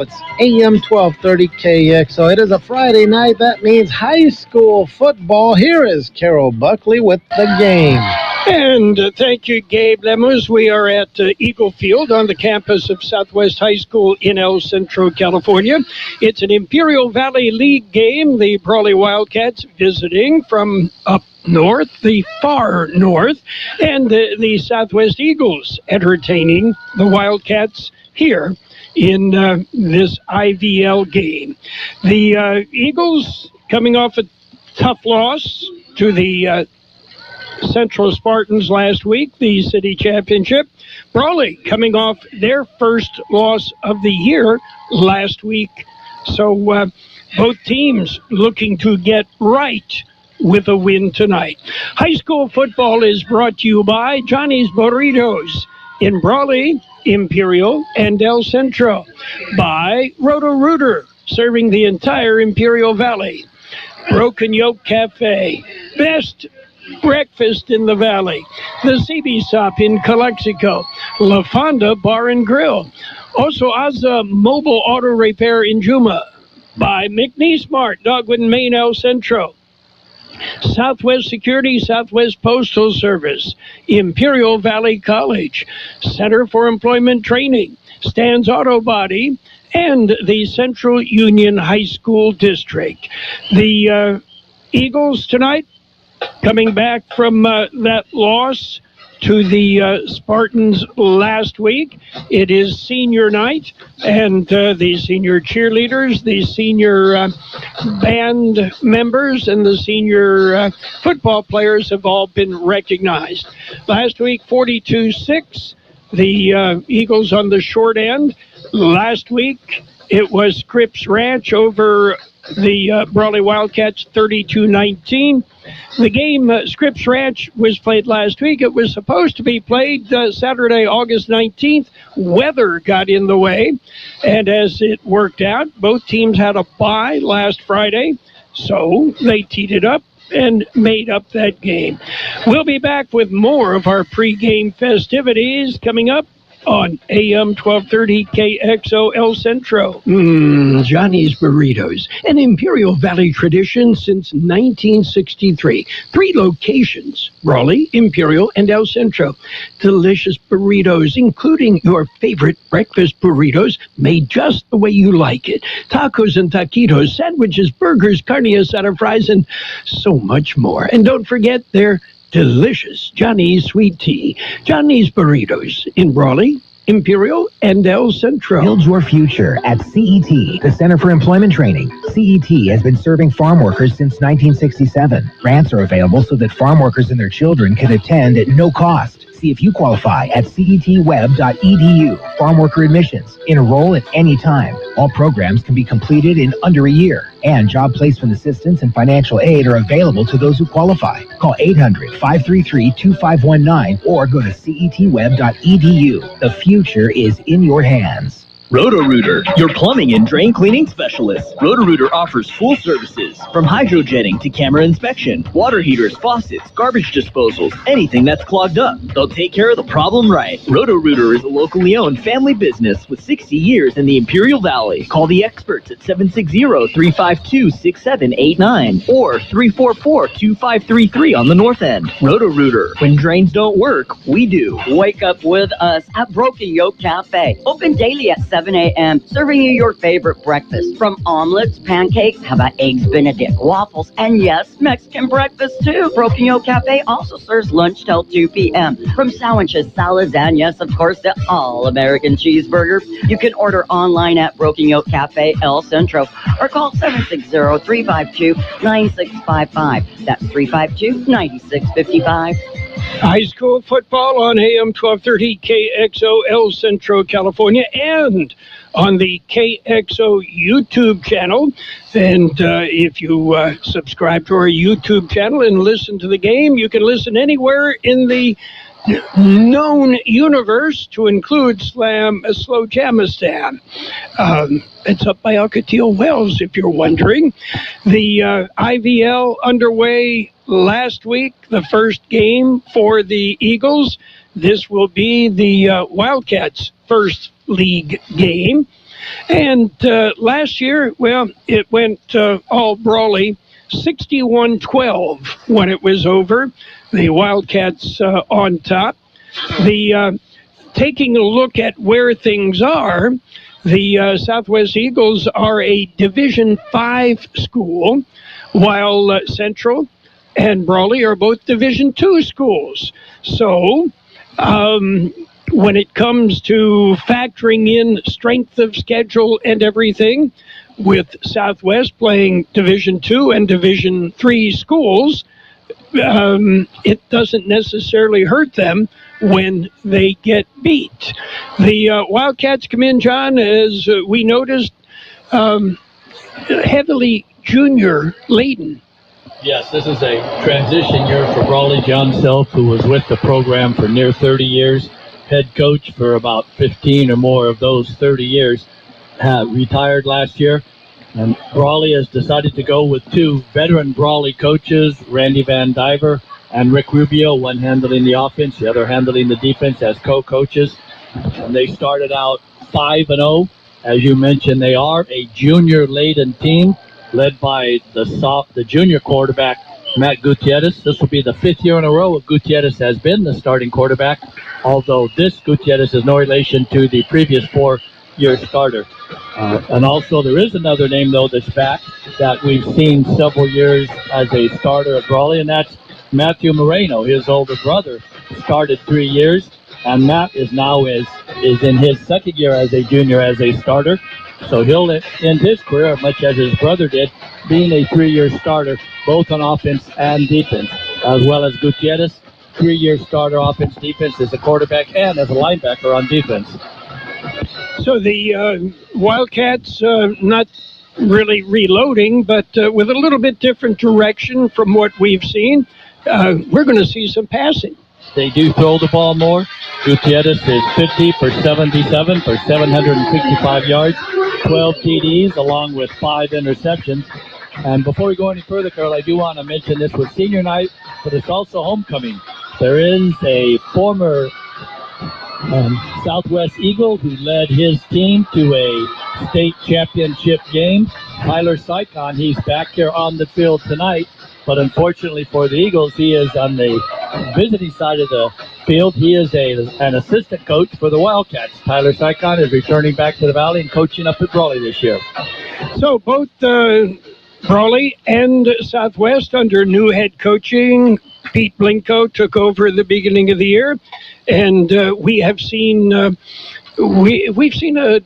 It's AM 1230 KXO. It is a Friday night. That means high school football. Here is Carroll Buckley with the game. And thank you, Gabe Lemus. We are at Eagle Field on the campus of Southwest High School in El Centro, California. It's an Imperial Valley League game. The Brawley Wildcats visiting from up north, the far north, and the Southwest Eagles entertaining the Wildcats here in this IVL game. The Eagles coming off a tough loss to the Central Spartans last week, the city championship. Brawley coming off their first loss of the year last week. So both teams looking to get right with a win tonight. High school football is brought to you by Johnny's Burritos in Brawley, Imperial, and El Centro. By Roto-Rooter, serving the entire Imperial Valley. Broken Yoke Cafe, best breakfast in the valley. The CB Stop in Calexico. La Fonda Bar and Grill. Also Azza Mobile Auto Repair in Juma. By McNeese Mart, Dogwood, Maine, El Centro. Southwest Security, Southwest Postal Service, Imperial Valley College, Center for Employment Training, Stan's Auto Body, and the Central Union High School District. The Eagles tonight coming back from that loss to the Spartans last week. It is senior night, and the senior cheerleaders, the senior band members, and the senior football players have all been recognized. Last week, 42-6, the Eagles on the short end. Last week, it was Scripps Ranch over the Brawley Wildcats 32-19. The game, Scripps Ranch, was played last week. It was supposed to be played Saturday, August 19th. Weather got in the way, and as it worked out, both teams had a bye last Friday, so they teed it up and made up that game. We'll be back with more of our pregame festivities coming up on AM 1230 KXO El Centro. Johnny's Burritos, an Imperial Valley tradition since 1963. 3 locations, Brawley, Imperial, and El Centro. Delicious burritos, including your favorite breakfast burritos, made just the way you like it. Tacos and taquitos, sandwiches, burgers, carne asada fries, and so much more. And don't forget their delicious Johnny's sweet tea. Johnny's Burritos in Brawley, Imperial, and El Centro. Build your future at CET, the Center for Employment Training. CET has been serving farm workers since 1967. Grants are available so that farm workers and their children can attend at no cost. See if you qualify at cetweb.edu. Farm worker admissions. Enroll at any time. All programs can be completed in under a year. And job placement assistance and financial aid are available to those who qualify. Call 800-533-2519 or go to cetweb.edu. The future is in your hands. Roto-Rooter, your plumbing and drain cleaning specialist. Roto-Rooter offers full services, from hydrojetting to camera inspection, water heaters, faucets, garbage disposals, anything that's clogged up. They'll take care of the problem right. Roto-Rooter is a locally owned family business with 60 years in the Imperial Valley. Call the experts at 760-352-6789 or 344-2533 on the north end. Roto-Rooter, when drains don't work, we do. Wake up with us at Broken Yoke Cafe. Open daily at 7 a.m., serving you your favorite breakfast. From omelets, pancakes, how about eggs Benedict, waffles, and yes, Mexican breakfast too. Broken Yoke Cafe also serves lunch till 2 p.m. From sandwiches, salads, and yes, of course, the all-American cheeseburger. You can order online at Broken Yoke Cafe El Centro or call 760-352-9655. That's 352-9655. High school football on AM 1230 KXO El Centro, California, and on the KXO YouTube channel. And if you subscribe to our YouTube channel and listen to the game, you can listen anywhere in the known universe, to include Slowjamistan. It's up by Alcatel Wells, if you're wondering. The IVL underway last week, the first game for the Eagles. This will be the Wildcats' first league game. And last year, well, it went all Brawley, 61-12 when it was over. The Wildcats on top. Taking a look at where things are, the Southwest Eagles are a Division 5 school, while Centro and Brawley are both Division 2 schools. So when it comes to factoring in strength of schedule and everything, with Southwest playing Division 2 and Division 3 schools, it doesn't necessarily hurt them when they get beat. The Wildcats come in, John, as we noticed, heavily junior laden. Yes, this is a transition year for Brawley. John Self, who was with the program for near 30 years, head coach for about 15 or more of those 30 years, retired last year. And Brawley has decided to go with two veteran Brawley coaches, Randy Van Diver and Rick Rubio, one handling the offense, the other handling the defense as co-coaches. And they started out 5-0. As you mentioned, they are a junior-laden team led by the junior quarterback, Matt Gutierrez. This will be the 5th year in a row Gutierrez has been the starting quarterback, although this Gutierrez is no relation to the previous 4-year starter. And also there is another name, though, that's back that we've seen several years as a starter at Brawley, and that's Matthew Moreno. His older brother started 3 years, and Matt is now is in his 2nd year as a junior as a starter. So he'll end his career, much as his brother did, being a 3-year starter, both on offense and defense, as well as Gutierrez, 3-year starter, offense, defense, as a quarterback and as a linebacker on defense. So the Wildcats not really reloading, but with a little bit different direction from what we've seen. We're going to see some passing. They do throw the ball more. Gutierrez is 50 for 77 for 765 yards, 12 TDs, along with 5 interceptions. And before we go any further, Carroll, I do want to mention this was senior night, but it's also homecoming. There is a former Southwest Eagle who led his team to a state championship game, Tyler Sycon. He's back here on the field tonight, but unfortunately for the Eagles, he is on the visiting side of the field. He is an assistant coach for the Wildcats. Tyler Sycon is returning back to the Valley and coaching up at Brawley this year. So both Brawley and Southwest under new head coaching. Pete Blinko took over at the beginning of the year, and we have seen we've seen a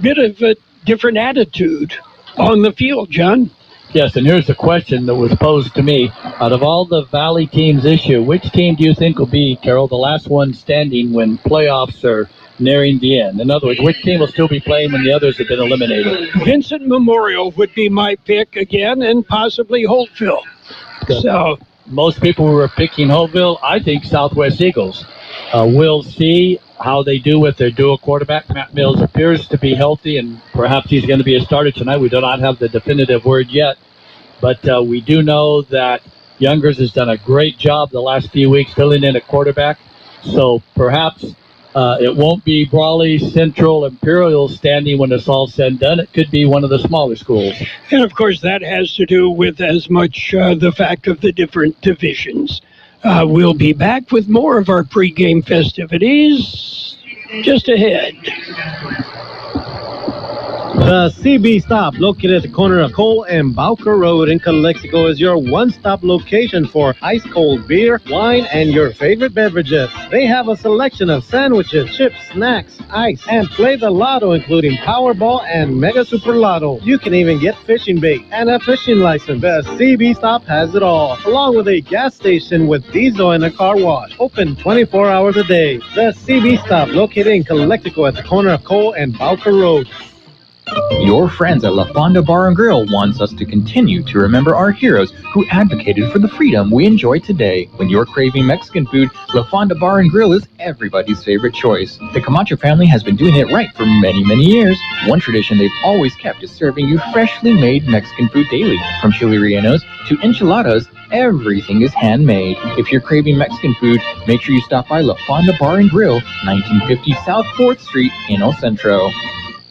bit of a different attitude on the field, John. Yes, and here's the question that was posed to me. Out of all the Valley teams this year, which team do you think will be, Carroll, the last one standing when playoffs are nearing the end? In other words, which team will still be playing when the others have been eliminated? Vincent Memorial would be my pick again, and possibly Holtville. So most people were picking Holtville. I think Southwest Eagles. We'll see how they do with their dual quarterback. Matt Mills appears to be healthy, and perhaps he's going to be a starter tonight. We do not have the definitive word yet, but we do know that Youngers has done a great job the last few weeks filling in at quarterback. So perhaps it won't be Brawley, Central, Imperial standing when it's all said and done. It could be one of the smaller schools. And, of course, that has to do with as much the fact of the different divisions. We'll be back with more of our pregame festivities just ahead. The CB Stop, located at the corner of Cole and Bowker Road in Calexico, is your one-stop location for ice-cold beer, wine, and your favorite beverages. They have a selection of sandwiches, chips, snacks, ice, and play the lotto, including Powerball and Mega Super Lotto. You can even get fishing bait and a fishing license. The CB Stop has it all, along with a gas station with diesel and a car wash. Open 24 hours a day. The CB Stop, located in Calexico at the corner of Cole and Bowker Road. Your friends at La Fonda Bar and Grill wants us to continue to remember our heroes who advocated for the freedom we enjoy today. When you're craving Mexican food, La Fonda Bar and Grill is everybody's favorite choice. The Camacho family has been doing it right for many, many years. One tradition they've always kept is serving you freshly made Mexican food daily. From chili rellenos to enchiladas, everything is handmade. If you're craving Mexican food, make sure you stop by La Fonda Bar and Grill, 1950 South 4th Street in El Centro.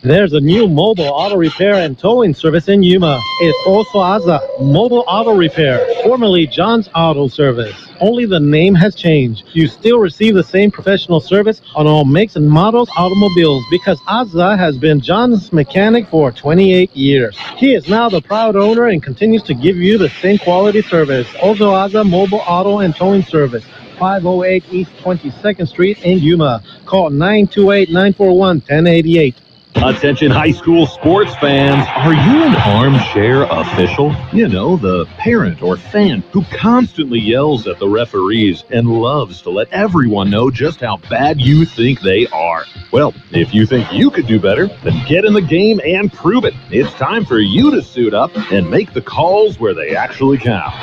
There's a new mobile auto repair and towing service in Yuma. It's also Aza Mobile Auto Repair, formerly John's Auto Service. Only the name has changed. You still receive the same professional service on all makes and models automobiles because Aza has been John's mechanic for 28 years. He is now the proud owner and continues to give you the same quality service. Also Aza Mobile Auto and Towing Service. 508 East 22nd Street in Yuma. Call 928-941-1088. Attention high school sports fans, are you an armchair official? You know, the parent or fan who constantly yells at the referees and loves to let everyone know just how bad you think they are. Well, if you think you could do better, then get in the game and prove it. It's time for you to suit up and make the calls where they actually count.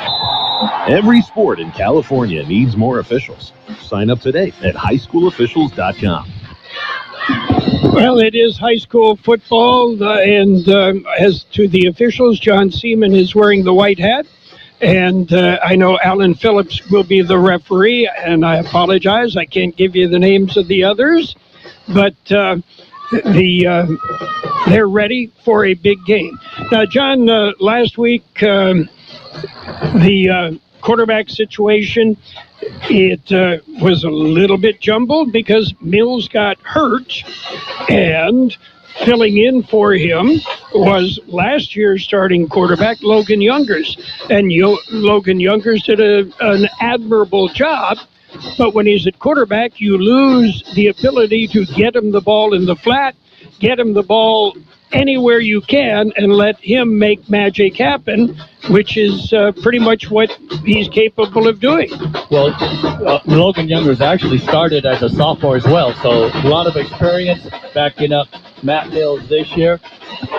Every sport in California needs more officials. Sign up today at highschoolofficials.com. Well, it is high school football, and as to the officials, John Seaman is wearing the white hat, and I know Alan Phillips will be the referee, and I apologize, I can't give you the names of the others, but they're ready for a big game. Now, John, last week, the quarterback situation, it was a little bit jumbled because Mills got hurt, and filling in for him was last year's starting quarterback, Logan Youngers. And Logan Youngers did an admirable job, but when he's at quarterback, you lose the ability to get him the ball in the flat, get him the ball anywhere you can, and let him make magic happen, which is pretty much what he's capable of doing. Well, Logan Youngers actually started as a sophomore as well, so a lot of experience backing up Matt Mills this year.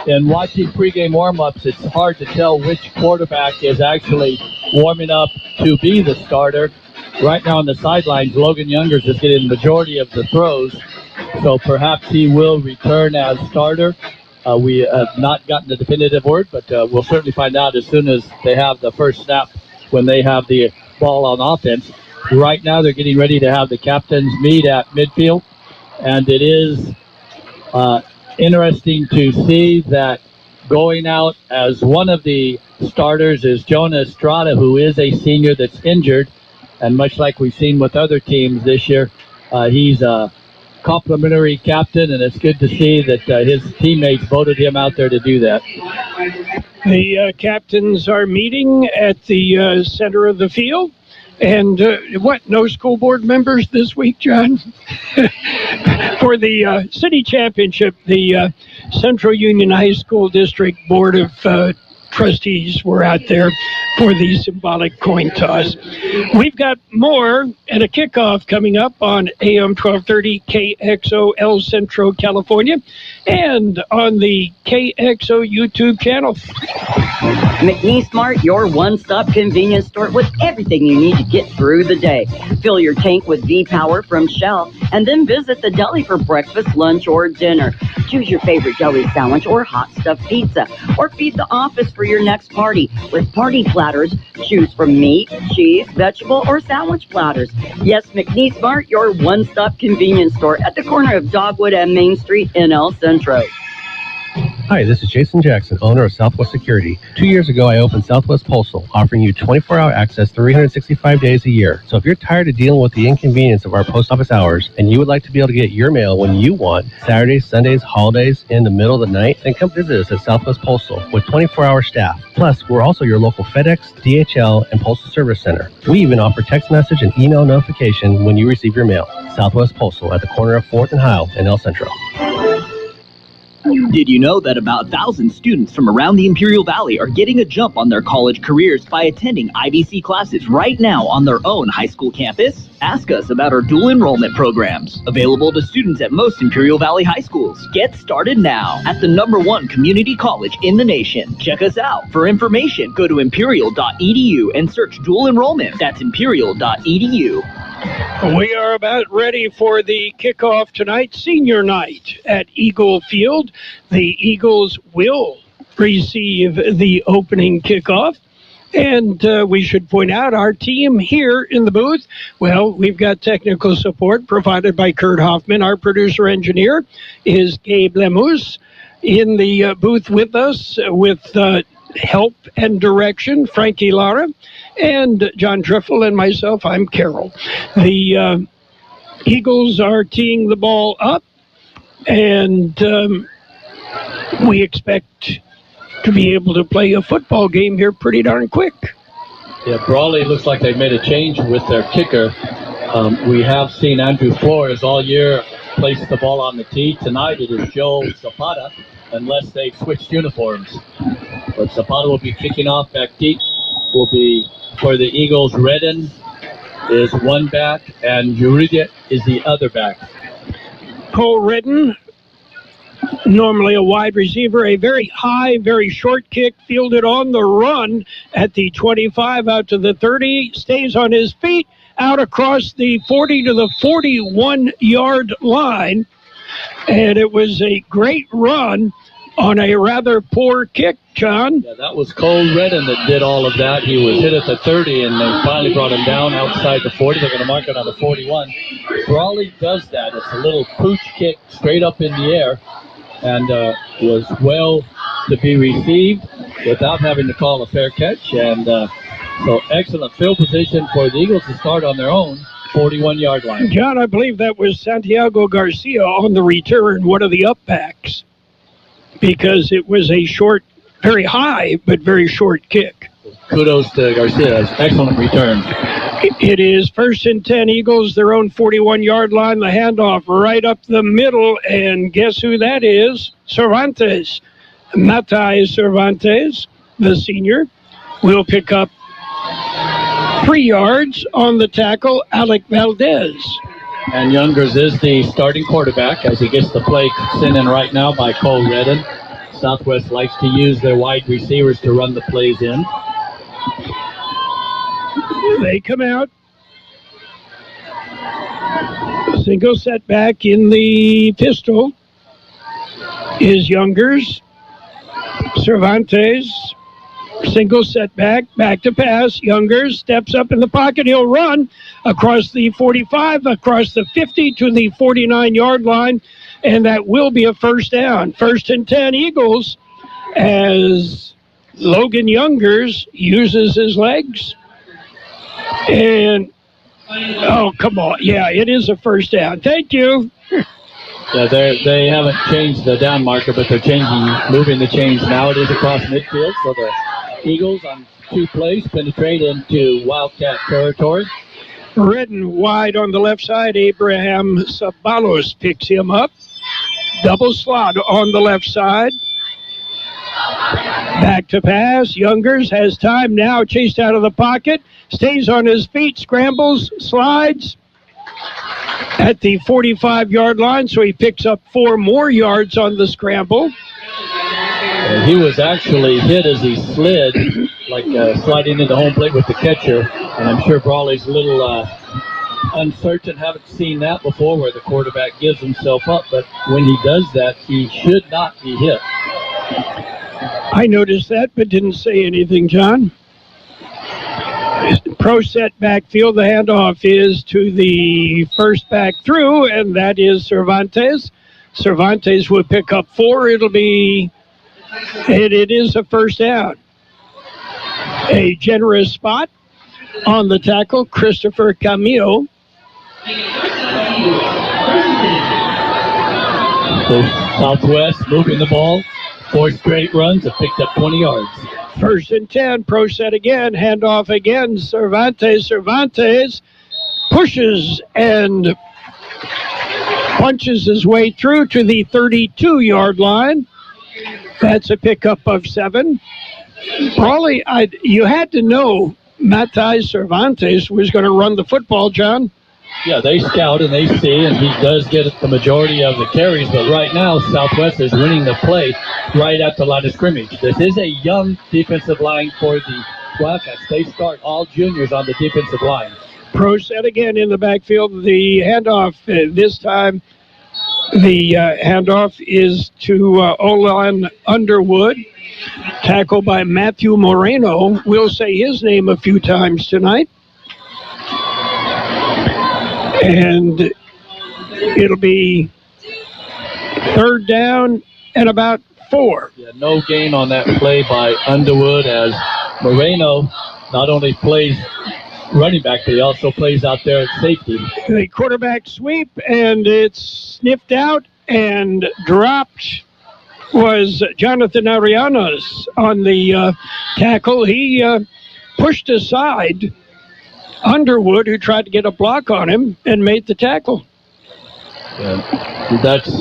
And watching pregame warm-ups, it's hard to tell which quarterback is actually warming up to be the starter. Right now on the sidelines, Logan Youngers is getting the majority of the throws, so perhaps he will return as starter. We have not gotten the definitive word, but we'll certainly find out as soon as they have the first snap when they have the ball on offense. Right now, they're getting ready to have the captains meet at midfield, and it is interesting to see that going out as one of the starters is Jonah Estrada, who is a senior that's injured, and much like we've seen with other teams this year, he's a complimentary captain, and it's good to see that his teammates voted him out there to do that. The captains are meeting at the center of the field. And no school board members this week, John? For the city championship, the Centro Union High School District Board of Trustees were out there for the symbolic coin toss. We've got more and a kickoff coming up on AM 1230 KXO El Centro, California, and on the KXO YouTube channel. McNeese Mart, your one-stop convenience store with everything you need to get through the day. Fill your tank with V-Power from Shell, and then visit the deli for breakfast, lunch, or dinner. Choose your favorite deli sandwich or hot stuffed pizza, or feed the office for your next party with party platters. Choose from meat, cheese, vegetable, or sandwich platters. Yes, McNeese Mart, your one-stop convenience store at the corner of Dogwood and Main Street in El Centro. Hi, this is Jason Jackson, owner of Southwest Security. 2 years ago, I opened Southwest Postal, offering you 24-hour access 365 days a year. So if you're tired of dealing with the inconvenience of our post office hours, and you would like to be able to get your mail when you want, Saturdays, Sundays, holidays, in the middle of the night, then come visit us at Southwest Postal with 24-hour staff. Plus, we're also your local FedEx, DHL, and Postal Service Center. We even offer text message and email notification when you receive your mail. Southwest Postal at the corner of 4th and Heil in El Centro. Did you know that about 1,000 students from around the Imperial Valley are getting a jump on their college careers by attending IBC classes right now on their own high school campus? Ask us about our dual enrollment programs, available to students at most Imperial Valley high schools. Get started now at the #1 community college in the nation. Check us out. For information, go to imperial.edu and search dual enrollment. That's imperial.edu. We are about ready for the kickoff tonight, senior night at Eagle Field. The Eagles will receive the opening kickoff. And we should point out our team here in the booth. Well, we've got technical support provided by Kurt Hoffman. Our producer-engineer is Gabe Lemus. In the booth with us with help and direction, Frankie Lara, and John Driffill, and myself, I'm Carroll. The Eagles are teeing the ball up, and we expect to be able to play a football game here pretty darn quick. Yeah, Brawley looks like they've made a change with their kicker. We have seen Andrew Flores all year place the ball on the tee. Tonight it is Joe Zapata, unless they've switched uniforms. But Zapata will be kicking off back deep. Will be for the Eagles. Redden is one back, and Yuridia is the other back. Cole Redden, normally a wide receiver, a very high, very short kick, fielded on the run at the 25 out to the 30, stays on his feet, out across the 40 to the 41-yard line. And it was a great run on a rather poor kick, John. Yeah, that was Cole Redden that did all of that. He was hit at the 30, and they finally brought him down outside the 40. They're going to mark it on the 41. Brawley does that. It's a little pooch kick straight up in the air, and was well to be received without having to call a fair catch. And so excellent field position for the Eagles to start on their own 41-yard line. John, I believe that was Santiago Garcia on the return, one of the up backs, because it was a short, very high, but very short kick. Kudos to Garcia's excellent return. It is 1st and 10 Eagles, their own 41-yard line. The handoff right up the middle, and guess who that is? Cervantes. Matai Cervantes, the senior, will pick up 3 yards on the tackle, Alec Valdez. And Youngers is the starting quarterback as he gets the play sent in right now by Cole Redden. Southwest likes to use their wide receivers to run the plays in. They come out. Single setback in the pistol is Youngers. Cervantes. Single setback, back to pass. Youngers steps up in the pocket. He'll run across the 45, across the 50 to the 49-yard line, and that will be a first down. 1st and 10 Eagles as Logan Youngers uses his legs. And, oh, come on. Yeah, it is a first down. Thank you. Yeah, they haven't changed the down marker, but they're moving the chains now. It is across midfield, so the Eagles on 2 plays penetrate into Wildcat territory. Redden wide on the left side. Abraham Sabalos picks him up. Double slot on the left side. Back to pass. Youngers has time now. Chased out of the pocket. Stays on his feet. Scrambles. Slides at the 45-yard line. So he picks up 4 more yards on the scramble. He was actually hit as he slid, like sliding into home plate with the catcher. And I'm sure Brawley's a little uncertain. Haven't seen that before where the quarterback gives himself up. But when he does that, he should not be hit. I noticed that, but didn't say anything, John. Pro set backfield. The handoff is to the first back through, and that is Cervantes. Cervantes will pick up 4. It is a first down. A generous spot on the tackle, Christopher Camillo. So Southwest moving the ball. 4 straight runs have picked up 20 yards. 1st and 10, pro set again, handoff again, Cervantes pushes and punches his way through to the 32-yard line. That's a pickup of 7. Brawley, you had to know Matai Cervantes was going to run the football, John. Yeah, they scout and they see, and he does get the majority of the carries, but right now Southwest is winning the play right at the line of scrimmage. This is a young defensive line for the Wildcats. They start all juniors on the defensive line. Pro set again in the backfield. The handoff this time The handoff is to Olan Underwood. Tackle by Matthew Moreno. We'll say his name a few times tonight. And it'll be third down and about 4. Yeah, no gain on that play by Underwood, as Moreno not only plays running back, but he also plays out there at safety. The quarterback sweep, and it's sniffed out and dropped. Was Jonathan Arianas on the tackle. He pushed aside Underwood, who tried to get a block on him, and made the tackle. Yeah, that's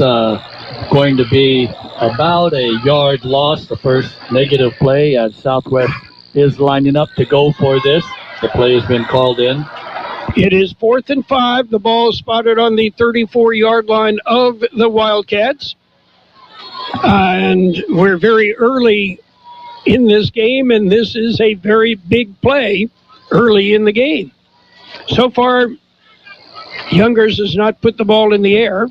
going to be about a yard loss, the first negative play, as Southwest is lining up to go for this. The play has been called in. It is 4th and 5. The ball is spotted on the 34-yard line of the Wildcats. And we're very early in this game, and this is a very big play early in the game. So far, Youngers has not put the ball in the air.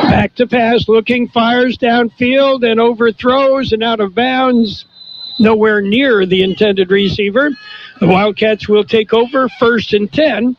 Back to pass, looking, fires downfield and overthrows and out of bounds, nowhere near the intended receiver. The Wildcats will take over 1st and 10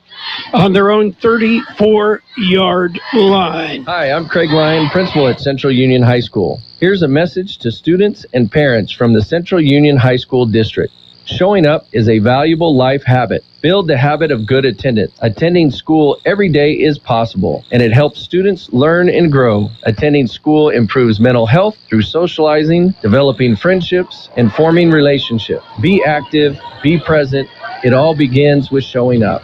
on their own 34-yard line. Hi, I'm Craig Ryan, principal at Central Union High School. Here's a message to students and parents from the Central Union High School District. Showing up is a valuable life habit. Build the habit of good attendance. Attending school every day is possible, and it helps students learn and grow. Attending school improves mental health through socializing, developing friendships, and forming relationships. Be active, be present. It all begins with showing up.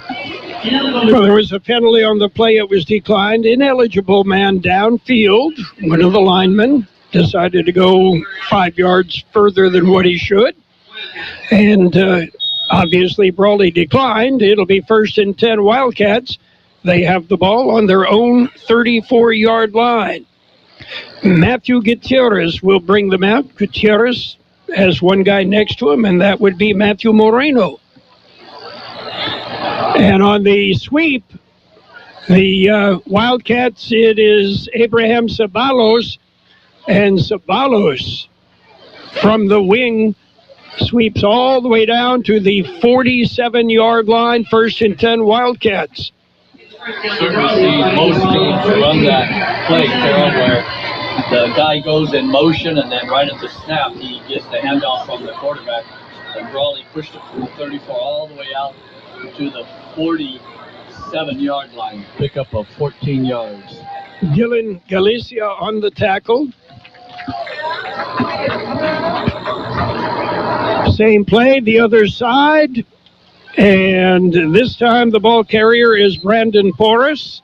Well, there was a penalty on the play. It was declined. Ineligible man downfield. One of the linemen decided to go 5 yards further than what he should. And obviously Brawley declined. It'll be 1st and 10 Wildcats. They have the ball on their own 34-yard line. Matthew Gutierrez will bring them out. Gutierrez has one guy next to him, and that would be Matthew Moreno. And on the sweep, the Wildcats, it is Abraham Ceballos, and Ceballos from the wing sweeps all the way down to the 47-yard line, 1st and 10 Wildcats. Certainly see most teams run that play, Carroll, where the guy goes in motion and then right at the snap he gets the handoff from the quarterback. And Brawley pushed it from the 34 all the way out to the 47-yard line, pick up of 14 yards. Dylan Galicia on the tackle. Same play, the other side. And this time the ball carrier is Brandon Porras.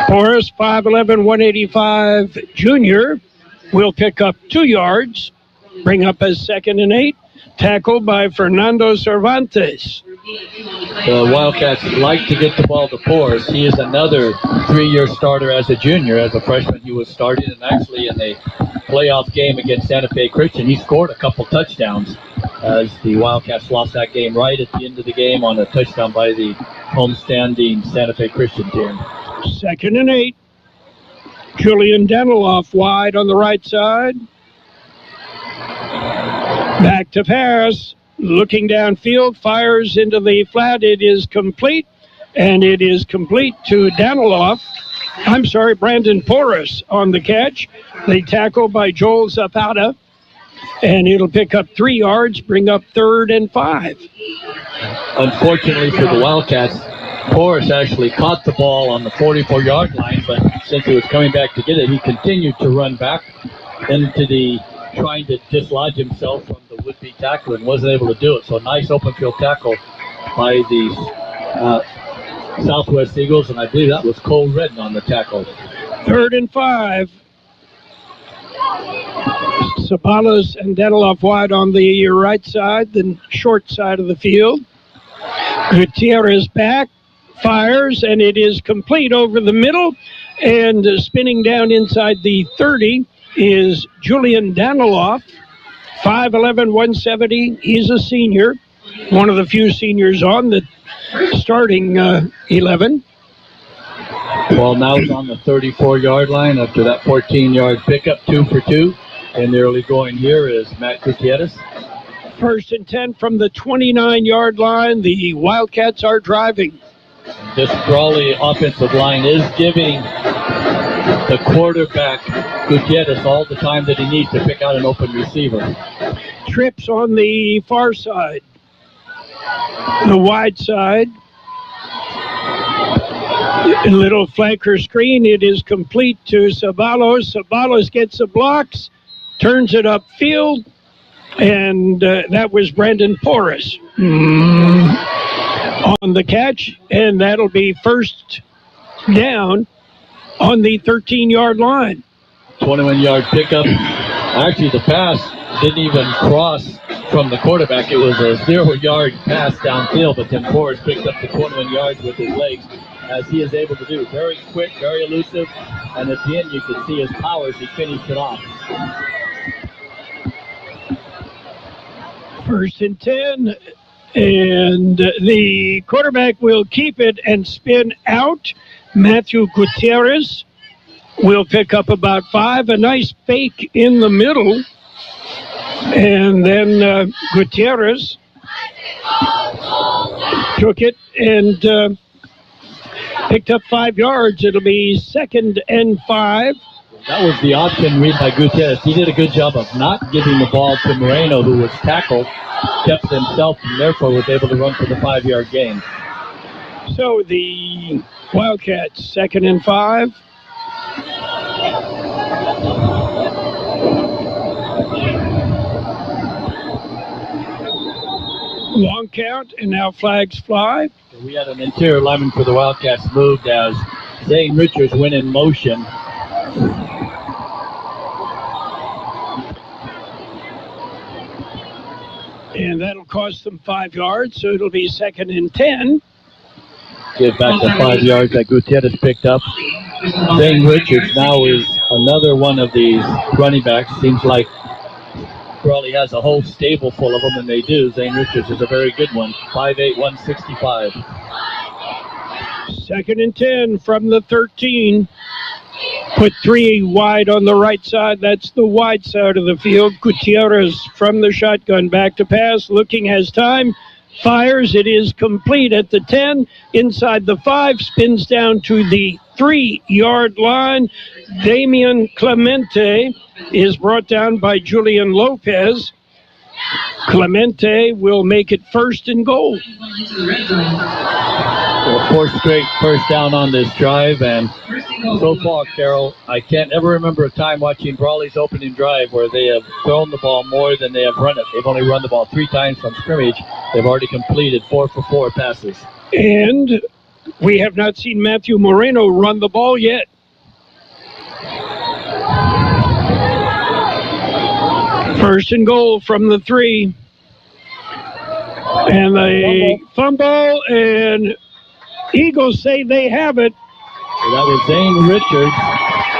Porras, 5'11", 185 junior, will pick up 2 yards, bring up a 2nd and 8. Tackled by Fernando Cervantes. The Wildcats like to get the ball to Porras. He is another 3-year starter as a junior. As a freshman, he was starting, and actually in a playoff game against Santa Fe Christian, he scored a couple touchdowns as the Wildcats lost that game right at the end of the game on a touchdown by the homestanding Santa Fe Christian team. 2nd and 8. Julian Daniloff wide on the right side. Back to pass, looking downfield, fires into the flat. It is complete, and it is complete to Brandon Porras on the catch. They tackle by Joel Zapata, and it'll pick up 3 yards, bring up 3rd and 5. Unfortunately for the Wildcats, Porras actually caught the ball on the 44-yard line, but since he was coming back to get it, he continued to run back into the trying to dislodge himself from the would-be tackler and wasn't able to do it. So nice open field tackle by the Southwest Eagles, and I believe that was Cole Redden on the tackle. 3rd and 5. Sabalas and Daniloff wide on the right side, the short side of the field. Gutierrez back, fires, and it is complete over the middle, and spinning down inside the 30 is Julian Daniloff, 5'11", 170. He's a senior, one of the few seniors on the starting 11. Ball now is on the 34-yard line after that 14-yard pickup, 2 for 2. And the early going here is Matt Gutierrez. 1st and 10 from the 29-yard line. The Wildcats are driving. This Brawley offensive line is giving the quarterback Gutierrez all the time that he needs to pick out an open receiver. Trips on the far side. The wide side. A little flanker screen. It is complete to Sabalos. Sabalos gets the blocks, turns it upfield, and that was Brandon Porras on the catch, and that'll be 1st down on the 13-yard line. 21-yard pickup. Actually, the pass didn't even cross from the quarterback. It was a 0-yard pass downfield, but then Porras picked up the 21 yards with his legs, as he is able to do. Very quick, very elusive, and at the end you can see his power as he finished it off. 1st and 10, and the quarterback will keep it and spin out. Matthew Gutierrez will pick up about 5. A nice fake in the middle, and then Gutierrez took it and picked up 5 yards. It'll be 2nd and 5. That was the option read by Gutierrez. He did a good job of not giving the ball to Moreno, who was tackled, kept himself, and therefore was able to run for the 5-yard gain. So the Wildcats, 2nd and 5. Long count, and now flags fly. We had an interior lineman for the Wildcats moved as Zane Richards went in motion. And that'll cost them 5 yards, so it'll be 2nd and 10. Give back the 5 yards that Gutierrez picked up. Zane Richards now is another one of these running backs. Seems like Brawley has a whole stable full of them, and they do. Zane Richards is a very good one. 5'8", 165. 2nd and 10 from the 13. Put 3 wide on the right side. That's the wide side of the field. Gutierrez from the shotgun, back to pass. Looking, has time. Fires. It is complete at the 10. Inside the 5. Spins down to the 3-yard line. Damian Clemente is brought down by Julian Lopez. Clemente will make it 1st and goal. So 4th straight first down on this drive, and so far, Carroll, I can't ever remember a time watching Brawley's opening drive where they have thrown the ball more than they have run it. They've only run the ball 3 times from scrimmage. They've already completed 4 for 4 passes. And we have not seen Matthew Moreno run the ball yet. First and goal from the 3. And the fumble, and Eagles say they have it. So that was Zane Richards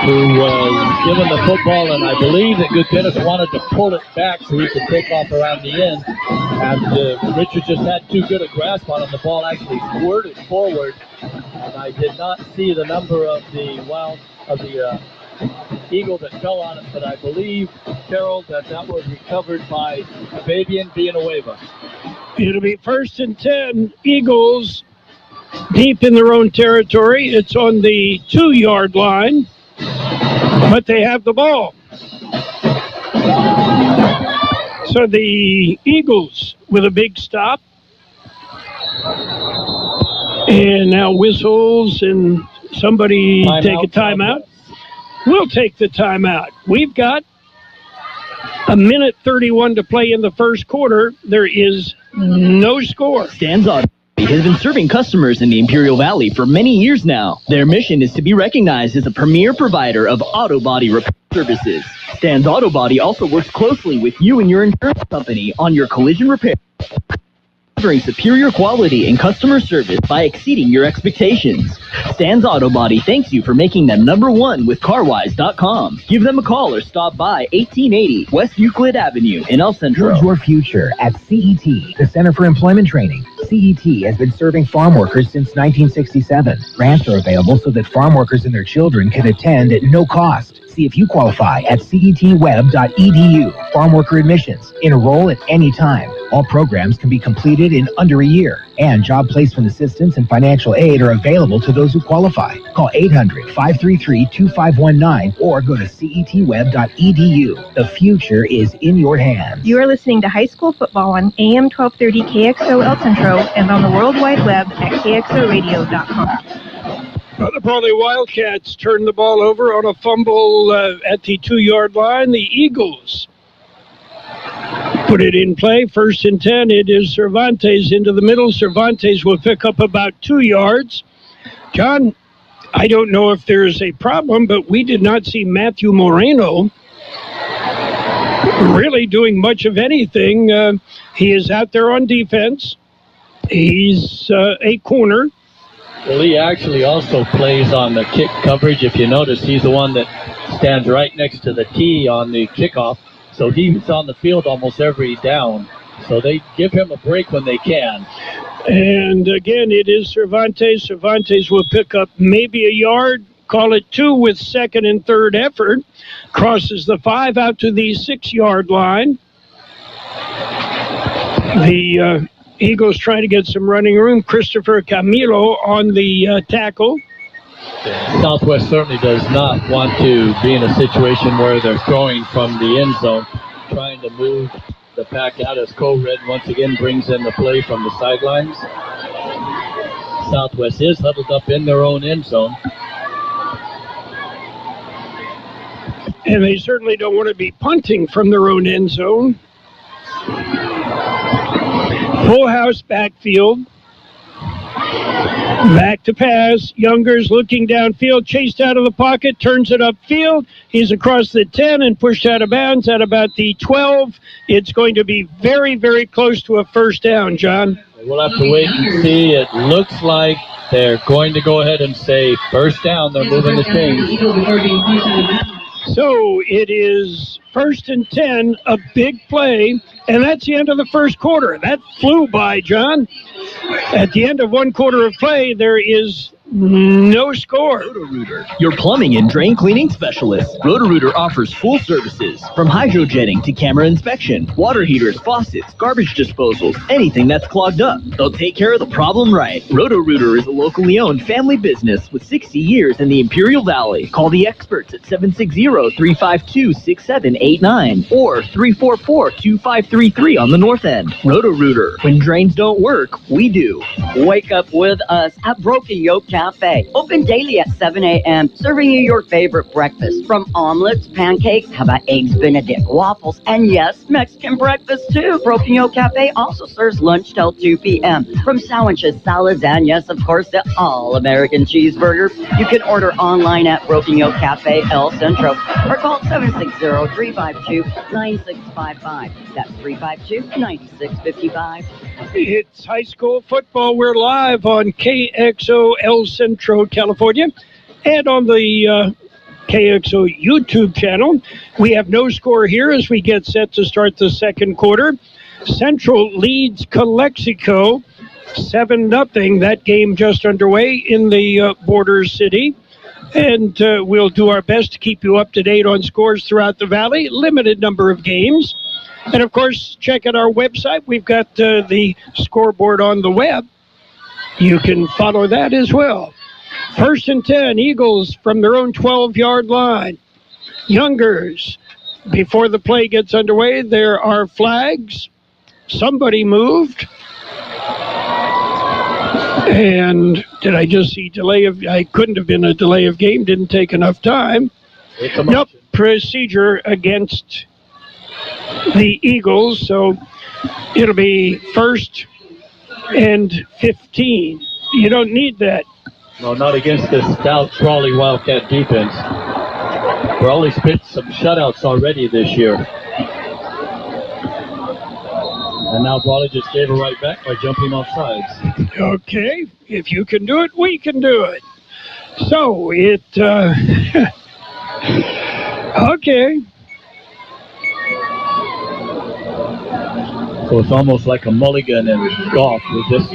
who was given the football, and I believe that Gutierrez wanted to pull it back so he could take off around the end. And Richards just had too good a grasp on it. The ball actually squirted forward, and I did not see the number of the Eagle that fell on it, but I believe, Carroll, that was recovered by Fabian Villanueva. It'll be 1st and 10. Eagles deep in their own territory. It's on the 2-yard line, but they have the ball. So the Eagles with a big stop. And now whistles, and somebody take a timeout. We'll take the timeout. We've got a minute 31 to play in the first quarter. There is no score. Stan's Auto has been serving customers in the Imperial Valley for many years now. Their mission is to be recognized as a premier provider of auto body repair services. Stan's Auto Body also works closely with you and your insurance company on your collision repair. delivering superior quality and customer service by exceeding your expectations. Stan's Auto Body thanks you for making them #1 with CarWise.com. Give them a call or stop by 1880 West Euclid Avenue in El Centro. Towards your future at CET, the Center for Employment Training. CET has been serving farm workers since 1967. Grants are available so that farm workers and their children can attend at no cost. See if you qualify at cetweb.edu. Farm worker admissions. Enroll at any time. All programs can be completed in under a year. And job placement assistance and financial aid are available to those who qualify. Call 800-533-2519 or go to cetweb.edu. The future is in your hands. You are listening to High School Football on AM 1230 KXO El Centro and on the World Wide Web at kxoradio.com. The Brawley Wildcats turn the ball over on a fumble at the 2-yard line. The Eagles put it in play. 1st and 10. It is Cervantes into the middle. Cervantes will pick up about 2 yards. John, I don't know if there's a problem, but we did not see Matthew Moreno really doing much of anything. He is out there on defense. He's a corner. Well, he actually also plays on the kick coverage. If you notice, he's the one that stands right next to the tee on the kickoff. So he's on the field almost every down. So they give him a break when they can. And again, it is Cervantes. Cervantes will pick up maybe a yard, call it 2 with 2nd and 3rd effort. Crosses the 5 out to the 6-yard line. The Eagles trying to get some running room. Christopher Camilo on the tackle. Southwest certainly does not want to be in a situation where they're throwing from the end zone, trying to move the pack out as Co-Red once again brings in the play from the sidelines. Southwest is huddled up in their own end zone. And they certainly don't want to be punting from their own end zone. Full house backfield. Back to pass. Youngers looking downfield, chased out of the pocket, turns it upfield. He's across the 10 and pushed out of bounds at about the 12. It's going to be very, very close to a 1st down, John. We'll have to wait and see. It looks like they're going to go ahead and say 1st down. They're moving the chains. So it is 1st and 10, a big play, and that's the end of the 1st quarter. That flew by, John. At the end of 1 quarter of play, there is no score. Roto-Rooter, your plumbing and drain cleaning specialist. Roto-Rooter offers full services from hydrojetting to camera inspection, water heaters, faucets, garbage disposals, anything that's clogged up. They'll take care of the problem right. Roto-Rooter is a locally owned family business with 60 years in the Imperial Valley. Call the experts at 760-352-6789 or 344-2533 on the north end. Roto-Rooter. When drains don't work, we do. Wake up with us at Broken Yoke Cafe. Open daily at 7 a.m. Serving you your favorite breakfast. From omelets, pancakes, how about eggs Benedict, waffles, and yes, Mexican breakfast too. Broken Yoke Cafe also serves lunch till 2 p.m. From sandwiches, salads, and yes, of course, the all-American cheeseburger. You can order online at Broken Yoke Cafe El Centro or call 760-352-9655. That's 352-9655. It's high school football. We're live on KXO El Centro, California, and on the KXO YouTube channel. We have no score here as we get set to start the 2nd quarter. Central leads Calexico 7-0. That game just underway in the border city. And we'll do our best to keep you up to date on scores throughout the valley. Limited number of games. And, of course, check out our website. We've got the scoreboard on the web. You can follow that as well. 1st and 10, Eagles from their own 12-yard line. Youngers, before the play gets underway, there are flags. Somebody moved. And did I just see delay of... I couldn't have been a delay of game. Didn't take enough time. Nope, procedure against the Eagles. So it'll be 1st and 15. You don't need that. No, not against this stout Brawley Wildcat defense. Brawley's pitched some shutouts already this year. And now Brawley just gave her right back by jumping off sides. Okay, if you can do it, we can do it. So it, okay. So it's almost like a mulligan in golf. We just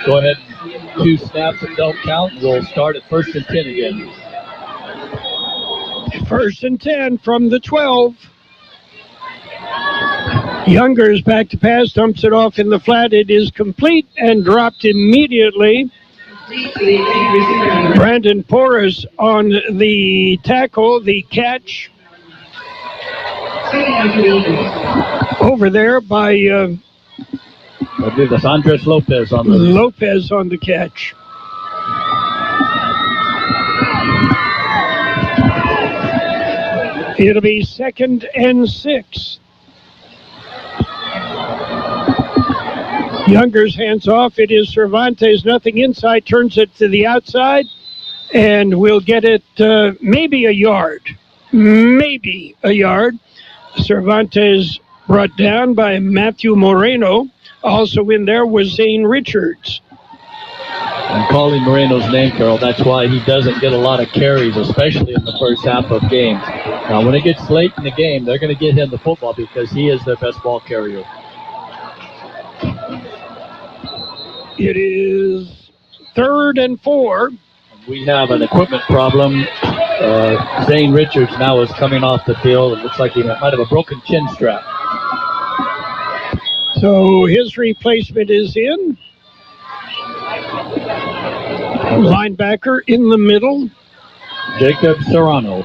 go ahead, 2 snaps that don't count, and we'll start at 1st and 10 again. 1st and 10 from the 12. Younger's back to pass, dumps it off in the flat. It is complete and dropped immediately. Brandon Porras on the tackle, the catch. Over there by I believe that's Andres Lopez on the catch. It'll be 2nd and 6. Younger's hands off. It is Cervantes, nothing inside, turns it to the outside, and we'll get it maybe a yard. Cervantes brought down by Matthew Moreno. Also in there was Zane Richards. I'm calling Moreno's name, Carroll. That's why he doesn't get a lot of carries, especially in the first half of games. Now, when it gets late in the game, they're going to get him the football because he is their best ball carrier. It is 3rd and 4. We have an equipment problem. Zane Richards now is coming off the field. It looks like he might have a broken chin strap. So his replacement is in. Linebacker in the middle. Jacob Serrano.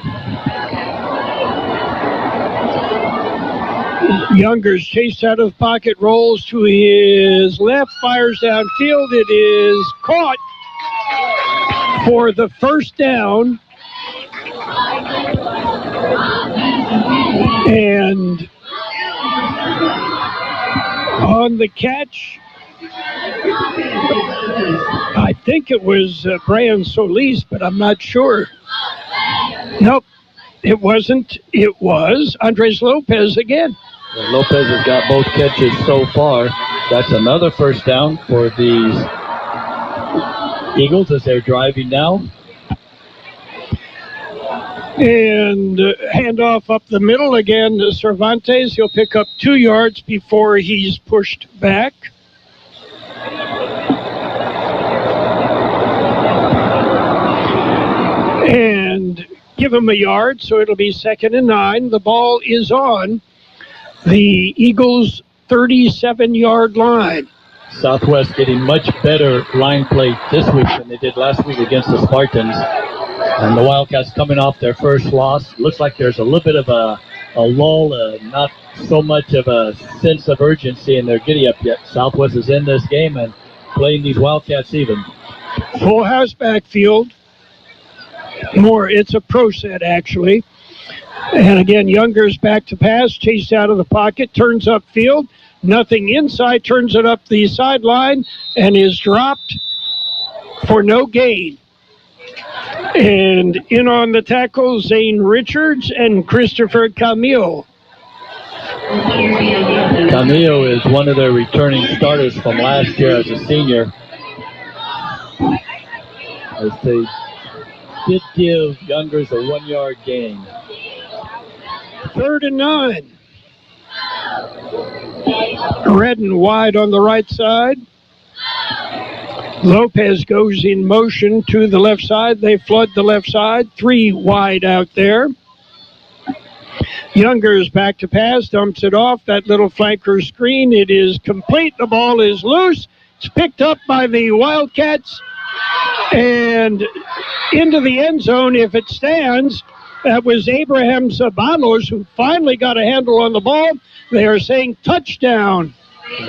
Younger's chased out of the pocket, rolls to his left, fires downfield. It is caught for the 1st down. And on the catch, I think it was Brian Solis, but I'm not sure. Nope, it wasn't. It was Andres Lopez again. Well, Lopez has got both catches so far. That's another 1st down for these Eagles as they're driving now. And handoff up the middle again to Cervantes. He'll pick up 2 yards before he's pushed back. And give him a yard, so it'll be 2nd and 9. The ball is on the Eagles' 37-yard line. Southwest getting much better line play this week than they did last week against the Spartans. And the Wildcats coming off their first loss. Looks like there's a little bit of a lull, not so much of a sense of urgency in their giddy-up yet. Southwest is in this game and playing these Wildcats even. Full house backfield. It's a pro set, actually. And again, Younger's back to pass, chased out of the pocket, turns upfield. Nothing inside, turns it up the sideline, and is dropped for no gain. And in on the tackle, Zane Richards and Christopher Camillo. Camillo is one of their returning starters from last year as a senior. As they did give Youngers a 1-yard gain. 3rd and 9. Red and wide on the right side. Lopez goes in motion to the left side. They flood the left side. 3 wide out there. Younger's back to pass, dumps it off. That little flanker screen, it is complete. The ball is loose. It's picked up by the Wildcats and into the end zone if it stands. That was Abraham Zabalos who finally got a handle on the ball. They are saying touchdown.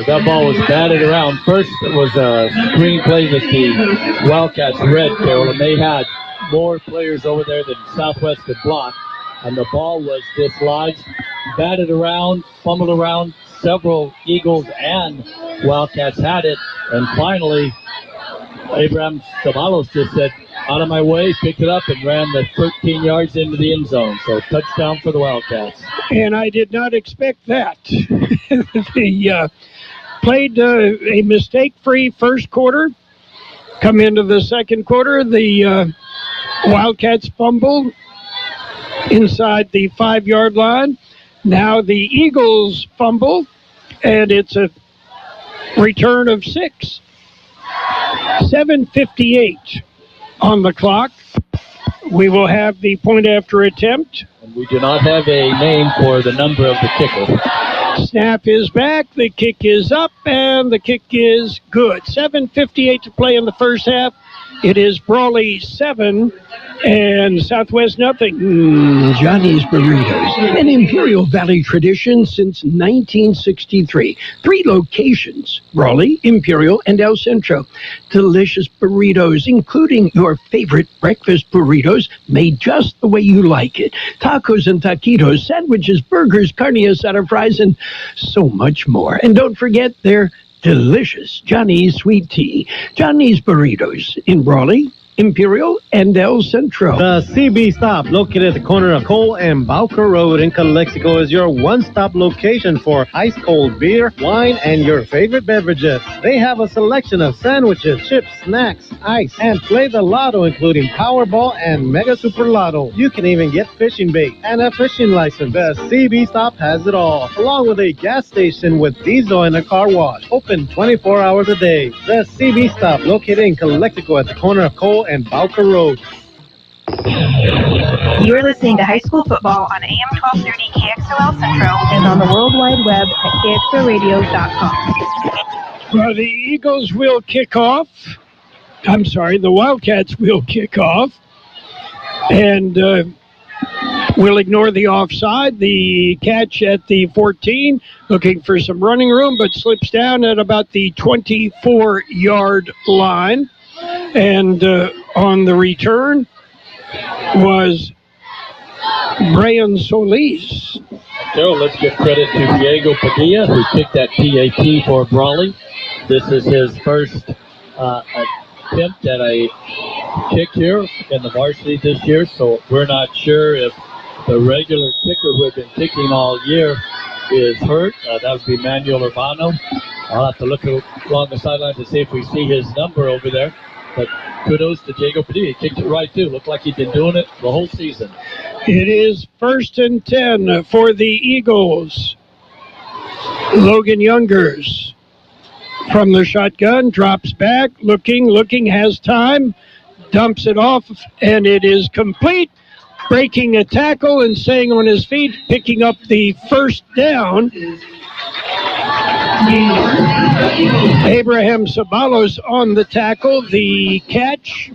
That ball was batted around. First, it was a screen play that the Wildcats read, Carroll, and they had more players over there than Southwest could block. And the ball was dislodged, batted around, fumbled around. Several Eagles and Wildcats had it. And finally, Abraham Zabalos just said, out of my way, picked it up and ran the 13 yards into the end zone. So touchdown for the Wildcats. And I did not expect that. played a mistake-free first quarter. Come into the second quarter, the Wildcats fumble inside the 5-yard line. Now the Eagles fumble, and it's a return of 6. 7:58 on the clock. We will have the point after attempt. And we do not have a name for the number of the kicker. Snap is back, the kick is up, and the kick is good. 7:58 to play in the first half. It is Brawley 7 and Southwest nothing. Johnny's Burritos, an Imperial Valley tradition since 1963. 3 locations, Brawley, Imperial, and El Centro. Delicious burritos, including your favorite breakfast burritos, made just the way you like it. Tacos and taquitos, sandwiches, burgers, carne asada fries, and so much more. And don't forget their delicious Johnny's sweet tea. Johnny's Burritos in Brawley, Imperial, and El Centro. The CB Stop, located at the corner of Cole and Bowker Road in Calexico, is your one-stop location for ice-cold beer, wine, and your favorite beverages. They have a selection of sandwiches, chips, snacks, ice, and play the lotto, including Powerball and Mega Super Lotto. You can even get fishing bait and a fishing license. The CB Stop has it all, along with a gas station with diesel and a car wash. Open 24 hours a day. The CB Stop, located in Calexico at the corner of Cole and Bowker Road. You're listening to high school football on AM 1230 KXOL Centro and on the World Wide Web at kxoradio.com. Well, the Eagles will kick off. I'm sorry, the Wildcats will kick off. And we'll ignore the offside. The catch at the 14, looking for some running room, but slips down at about the 24-yard line. And on the return was Brian Solis. So let's give credit to Diego Padilla, who kicked that PAT for Brawley. This is his first attempt at a kick here in the varsity this year, so we're not sure if the regular kicker who had been kicking all year is hurt. That would be Manuel Urbano. I'll have to look along the sideline to see if we see his number over there. But kudos to Diego Padilla. He kicked it right, too. Looked like he'd been doing it the whole season. It is 1st and 10 for the Eagles. Logan Youngers from the shotgun, drops back, looking, has time, dumps it off, and it is complete. Breaking a tackle and staying on his feet, picking up the first down. Abraham Sabalos on the tackle. The catch,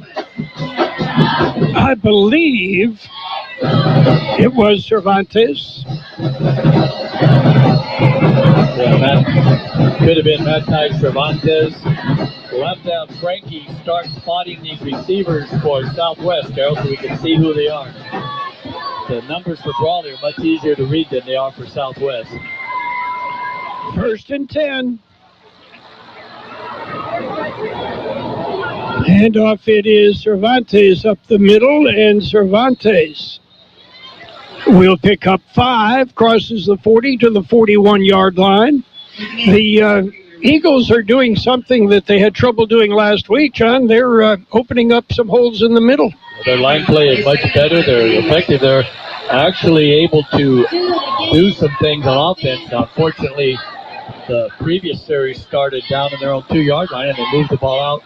I believe it was Cervantes. Yeah, could have been Matai Cervantes. We'll have to have Frankie start spotting these receivers for Southwest, Carroll, so we can see who they are. The numbers for Brawley are much easier to read than they are for Southwest. 1st and 10. Handoff, it is Cervantes up the middle, and Cervantes will pick up 5, crosses the 40 to the 41-yard line. The Eagles are doing something that they had trouble doing last week, John. They're opening up some holes in the middle. Their line play is much better. They're effective. They're actually able to do some things on offense. Now, unfortunately, the previous series started down in their own 2-yard line, and they moved the ball out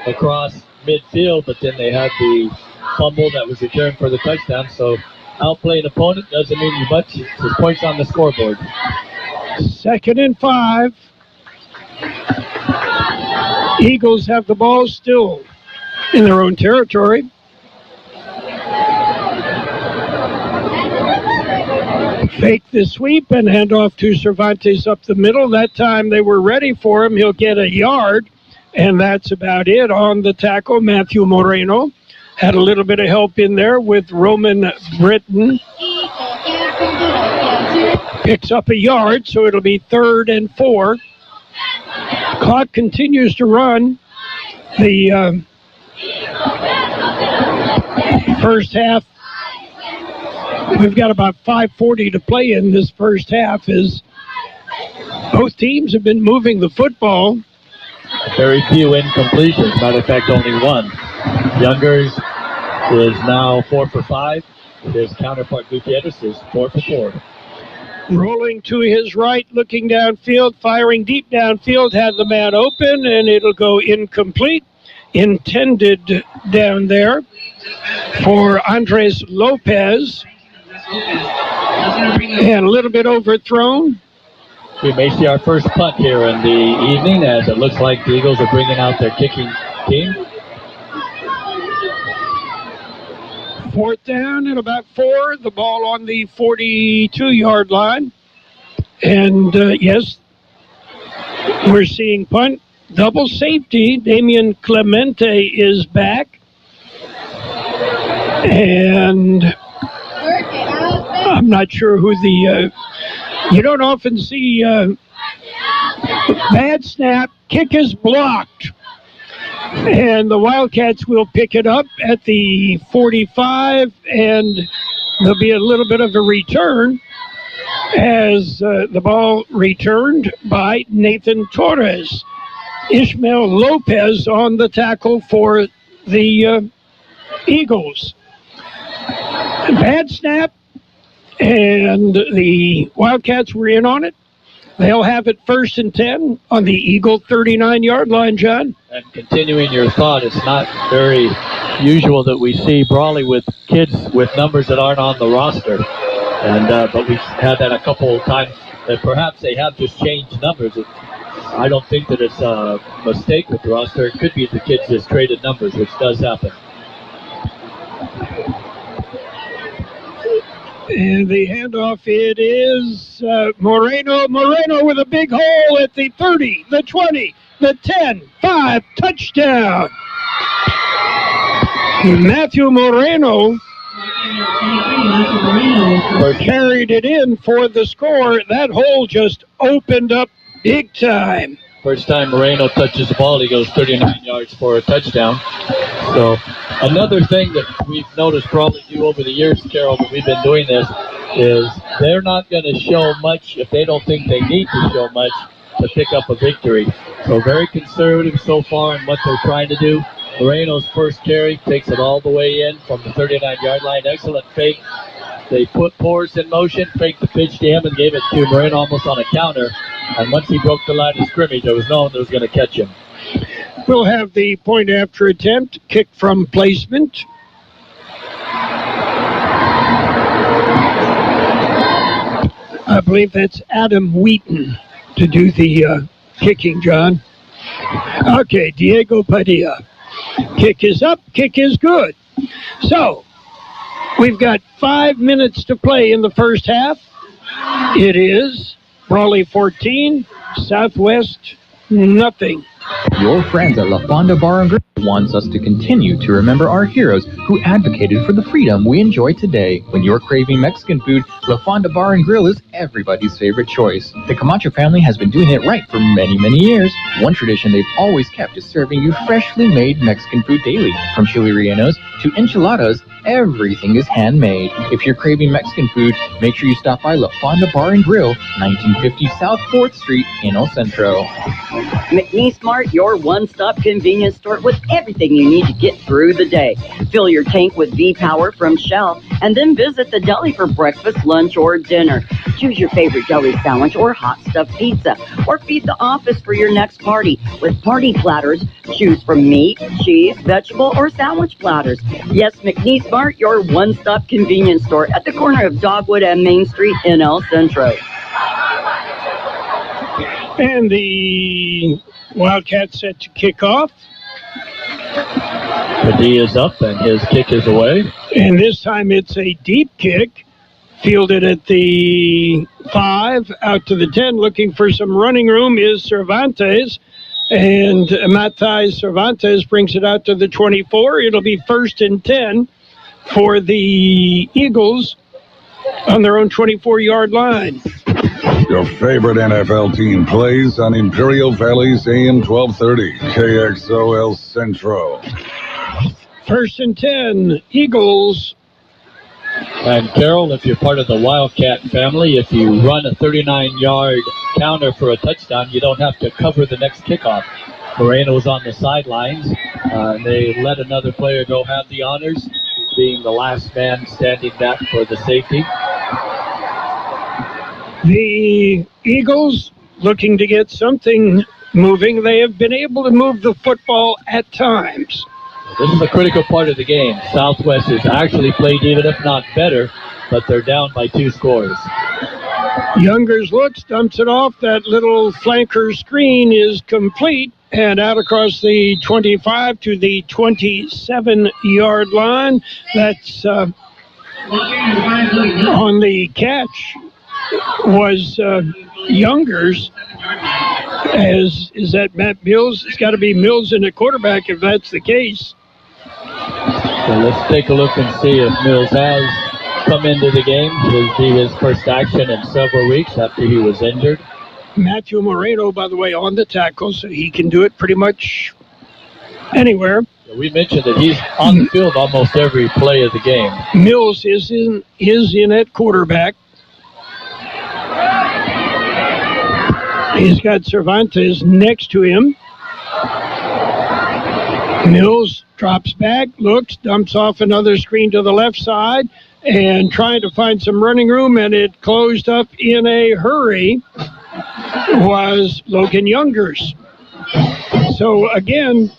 across midfield, but then they had the fumble that was returned for the touchdown. So outplay an opponent doesn't mean you much. It's just points on the scoreboard. 2nd and 5. Eagles have the ball still in their own territory. Fake the sweep and hand off to Cervantes up the middle. That time they were ready for him. He'll get a yard, and that's about it on the tackle. Matthew Moreno had a little bit of help in there with Roman Britton. Picks up a yard, so it'll be 3rd and 4. Clock continues to run. The first half, we've got about 5:40 to play in this first half, is Both teams have been moving the football. Very few incompletions. Matter of fact, only one. Youngers is now 4 for 5. His counterpart, Gutierrez, is 4 for 4. Rolling to his right, looking downfield, firing deep downfield, had the man open, and it'll go incomplete. Intended down there for Andres Lopez. And a little bit overthrown. We may see our first punt here in the evening, as it looks like the Eagles are bringing out their kicking team. 4th down at about 4. The ball on the 42-yard line. And, yes, we're seeing punt. Double safety. Damian Clemente is back. And I'm not sure who the... you don't often see bad snap. Kick is blocked. And the Wildcats will pick it up at the 45, and there'll be a little bit of a return as the ball returned by Nathan Torres. Ishmael Lopez on the tackle for the Eagles. Bad snap, and the Wildcats were in on it. They'll have it 1st and 10 on the Eagle 39-yard line, John. And continuing your thought, it's not very usual that we see Brawley with kids with numbers that aren't on the roster. And but we've had that a couple of times that perhaps they have just changed numbers. I don't think that it's a mistake with the roster. It could be the kids just traded numbers, which does happen. And the handoff, it is Moreno. Moreno with a big hole at the 30, the 20, the 10, 5, touchdown. Matthew Moreno carried it in for the score. That hole just opened up big time. First time Moreno touches the ball, he goes 39 yards for a touchdown. So another thing that we've noticed probably do over the years, Carroll, that we've been doing this, is they're not going to show much if they don't think they need to show much to pick up a victory. So very conservative so far in what they're trying to do. Moreno's first carry takes it all the way in from the 39-yard line. Excellent fake. They put Porras in motion, faked the pitch to him, and gave it to Moreno almost on a counter. And once he broke the line of scrimmage, there was no one that was going to catch him. We'll have the point after attempt, kick from placement. I believe that's Adam Wheaton to do the kicking, John. Okay, Diego Padilla. Kick is up, kick is good. So, we've got 5 minutes to play in the first half. It is Brawley 14, Southwest nothing. Your friends at La Fonda Bar and Grill wants us to continue to remember our heroes who advocated for the freedom we enjoy today. When you're craving Mexican food, La Fonda Bar and Grill is everybody's favorite choice. The Camacho family has been doing it right for many, many years. One tradition they've always kept is serving you freshly made Mexican food daily. From chili rellenos to enchiladas, everything is handmade. If you're craving Mexican food, make sure you stop by La Fonda Bar and Grill, 1950 South 4th Street in El Centro. McNeese Mart, your one-stop convenience store with everything you need to get through the day. Fill your tank with V-Power from Shell, and then visit the deli for breakfast, lunch, or dinner. Choose your favorite deli sandwich or hot stuffed pizza, or feed the office for your next party with party platters. Choose from meat, cheese, vegetable, or sandwich platters. Yes, McNeese Mart, your one-stop convenience store at the corner of Dogwood and Main Street in El Centro. And the Wildcats set to kick off. Padilla's up, and his kick is away. And this time it's a deep kick, fielded at the 5, out to the 10. Looking for some running room is Cervantes. And Mathis Cervantes brings it out to the 24. It'll be 1st and 10 for the Eagles on their own 24-yard line. Your favorite NFL team plays on Imperial Valley's AM 1230, KXO El Centro. 1st and 10, Eagles And Carroll, if you're part of the Wildcat family, if you run a 39-yard counter for a touchdown, you don't have to cover the next kickoff. Moreno's on the sidelines. They let another player go have the honors, being the last man standing back for the safety. The Eagles looking to get something moving. They have been able to move the football at times. This is a critical part of the game. Southwest has actually played even if not better, but they're down by 2 scores. Youngers looks, dumps it off. That little flanker screen is complete and out across the 25 to the 27-yard line. That's on the catch was Youngers. Is that Matt Mills? It's got to be Mills in the quarterback if that's the case. So let's take a look and see if Mills has come into the game. It'll be his first action in several weeks after he was injured. Matthew Moreno, by the way, on the tackle, so he can do it pretty much anywhere. We mentioned that he's on the field almost every play of the game. Mills is in at quarterback. He's got Cervantes next to him. Mills drops back, looks, dumps off another screen to the left side, and trying to find some running room, and it closed up in a hurry, was Logan Youngers. So again,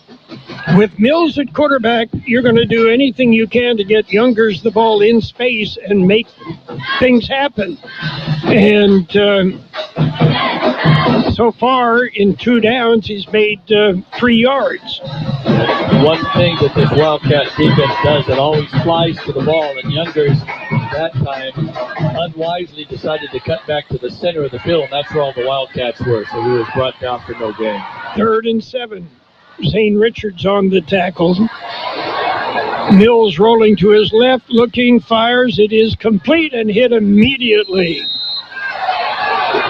with Mills at quarterback, you're going to do anything you can to get Youngers the ball in space and make things happen. And so far, in 2 downs, he's made 3 yards. One thing that this Wildcat defense does, it always flies to the ball, and Youngers that time unwisely decided to cut back to the center of the field, and that's where all the Wildcats were, so he was brought down for no gain. 3rd and 7. Zane Richards on the tackle. Mills rolling to his left, looking, fires. It is complete and hit immediately.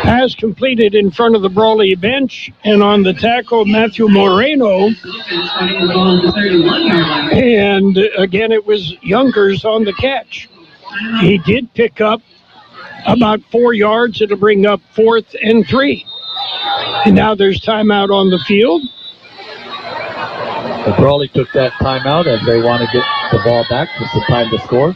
Pass completed in front of the Brawley bench, and on the tackle, Matthew Moreno. And again, it was Youngers on the catch. He did pick up about 4 yards. It'll bring up 4th and 3. And now there's timeout on the field. But Brawley took that timeout as they want to get the ball back with some time to score.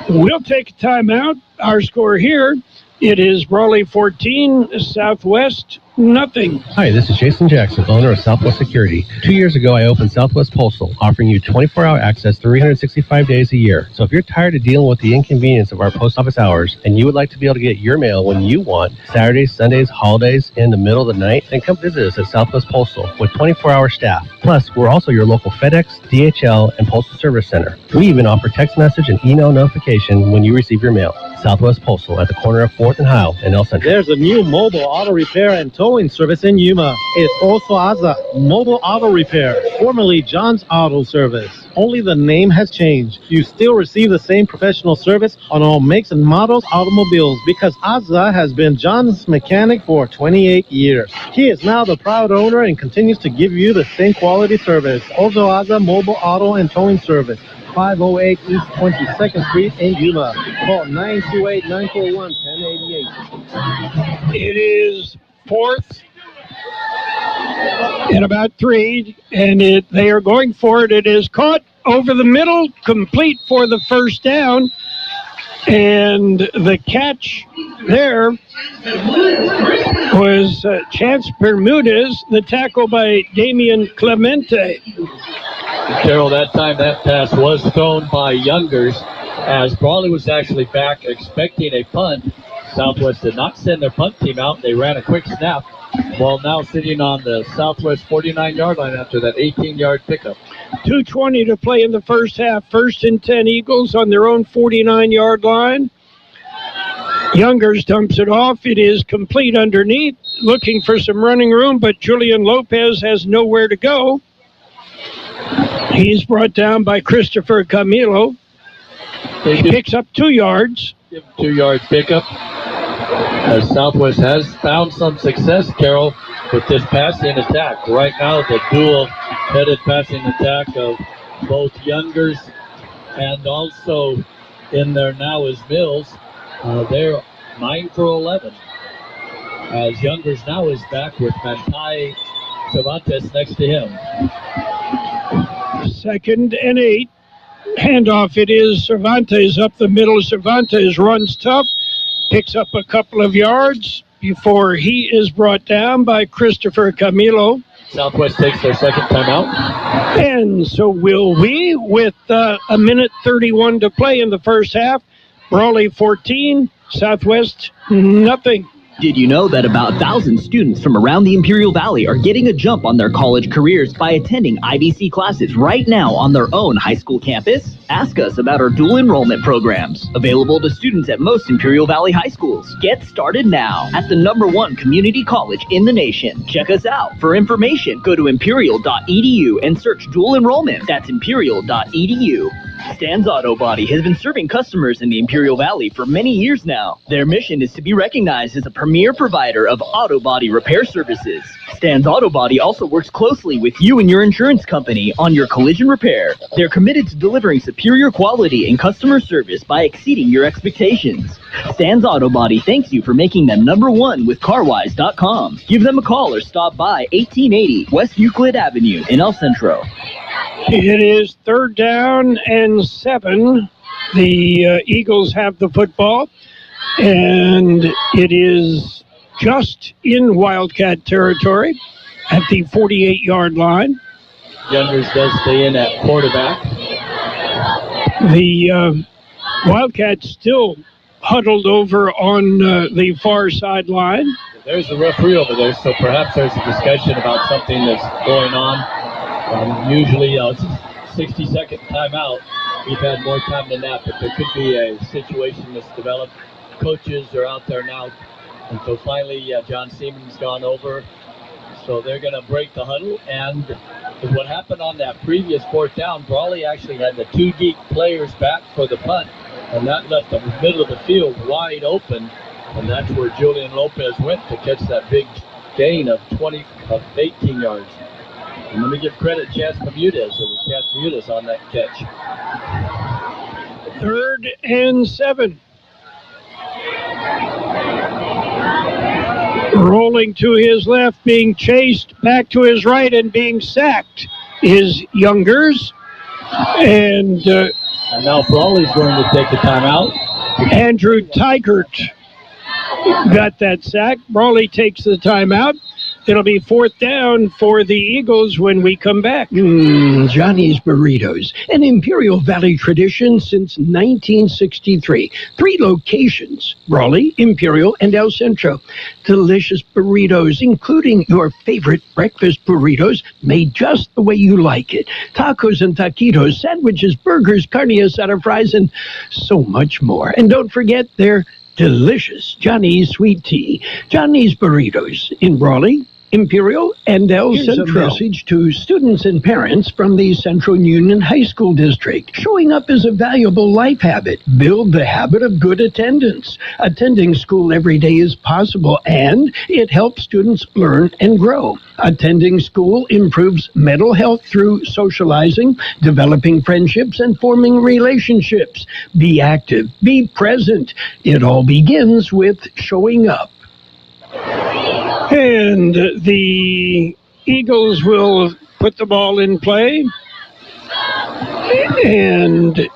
We'll take a timeout. Our score here, it is Brawley 14, Southwest nothing. Hi, this is Jason Jackson, owner of Southwest Security. 2 years ago, I opened Southwest Postal, offering you 24-hour access 365 days a year. So if you're tired of dealing with the inconvenience of our post office hours and you would like to be able to get your mail when you want, Saturdays, Sundays, holidays, in the middle of the night, then come visit us at Southwest Postal with 24-hour staff. Plus, we're also your local FedEx, DHL, and Postal Service Center. We even offer text message and email notification when you receive your mail. Southwest Postal at the corner of 4th and Howell in El Centro. There's a new mobile auto repair and towing service in Yuma. It's also Aza Mobile Auto Repair, formerly John's Auto Service. Only the name has changed. You still receive the same professional service on all makes and models automobiles because Aza has been John's mechanic for 28 years. He is now the proud owner and continues to give you the same quality service. Also Aza Mobile Auto and Towing Service. 508 East 22nd Street in Yuma. Call 928-941-1088. It is 4th and about 3, and they are going for it. It is caught over the middle, complete for the first down, and the catch there was Chance Bermudez, the tackle by Damian Clemente. Carroll, that time that pass was thrown by Youngers as Brawley was actually back expecting a punt. Southwest did not send their punt team out. They ran a quick snap. Ball now sitting on the Southwest 49-yard line after that 18-yard pickup. 2:20 to play in the first half. 1st and 10 Eagles on their own 49-yard line. Youngers dumps it off. It is complete underneath, looking for some running room, but Julian Lopez has nowhere to go. He's brought down by Christopher Camilo. He picks up 2 yards. 2-yard pickup. As Southwest has found some success, Carroll, with this passing attack. Right now, the dual-headed passing attack of both Youngers and also in there now is Mills. They're 9 for 11. As Youngers now is back with Mantai Cervantes next to him. 2nd and 8. Handoff, it is Cervantes up the middle. Cervantes runs tough, picks up a couple of yards before he is brought down by Christopher Camilo. Southwest takes their second timeout. And so will we, with a minute 31 to play in the first half. Brawley 14, Southwest nothing. Did you know that about 1,000 students from around the Imperial Valley are getting a jump on their college careers by attending IBC classes right now on their own high school campus? Ask us about our dual enrollment programs, available to students at most Imperial Valley high schools. Get started now at the #1 community college in the nation. Check us out. For information, go to imperial.edu and search dual enrollment. That's imperial.edu. Stan's Auto Body has been serving customers in the Imperial Valley for many years now. Their mission is to be recognized as a premier provider of auto body repair services. Stan's Auto Body also works closely with you and your insurance company on your collision repair. They're committed to delivering superior quality and customer service by exceeding your expectations. Stan's Auto Body thanks you for making them #1 with CarWise.com. Give them a call or stop by 1880 West Euclid Avenue in El Centro. It is 3rd down and 7. The Eagles have the football, and it is just in Wildcat territory at the 48-yard line. Youngers does stay in at quarterback. The Wildcats still huddled over on the far sideline. There's the referee over there, so perhaps there's a discussion about something that's going on. Usually, it's a 60-second timeout. We've had more time than that, but there could be a situation that's developed. Coaches are out there now. And so finally, John Seaman's gone over. So they're going to break the huddle. And what happened on that previous 4th down, Brawley actually had the 2 geek players back for the punt. And that left the middle of the field wide open. And that's where Julian Lopez went to catch that big gain of 18 yards. And let me give credit to Chance Bermudez. It was Chance Bermudez on that catch. 3rd and 7. Rolling to his left, being chased back to his right, and being sacked is Youngers. And now Brawley's going to take the timeout. Andrew Tigert got that sack. Brawley takes the timeout. It'll be 4th down for the Eagles when we come back. Johnny's Burritos, an Imperial Valley tradition since 1963. 3 locations, Brawley, Imperial, and El Centro. Delicious burritos, including your favorite breakfast burritos, made just the way you like it. Tacos and taquitos, sandwiches, burgers, carne asada fries, and so much more. And don't forget their delicious Johnny's sweet tea. Johnny's Burritos in Brawley, Imperial, and El Centro. Here's a message to students and parents from the Central Union High School District. Showing up is a valuable life habit. Build the habit of good attendance. Attending school every day is possible, and it helps students learn and grow. Attending school improves mental health through socializing, developing friendships, and forming relationships. Be active. Be present. It all begins with showing up. And the Eagles will put the ball in play. And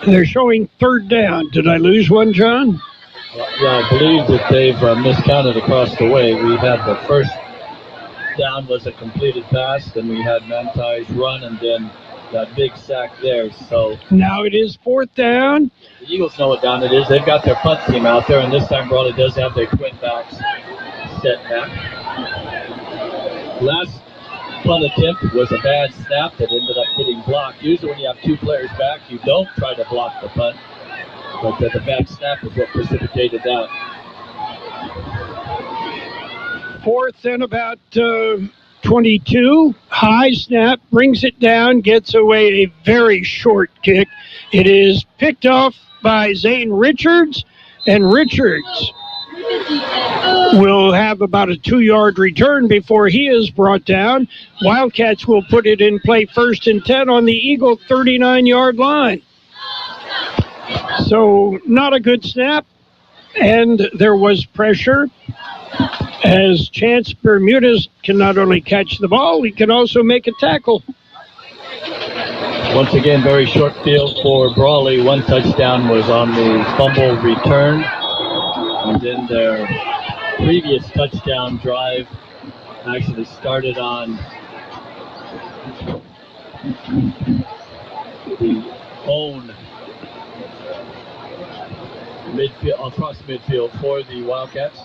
they're showing 3rd down. Did I lose one, John? Yeah, I believe that they've miscounted across the way. We had the first down was a completed pass, then we had Mantai's run, and then that big sack there. So now it is 4th down. The Eagles know what down it is. They've got their punt team out there, and this time Brawley does have their twin backs set back. Last punt attempt was a bad snap that ended up getting blocked. Usually when you have 2 players back, you don't try to block the punt, but the bad snap is what precipitated that. 4th and about 22. High snap, brings it down, gets away a very short kick. It is picked off by Zane Richards, and Richards will have about a 2-yard return before he is brought down. Wildcats will put it in play 1st and 10 on the Eagle 39-yard line. So not a good snap, and there was pressure as Chance Bermudez can not only catch the ball, he can also make a tackle. Once again, very short field for Brawley. One touchdown was on the fumble return. And then their previous touchdown drive actually started on the own midfield, across midfield for the Wildcats.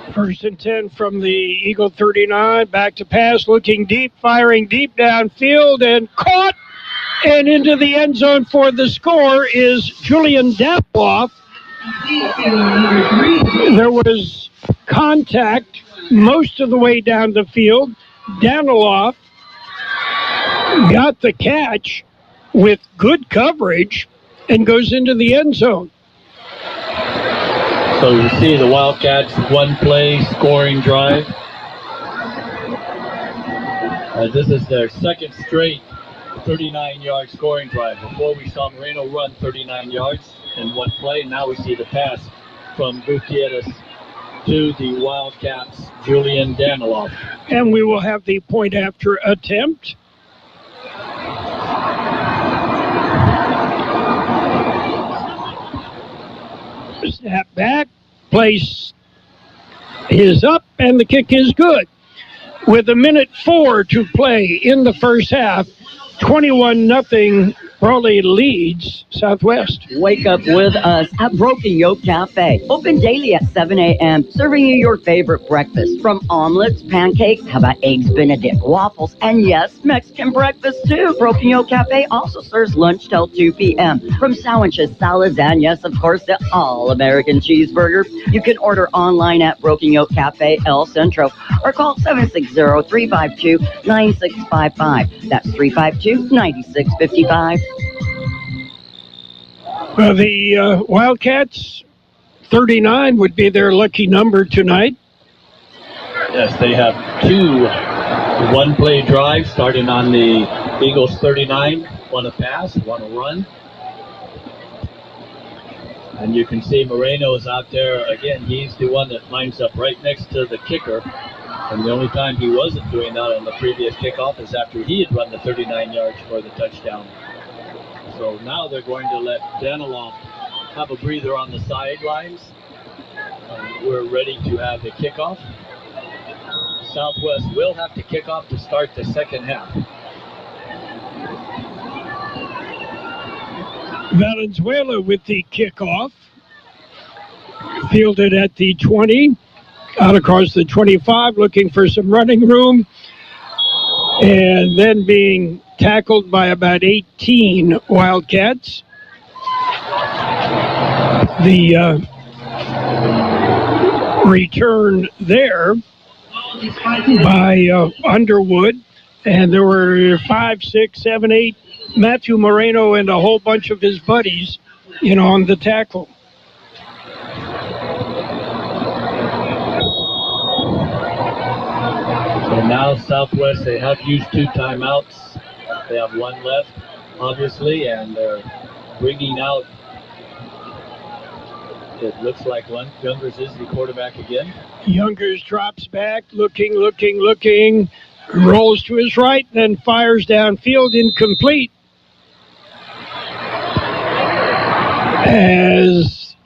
1st and 10 from the Eagle 39. Back to pass, looking deep, firing deep downfield, and caught. And into the end zone for the score is Julian Daploff. There was contact most of the way down the field. Daniloff got the catch with good coverage and goes into the end zone. So you see the Wildcats one-play scoring drive. This is their second straight 39-yard scoring drive. Before we saw Moreno run 39 yards in one play. Now we see the pass from Gutierrez to the Wildcats' Julian Daniloff. And we will have the point after attempt. Snap back, place is up, and the kick is good. With 1:04 to play in the first half, 21-0 Brawley leads Southwest. Wake up with us at Broken Yoke Cafe. Open daily at 7 a.m. Serving you your favorite breakfast. From omelets, pancakes, how about eggs Benedict, waffles, and yes, Mexican breakfast too. Broken Yoke Cafe also serves lunch till 2 p.m. From sandwiches, salads, and yes, of course, the all-American cheeseburger. You can order online at Broken Yoke Cafe El Centro or call 760-352-9655. That's 352-9655. The Wildcats, 39 would be their lucky number tonight. Yes, they have two one-play drives starting on the Eagles 39. One a pass, one a run. And you can see Moreno is out there. Again, he's the one that lines up right next to the kicker. And the only time he wasn't doing that on the previous kickoff is after he had run the 39 yards for the touchdown. So now they're going to let Daniloff have a breather on the sidelines. We're ready to have the kickoff. Southwest will have to kick off to start the second half. Valenzuela with the kickoff. Fielded at the 20. Out across the 25, looking for some running room. And then being tackled by about 18 Wildcats. The return there by Underwood. And there were 5, 6, 7, 8 Matthew Moreno and a whole bunch of his buddies, on the tackle. So now Southwest, they have used 2 timeouts. They have one left, obviously, and they're bringing out, it looks like Youngers is the quarterback again. Youngers drops back, looking, rolls to his right, then fires downfield, incomplete. As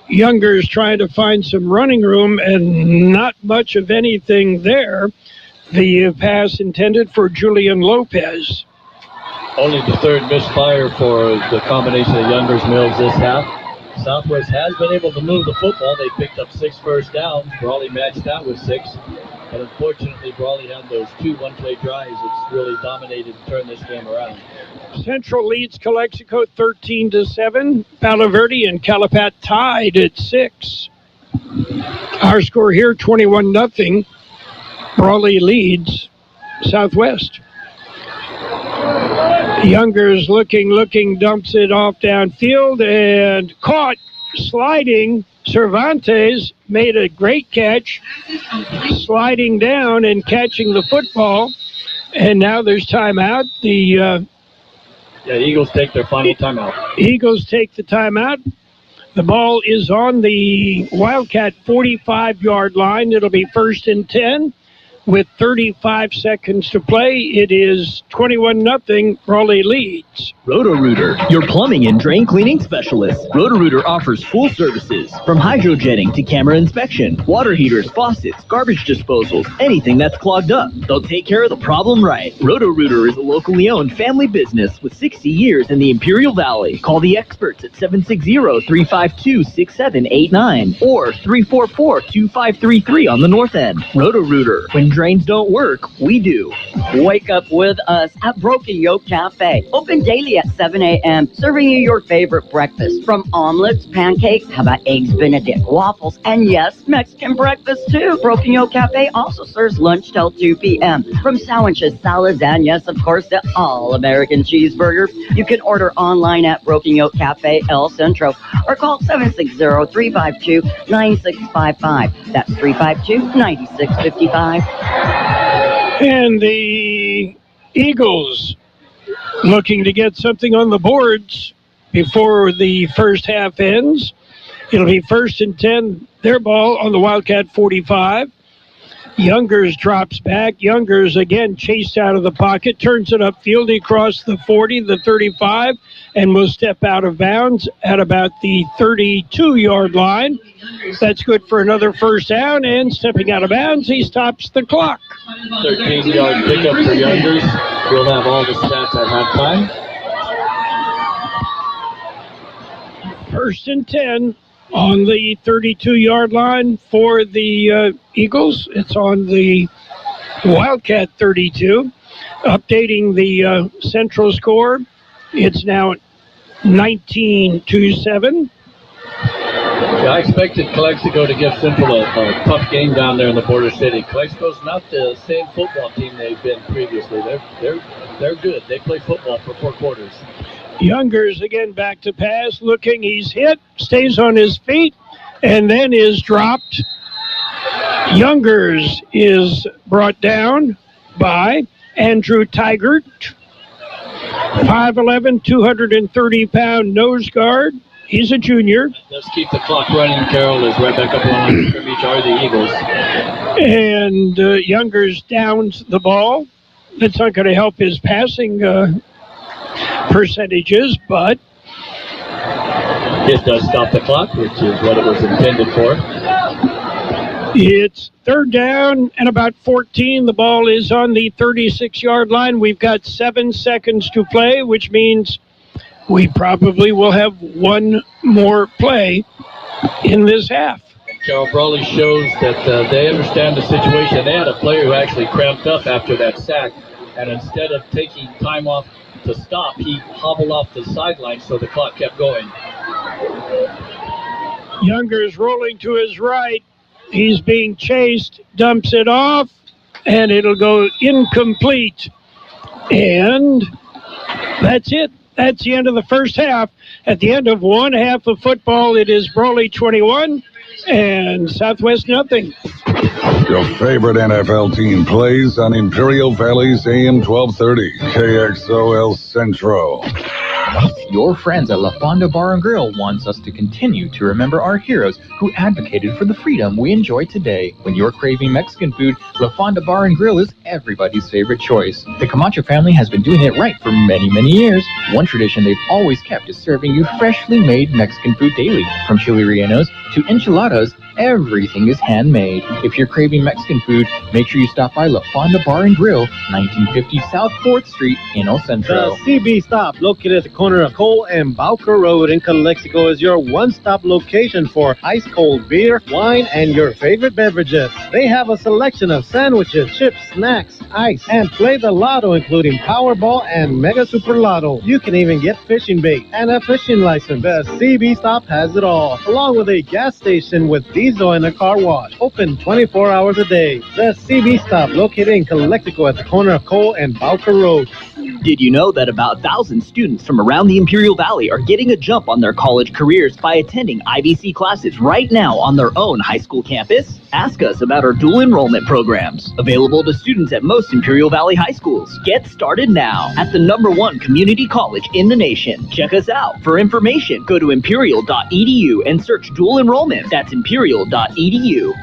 Youngers trying to find some running room and not much of anything there. The pass intended for Julian Lopez. Only the third misfire for the combination of Youngers Mills this half. Southwest has been able to move the football. They picked up 6 first downs. Brawley matched that with 6. But unfortunately, Brawley had those 2 one-play drives. It's really dominated and turned this game around. Central leads Calexico 13-7. Palo Verde and Calapat tied at 6. Our score here, 21-0. Brawley leads Southwest. Youngers looking, dumps it off downfield and caught sliding. Cervantes made a great catch, sliding down and catching the football. And now there's timeout. The Eagles take their final timeout. Eagles take the timeout. The ball is on the Wildcat 45-yard line. It'll be 1st and 10 with 35 seconds to play. It is 21-0. Brawley leads. Roto-Rooter, your plumbing and drain cleaning specialist. Roto-Rooter offers full services from hydrojetting to camera inspection, water heaters, faucets, garbage disposals, anything that's clogged up. They'll take care of the problem right. Roto-Rooter is a locally owned family business with 60 years in the Imperial Valley. Call the experts at 760-352-6789 or 344-2533 on the north end. Roto-Rooter, when drains don't work, we do. Wake up with us at Broken Yoke Cafe. Open daily at 7 a.m. Serving you your favorite breakfast. From omelets, pancakes, how about eggs Benedict, waffles, and yes, Mexican breakfast too. Broken Yoke Cafe also serves lunch till 2 p.m. From sandwiches, salads, and yes, of course, the all-American cheeseburger. You can order online at Broken Yoke Cafe El Centro or call 760-352-9655. That's 352-9655. And the Eagles looking to get something on the boards before the first half ends. It'll be 1st and 10, their ball on the Wildcat 45. Youngers drops back. Youngers again chased out of the pocket, turns it upfield. He crossed the 40, the 35, and will step out of bounds at about the 32-yard line. That's good for another first down, and stepping out of bounds, he stops the clock. 13-yard pickup for Youngers. We'll have all the stats at halftime. 1st and 10 on the 32-yard line for the Eagles. It's on the Wildcat 32. Updating the Central score, it's now 19-7. Yeah, I expected Calexico to give Central a tough game down there in the border city. Calexico's not the same football team they've been previously. They're good. They play football for 4 quarters. Youngers again back to pass, looking, he's hit, stays on his feet, and then is dropped. Youngers is brought down by Andrew Tigert, 5'11", 230-pound nose guard. He's a junior. Let's keep the clock running. Carroll is right back up on scrimmage, are the Eagles. And Youngers downs the ball. That's not going to help his passing percentages, but it does stop the clock, which is what it was intended for. It's 3rd down and about 14. The ball is on the 36-yard line. We've got 7 seconds to play, which means we probably will have one more play in this half. Carroll Brawley shows that they understand the situation. They had a player who actually cramped up after that sack, and instead of taking time off to stop, he hobbled off the sideline, so the clock kept going. Youngers rolling to his right. He's being chased, dumps it off, and it'll go incomplete. And that's it. That's the end of the first half. At the end of one half of football, it is Brawley 21 and Southwest nothing. Your favorite NFL team plays on Imperial Valley's AM 1230, Kxo El Centro. Your friends at La Fonda Bar and Grill wants us to continue to remember our heroes who advocated for the freedom we enjoy today. When you're craving Mexican food, La Fonda Bar and Grill is everybody's favorite choice. The Camacho family has been doing it right for many, many years. One tradition they've always kept is serving you freshly made Mexican food daily. From chili rellenos to enchiladas, everything is handmade. If you're craving Mexican food, make sure you stop by La Fonda Bar and Grill, 1950 South 4th Street in El Centro. The CB Stop, located at the corner of Cole and Bowker Road in Calexico, is your one-stop location for ice-cold beer, wine, and your favorite beverages. They have a selection of sandwiches, chips, snacks, ice, and play the lotto, including Powerball and Mega Super Lotto. You can even get fishing bait and a fishing license. The CB Stop has it all, along with a gas station with diesel and a car wash. Open 24 hours a day. The CB Stop, located in Calexico at the corner of Cole and Bowker Road. Did you know that about 1,000 students from around the Imperial Valley are getting a jump on their college careers by attending IBC classes right now on their own high school campus? Ask us about our dual enrollment programs, available to students at most Imperial Valley high schools. Get started now at the #1 community college in the nation. Check us out. For information, go to imperial.edu and search dual enrollment. That's imperial.edu.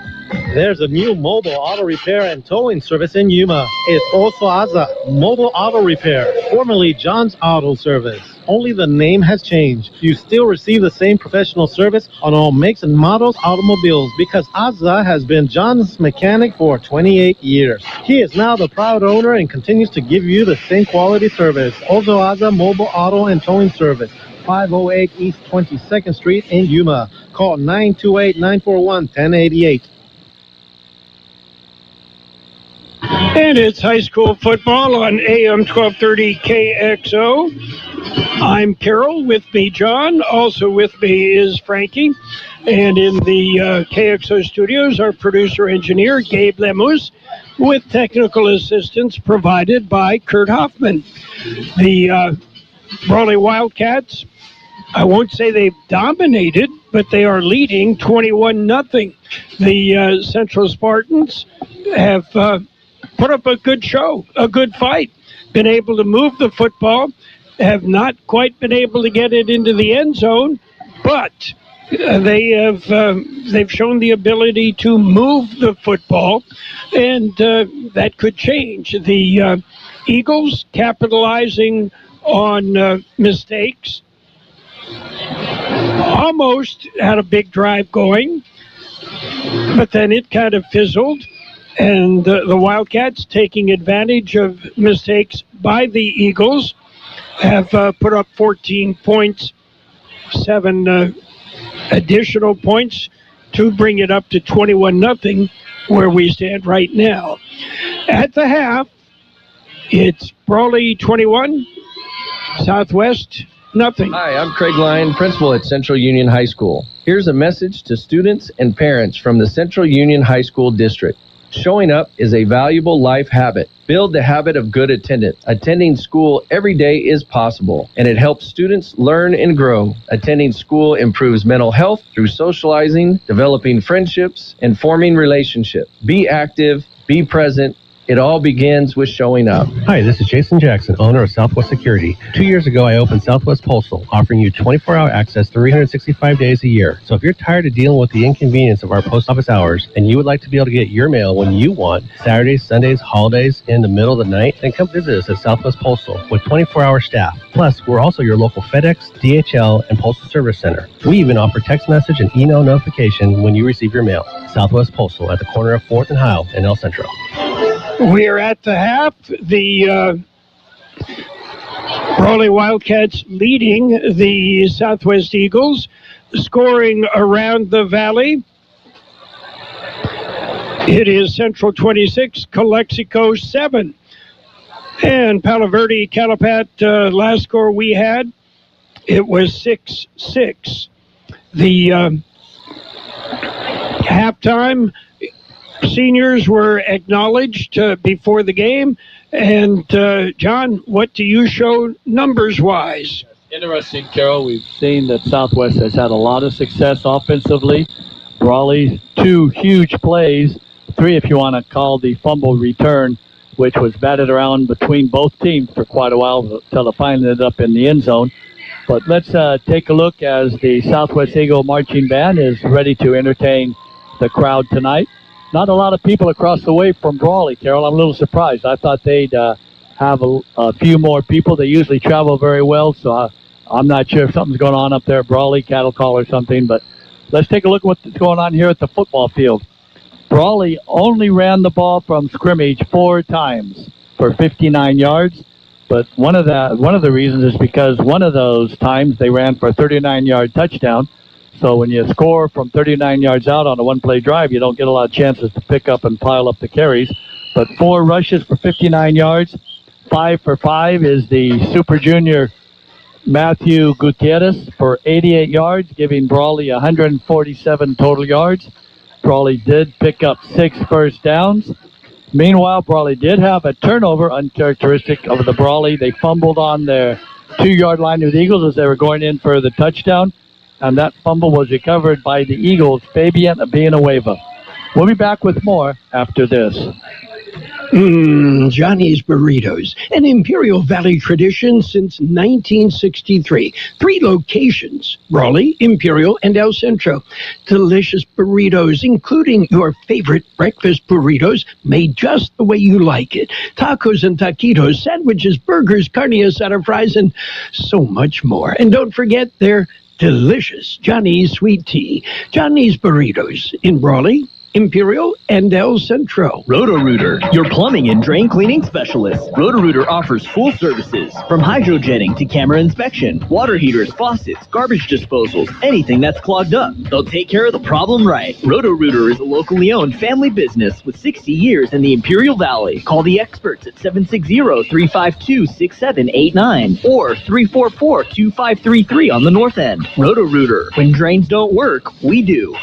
There's a new mobile auto repair and towing service in Yuma. It's also Aza Mobile Auto Repair, formerly John's Auto Service. Only the name has changed. You still receive the same professional service on all makes and models automobiles because Aza has been John's mechanic for 28 years. He is now the proud owner and continues to give you the same quality service. Also Aza Mobile Auto and Towing Service, 508 East 22nd Street in Yuma. Call 928-941-1088. And it's high school football on AM 1230 KXO. I'm Carroll. With me, John. Also with me is Frankie. And in the KXO studios, our producer-engineer, Gabe Lemus, with technical assistance provided by Kurt Hoffman. The Brawley Wildcats, I won't say they've dominated, but they are leading 21-0. The Central Spartans have put up a good show, a good fight, been able to move the football, have not quite been able to get it into the end zone, but they've shown the ability to move the football, and that could change. The Eagles capitalizing on mistakes, almost had a big drive going, but then it kind of fizzled. And the Wildcats, taking advantage of mistakes by the Eagles, have put up 14 points, 7 additional points to bring it up to 21-0, where we stand right now. At the half, it's Brawley 21, Southwest 0. Hi, I'm Craig Lyon, principal at Central Union High School. Here's a message to students and parents from the Central Union High School District. Showing up is a valuable life habit. Build the habit of good attendance. Attending school every day is possible, and it helps students learn and grow. Attending school improves mental health through socializing, developing friendships, and forming relationships. Be active, be present. It all begins with showing up. Hi, this is Jason Jackson, owner of Southwest Security. 2 years ago, I opened Southwest Postal, offering you 24-hour access 365 days a year. So if you're tired of dealing with the inconvenience of our post office hours, and you would like to be able to get your mail when you want, Saturdays, Sundays, holidays, in the middle of the night, then come visit us at Southwest Postal with 24-hour staff. Plus, we're also your local FedEx, DHL, and Postal Service Center. We even offer text message and email notification when you receive your mail. Southwest Postal at the corner of 4th and Howell in El Centro. We're at the half. The Brawley Wildcats leading the Southwest Eagles, scoring around the valley. It is Central 26, Calexico 7. And Palo Verde, Calapat, last score we had, it was 6-6. The halftime, seniors were acknowledged before the game. And, John, what do you show numbers-wise? Interesting, Carol. We've seen that Southwest has had a lot of success offensively. Brawley, 2 huge plays, 3 if you want to call the fumble return, which was batted around between both teams for quite a while until it finally ended up in the end zone. But let's take a look as the Southwest Eagle Marching Band is ready to entertain the crowd tonight. Not a lot of people across the way from Brawley, Carol. I'm a little surprised. I thought they'd have a few more people. They usually travel very well, so I'm not sure if something's going on up there at Brawley, cattle call or something. But let's take a look at what's going on here at the football field. Brawley only ran the ball from scrimmage 4 times for 59 yards. But one of the reasons is because one of those times they ran for a 39-yard touchdown. So when you score from 39 yards out on a one-play drive, you don't get a lot of chances to pick up and pile up the carries. But 4 rushes for 59 yards, 5 for 5 is the Super Junior Matthew Gutierrez for 88 yards, giving Brawley 147 total yards. Brawley did pick up 6 first downs. Meanwhile, Brawley did have a turnover uncharacteristic of the Brawley. They fumbled on their 2-yard line of the Eagles as they were going in for the touchdown, and that fumble was recovered by the Eagles, Fabian Villanueva. We'll be back with more after this. Johnny's Burritos, an Imperial Valley tradition since 1963. 3 locations, Brawley, Imperial, and El Centro. Delicious burritos, including your favorite breakfast burritos, made just the way you like it. Tacos and taquitos, sandwiches, burgers, carne asada fries, and so much more. And don't forget their delicious Johnny's sweet tea. Johnny's Burritos in Brawley, Imperial, and El Centro. Roto-Rooter, your plumbing and drain cleaning specialist. Roto-Rooter offers full services, from hydrojetting to camera inspection, water heaters, faucets, garbage disposals, anything that's clogged up. They'll take care of the problem right. Roto-Rooter is a locally owned family business with 60 years in the Imperial Valley. Call the experts at 760-352-6789 or 344-2533 on the north end. Roto-Rooter, when drains don't work, we do.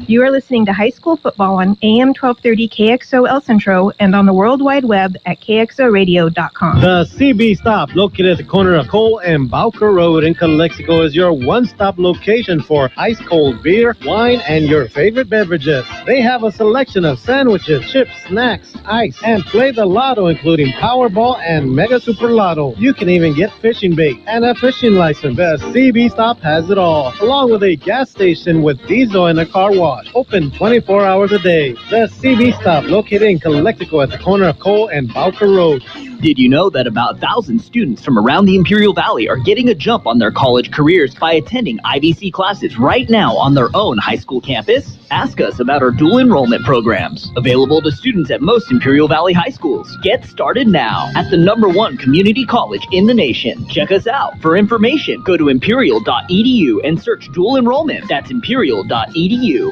You are listening to high school football on AM 1230 KXO El Centro and on the World Wide Web at kxoradio.com. The CB Stop, located at the corner of Cole and Bowker Road in Calexico, is your one-stop location for ice-cold beer, wine, and your favorite beverages. They have a selection of sandwiches, chips, snacks, ice, and play the lotto, including Powerball and Mega Super Lotto. You can even get fishing bait and a fishing license. The CB Stop has it all, along with a gas station with diesel and a car wash. Open 24 hours a day. The CB Stop, located in Calexico at the corner of Cole and Bowker Road. Did you know that about 1,000 students from around the Imperial Valley are getting a jump on their college careers by attending IVC classes right now on their own high school campus? Ask us about our dual enrollment programs, available to students at most Imperial Valley high schools. Get started now at the #1 community college in the nation. Check us out. For information, go to imperial.edu and search dual enrollment. That's imperial.edu.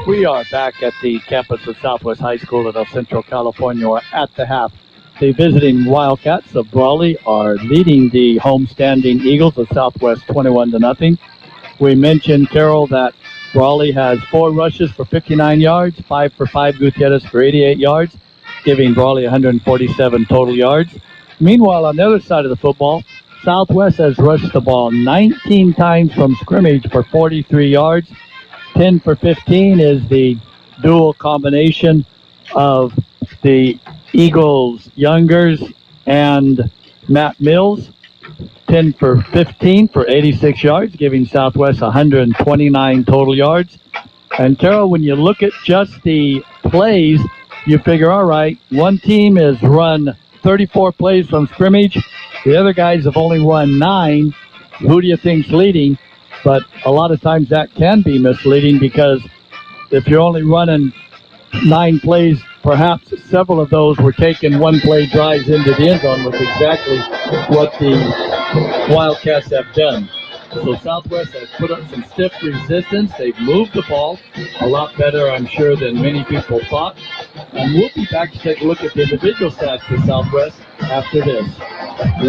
We are back at the campus of Southwest High School in El Centro, California. We're at the half. The visiting Wildcats of Brawley are leading the homestanding Eagles of Southwest 21-0. We mentioned, Carroll, that Brawley has 4 rushes for 59 yards, 5 for 5 Gutierrez for 88 yards, giving Brawley 147 total yards. Meanwhile, on the other side of the football, Southwest has rushed the ball 19 times from scrimmage for 43 yards. 10 for 15 is the dual combination of the Eagles Youngers and Matt Mills. 10 for 15 for 86 yards, giving Southwest 129 total yards. And Carroll, when you look at just the plays, you figure, all right, one team has run 34 plays from scrimmage. The other guys have only run 9. Who do you think's leading? But a lot of times that can be misleading, because if you're only running 9 plays, perhaps several of those were taken one-play drives into the end zone, with exactly what the Wildcats have done. So Southwest has put up some stiff resistance. They've moved the ball a lot better, I'm sure, than many people thought. And we'll be back to take a look at the individual stats for Southwest after this.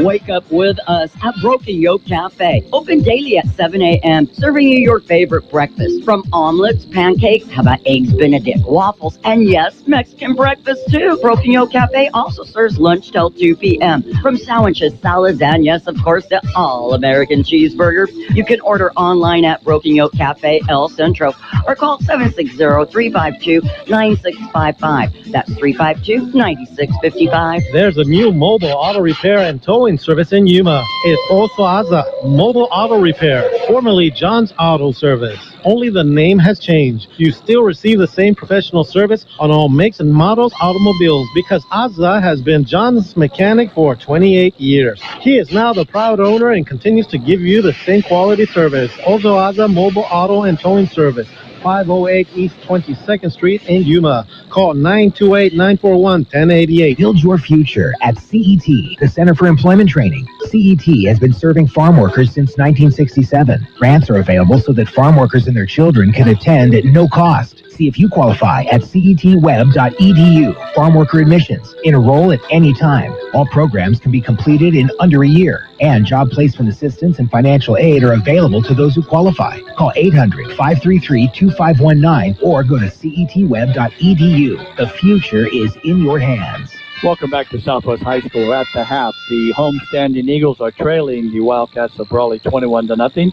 Wake up with us at Broken Yoke Cafe. Open daily at 7 a.m. Serving you your favorite breakfast. From omelets, pancakes, how about eggs Benedict, waffles, and yes, Mexican breakfast too. Broken Yoke Cafe also serves lunch till 2 p.m. From sandwiches, salads, and yes, of course, the all-American cheeseburger. You can order online at Broken Yoke Cafe El Centro or call 760-352-9655. That's 352-9655. There's a new mobile auto repair and towing service in Yuma. It's also Aza Mobile Auto Repair, formerly John's Auto Service. Only the name has changed. You still receive the same professional service on all makes and models automobiles, because Aza has been John's mechanic for 28 years. He is now the proud owner and continues to give you the same quality service. Also Aza Mobile Auto and Towing Service, 508 East 22nd Street in Yuma. Call 928-941-1088. Build your future at CET, the Center for Employment Training. CET has been serving farm workers since 1967. Grants are available so that farm workers and their children can attend at no cost. See if you qualify at cetweb.edu. Farm worker admissions. Enroll at any time. All programs can be completed in under a year. And job placement assistance and financial aid are available to those who qualify. Call 800-533-2519 or go to cetweb.edu. The future is in your hands. Welcome back to Southwest High School. At the half, the homestanding Eagles are trailing the Wildcats of Brawley 21-0.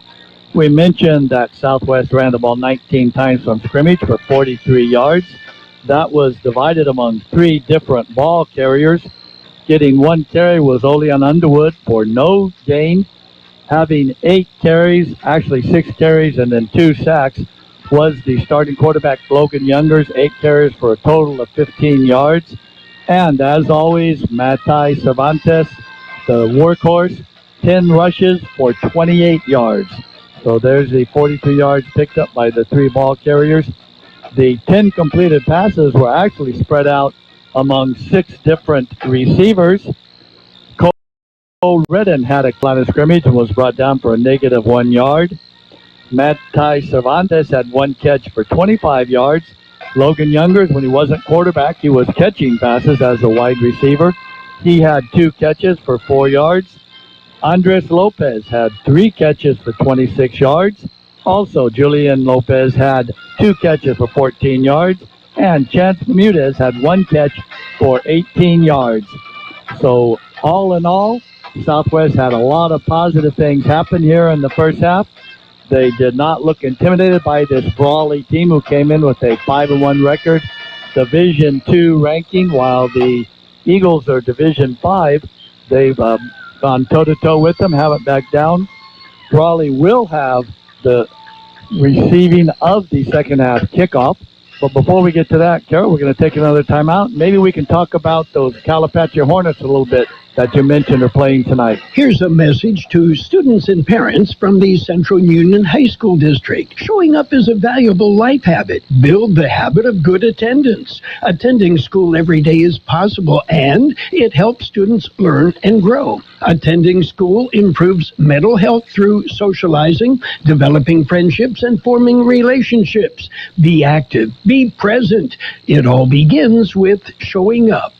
We mentioned that Southwest ran the ball 19 times from scrimmage for 43 yards. That was divided among 3 different ball carriers. Getting 1 carry was Olean Underwood for no gain. Having 8 carries, actually 6 carries and then 2 sacks, was the starting quarterback Logan Youngers, 8 carries for a total of 15 yards. And as always, Matai Cervantes, the workhorse, 10 rushes for 28 yards. So there's the 43 yards picked up by the 3 ball carriers. The 10 completed passes were actually spread out among 6 different receivers. Cole Redden had a line of scrimmage and was brought down for a negative 1 yard. Matai Cervantes had 1 catch for 25 yards. Logan Youngers, when he wasn't quarterback, he was catching passes as a wide receiver. He had 2 catches for 4 yards. Andres Lopez had 3 catches for 26 yards. Also, Julian Lopez had 2 catches for 14 yards. And Chance Bermudez had 1 catch for 18 yards. So, all in all, Southwest had a lot of positive things happen here in the first half. They did not look intimidated by this Brawley team who came in with a 5-1 record, Division II ranking, while the Eagles are Division 5. They've gone toe-to-toe with them, haven't backed down. Brawley will have the receiving of the second half kickoff. But before we get to that, Carroll, we're going to take another timeout. Maybe we can talk about those Calipatria Hornets a little bit that you mentioned are playing tonight. Here's a message to students and parents from the Central Union High School District. Showing up is a valuable life habit. Build the habit of good attendance. Attending school every day is possible, and it helps students learn and grow. Attending school improves mental health through socializing, developing friendships, and forming relationships. Be active. Be present. It all begins with showing up.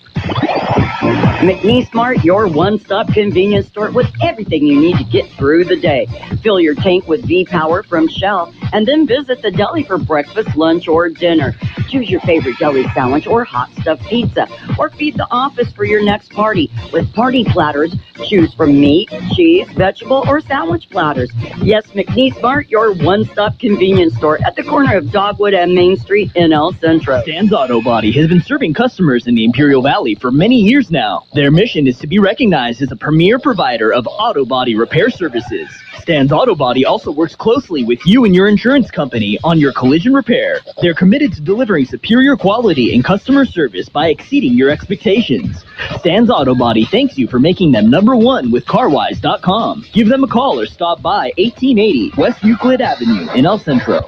McNeese Mart, your one-stop convenience store with everything you need to get through the day. Fill your tank with V-Power from Shell, and then visit the deli for breakfast, lunch, or dinner. Choose your favorite deli sandwich or hot stuffed pizza, or feed the office for your next party. With party platters, choose from meat, cheese, vegetable, or sandwich platters. Yes, McNeese Mart, your one-stop convenience store at the corner of Dogwood and Main Street in El Centro. Stan's Auto Body has been serving customers in the Imperial Valley for many years now. Their mission is to be recognized as a premier provider of auto body repair services. Stan's Auto Body also works closely with you and your insurance company on your collision repair. They're committed to delivering superior quality and customer service by exceeding your expectations. Stan's Auto Body thanks you for making them #1 with CarWise.com. Give them a call or stop by 1880 West Euclid Avenue in El Centro.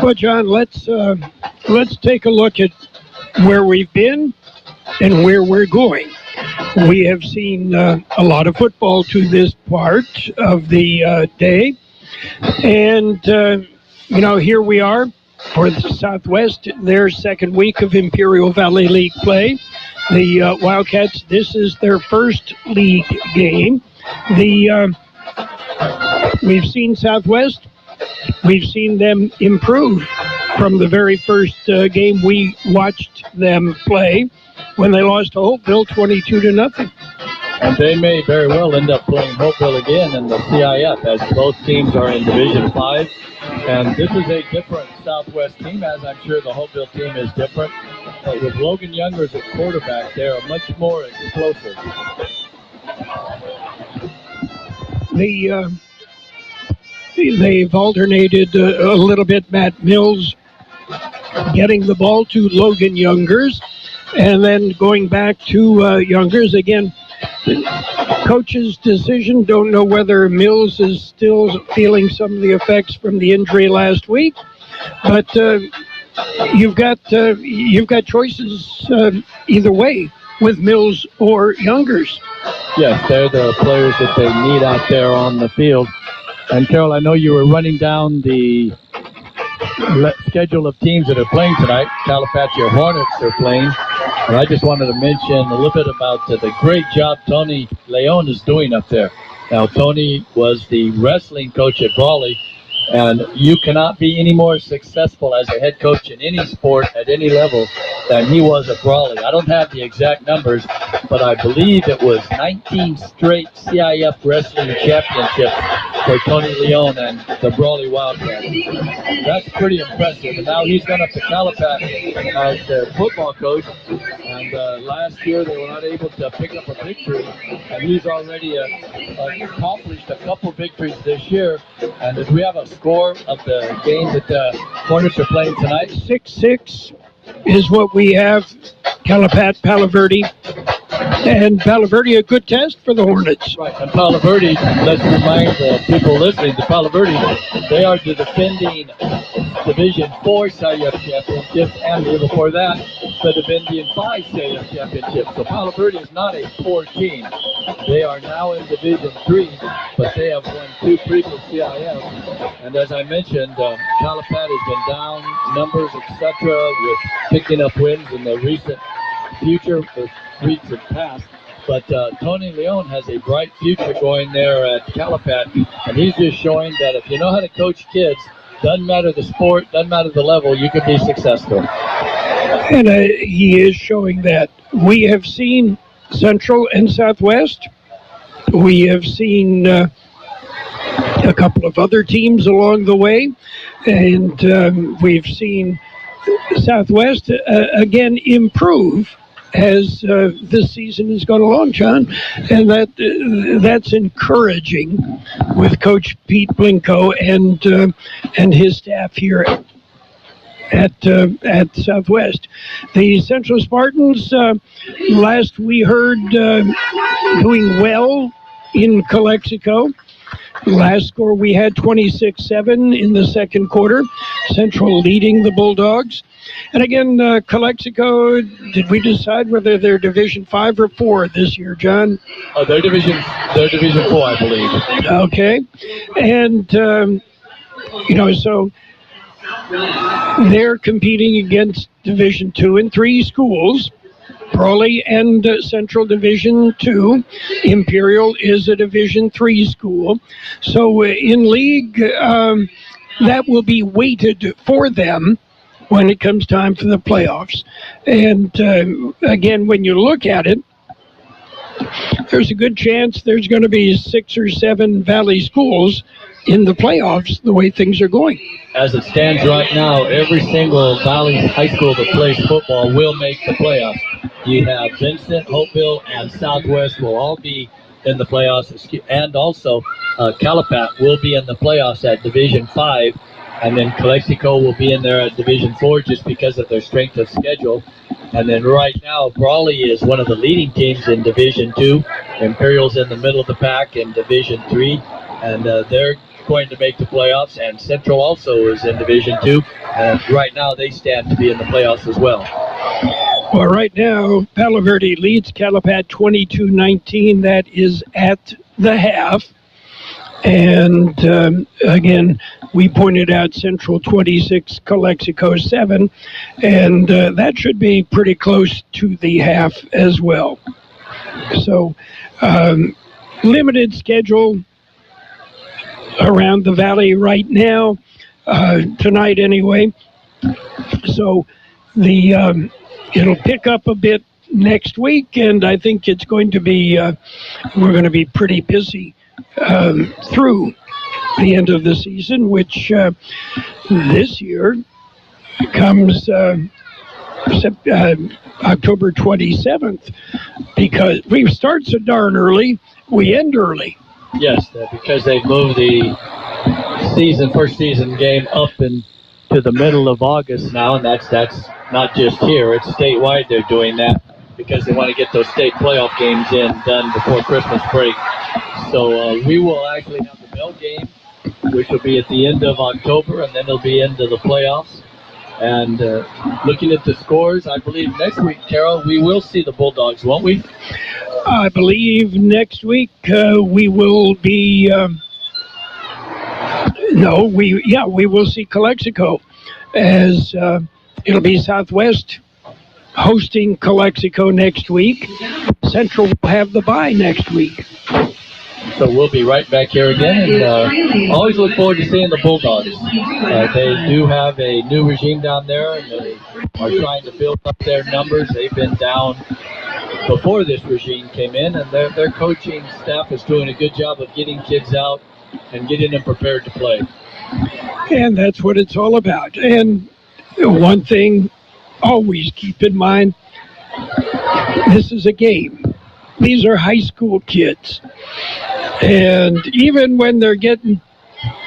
Well, John, let's take a look at where we've been and where we're going. We have seen a lot of football to this part of the day. And, here we are for the Southwest, their second week of Imperial Valley League play. The Wildcats, this is their first league game. We've seen Southwest. We've seen them improve from the very first game we watched them play, when they lost to Hopeville 22-0. And they may very well end up playing Hopeville again in the CIF, as both teams are in Division 5. And this is a different Southwest team, as I'm sure the Hopeville team is different. But with Logan Youngers at quarterback, they are much more explosive. They've alternated a little bit. Matt Mills getting the ball to Logan Youngers, and then going back to Youngers again. Coach's decision. Don't know whether Mills is still feeling some of the effects from the injury last week, but you've got choices either way with Mills or Youngers. Yes, they're the players that they need out there on the field. And Carroll, I know you were running down the schedule of teams that are playing tonight. Calipatria Hornets are playing. And I just wanted to mention a little bit about the great job Tony Leon is doing up there. Now, Tony was the wrestling coach at Brawley, and you cannot be any more successful as a head coach in any sport at any level than he was at Brawley. I don't have the exact numbers, but I believe it was 19 straight CIF wrestling championships for Tony Leon and the Brawley Wildcats. That's pretty impressive. And now he's gone up to Calipat as their football coach. And last year they were not able to pick up a victory, and he's already accomplished a couple victories this year. And if we have a score of the game that the Hornets are playing tonight, 6-6 is what we have. Calipat, Palo Verde, and Palo Verde a good test for the Hornets. Right, and Palo Verde, let's remind the people listening, the Palo Verde, they are the defending Division 4 CIF championship, and the year before that, the Division 5 CIF championship. So Palo Verde is not a poor team. They are now in Division 3, but they have won 2 previous CIFs. And as I mentioned, Calipat has been down numbers, etc., with picking up wins in the recent future for weeks and past. But Tony Leon has a bright future going there at Calipat, and he's just showing that if you know how to coach kids, doesn't matter the sport, doesn't matter the level, you can be successful. And he is showing that. We have seen Central and Southwest. We have seen a couple of other teams along the way, and we've seen Southwest again improve as this season has gone along, John, and that's encouraging with Coach Pete Blinko and his staff here at Southwest. The Central Spartans, last we heard, doing well in Calexico. Last score we had 26-7 in the second quarter. Central leading the Bulldogs. And again, Calexico, did we decide whether they're Division 5 or 4 this year, John? Oh, they're Division 4, I believe. Okay. And, so they're competing against Division 2 and 3 schools. Brawley and Central Division 2. Imperial is a Division 3 school. So in league, that will be weighted for them when it comes time for the playoffs. And again, when you look at it, there's a good chance there's going to be 6 or 7 Valley schools in the playoffs the way things are going. As it stands right now, every single Valley high school that plays football will make the playoffs. You have Vincent, Hopeville, and Southwest will all be in the playoffs, and also Calipat will be in the playoffs at Division 5, and then Calexico will be in there at Division 4 just because of their strength of schedule. And then right now, Brawley is one of the leading teams in Division 2. Imperial's in the middle of the pack in Division 3, and they're going to make the playoffs, and Centro also is in Division 2, and right now they stand to be in the playoffs as well. Well, right now, Palo Verde leads Calipat 22-19. That is at the half. And again, we pointed out Central 26, Calexico 7, and that should be pretty close to the half as well. So, limited schedule around the Valley right now, tonight anyway. So, it'll pick up a bit next week, and I think it's going to be, we're going to be pretty busy through the end of the season, which this year comes October 27th, because we start so darn early, we end early. Yes, because they've moved the first season game up into the middle of August now, and that's not just here, it's statewide they're doing that because they want to get those state playoff games done before Christmas break. So we will actually have the Bell game, which will be at the end of October, and then it'll be into the playoffs. And looking at the scores, I believe next week, Carroll, we will see the Bulldogs, won't we? I believe next week we will be... we will see Calexico. as it'll be Southwest hosting Calexico next week. Central will have the bye next week. So we'll be right back here again, and always look forward to seeing the Bulldogs. They do have a new regime down there, and they are trying to build up their numbers. They've been down before this regime came in, and their coaching staff is doing a good job of getting kids out and getting them prepared to play. And that's what it's all about. And one thing, always keep in mind, this is a game. These are high school kids. And even when they're getting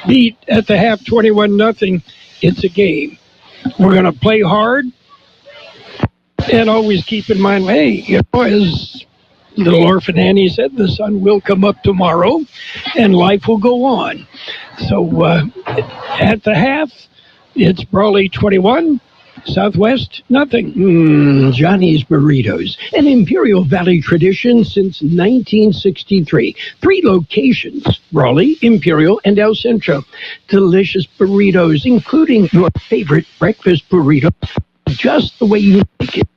beat at the half 21-0, it's a game. We're going to play hard and always keep in mind, hey, as little orphan Annie said, the sun will come up tomorrow and life will go on. So at the half, it's Brawley 21, Southwest, nothing. Johnny's Burritos, an Imperial Valley tradition since 1963. 3 locations, Brawley, Imperial, and El Centro. Delicious burritos, including your favorite breakfast burrito, just the way you like it.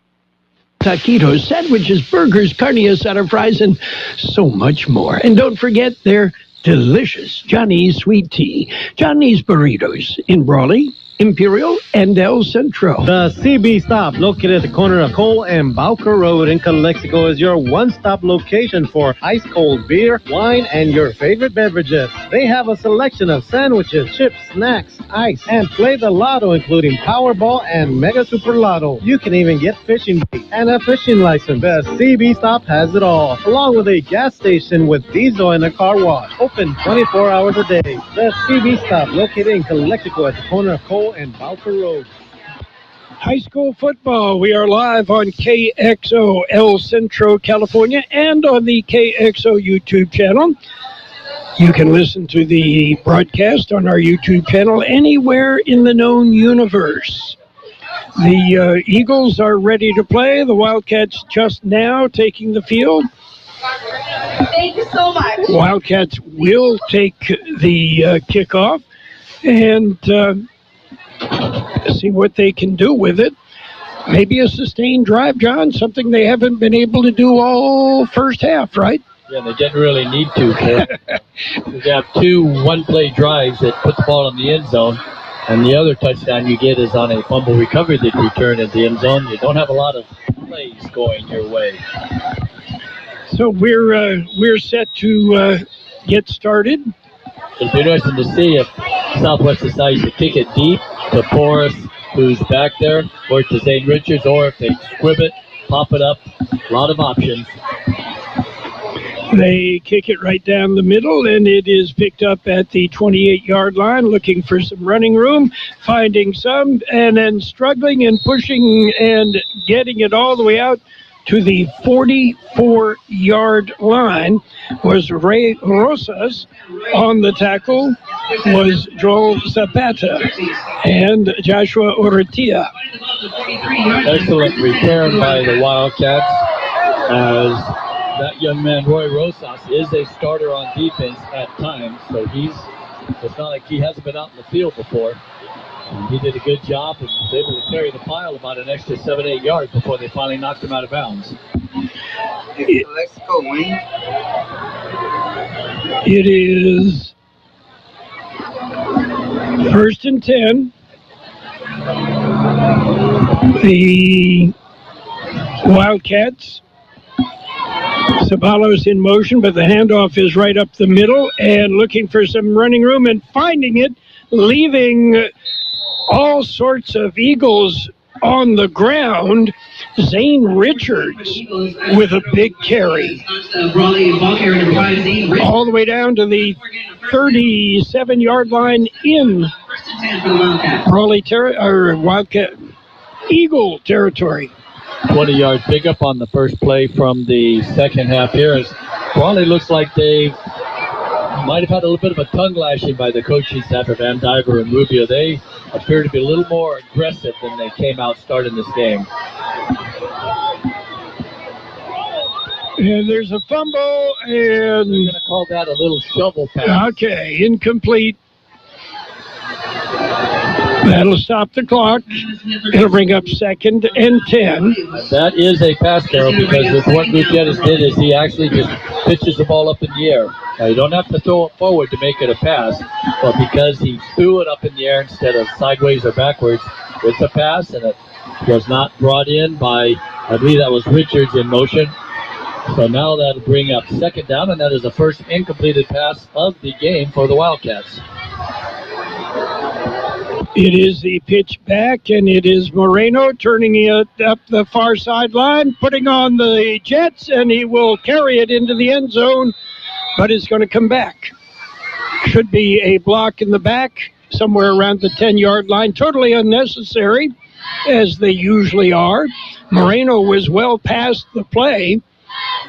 Taquitos, sandwiches, burgers, carne asada, fries, and so much more. And don't forget their delicious Johnny's sweet tea. Johnny's Burritos in Brawley, Imperial, and El Centro. The CB Stop, located at the corner of Cole and Bowker Road in Calexico, is your one-stop location for ice-cold beer, wine, and your favorite beverages. They have a selection of sandwiches, chips, snacks, ice, and play the lotto, including Powerball and Mega Super Lotto. You can even get fishing bait and a fishing license. The CB Stop has it all, along with a gas station with diesel and a car wash. Open 24 hours a day. The CB Stop, located in Calexico at the corner of Cole and Bowker Road. High school football. We are live on KXO El Centro, California, and on the KXO YouTube channel. You can listen to the broadcast on our YouTube channel anywhere in the known universe. The Eagles are ready to play. The Wildcats just now taking the field. Thank you so much. Wildcats will take the kickoff and see what they can do with it. Maybe a sustained drive, John, something they haven't been able to do all first half, right? Yeah, they didn't really need to. They have 2 one-play drives that put the ball in the end zone, and the other touchdown you get is on a fumble recovery that you turn at the end zone. You don't have a lot of plays going your way. So we're set to get started. It'll be interesting to see if Southwest decides to kick it deep to Porras, who's back there, or to Zane Richards, or if they squib it, pop it up. A lot of options. They kick it right down the middle, and it is picked up at the 28-yard line, looking for some running room, finding some, and then struggling and pushing and getting it all the way out to the 44-yard line was Ray Rosas. On the tackle was Joel Zapata and Joshua Urrutia. Excellent return by the Wildcats, as that young man, Roy Rosas, is a starter on defense at times, so it's not like he hasn't been out in the field before. And he did a good job and was able to carry the pile about an extra 7-8 yards before they finally knocked him out of bounds. Let's go, Wayne. It is 1st and 10. The Wildcats. Sabalos in motion, but the handoff is right up the middle and looking for some running room and finding it, leaving all sorts of Eagles on the ground. Zane Richards with a big carry. All the way down to the 37-yard line in Brawley Wildcat Eagle territory. 20-yard pickup on the first play from the second half here, as Brawley looks like they might have had a little bit of a tongue lashing by the coaching staff of Van Diver and Rubio. They appear to be a little more aggressive than they came out starting this game. And there's a fumble, and they're going to call that a little shovel pass. Okay, incomplete. That'll stop the clock. It'll bring up 2nd and 10. That is a pass, Carroll, because what Gutierrez did is he actually just pitches the ball up in the air. Now, you don't have to throw it forward to make it a pass, but because he threw it up in the air instead of sideways or backwards, it's a pass, and it was not brought in by, I believe that was Richards in motion. So now that'll bring up 2nd down, and that is the first incompleted pass of the game for the Wildcats. It is the pitch back, and it is Moreno turning it up the far sideline, putting on the Jets, and he will carry it into the end zone, but it's going to come back. Should be a block in the back, somewhere around the 10-yard line. Totally unnecessary, as they usually are. Moreno was well past the play,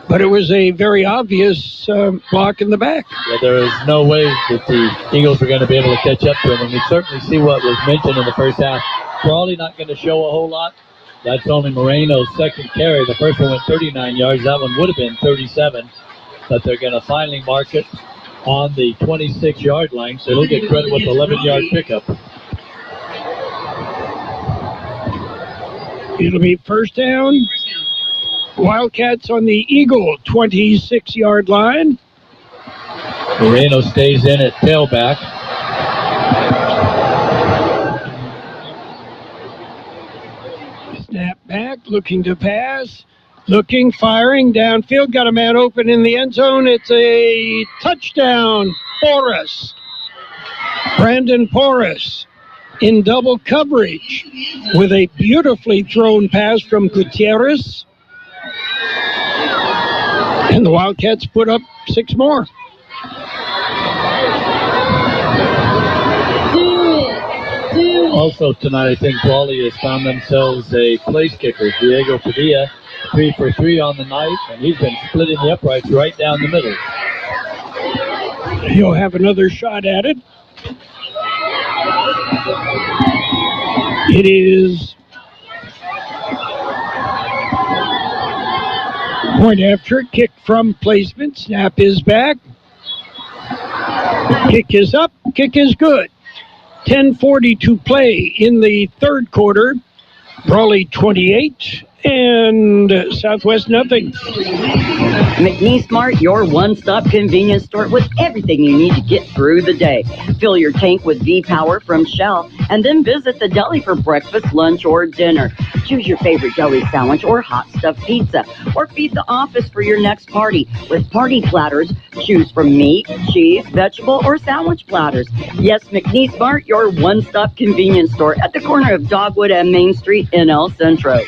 but it was a very obvious block in the back. Yeah, there is no way that the Eagles are going to be able to catch up to him, and we certainly see what was mentioned in the first half. Brawley not going to show a whole lot. That's only Moreno's 2nd carry. The first one went 39 yards. That one would have been 37, but they're going to finally mark it on the 26-yard line, so he'll get credit with 11-yard pickup. It'll be first down. Wildcats on the Eagle 26-yard line. Moreno stays in at tailback. Snap back, looking to pass. Looking, firing, downfield. Got a man open in the end zone. It's a touchdown, Porras. Brandon Porras in double coverage with a beautifully thrown pass from Gutierrez. And the Wildcats put up 6 more. Also tonight, I think Brawley has found themselves a place kicker. Diego Padilla, 3 for 3 on the night, and he's been splitting the uprights right down the middle. He'll have another shot at it. It is point after, kick from placement. Snap is back. Kick is up. Kick is good. 10:40 to play in the third quarter. Brawley 28 and Southwest nothing. McNeese Mart, your one-stop convenience store with everything you need to get through the day. Fill your tank with V-Power from Shell, and then visit the deli for breakfast, lunch, or dinner. Choose your favorite deli sandwich or hot stuffed pizza, or feed the office for your next party. With party platters, choose from meat, cheese, vegetable, or sandwich platters. Yes, McNeese Mart, your one-stop convenience store at the corner of Dogwood and Main Street in El Centro.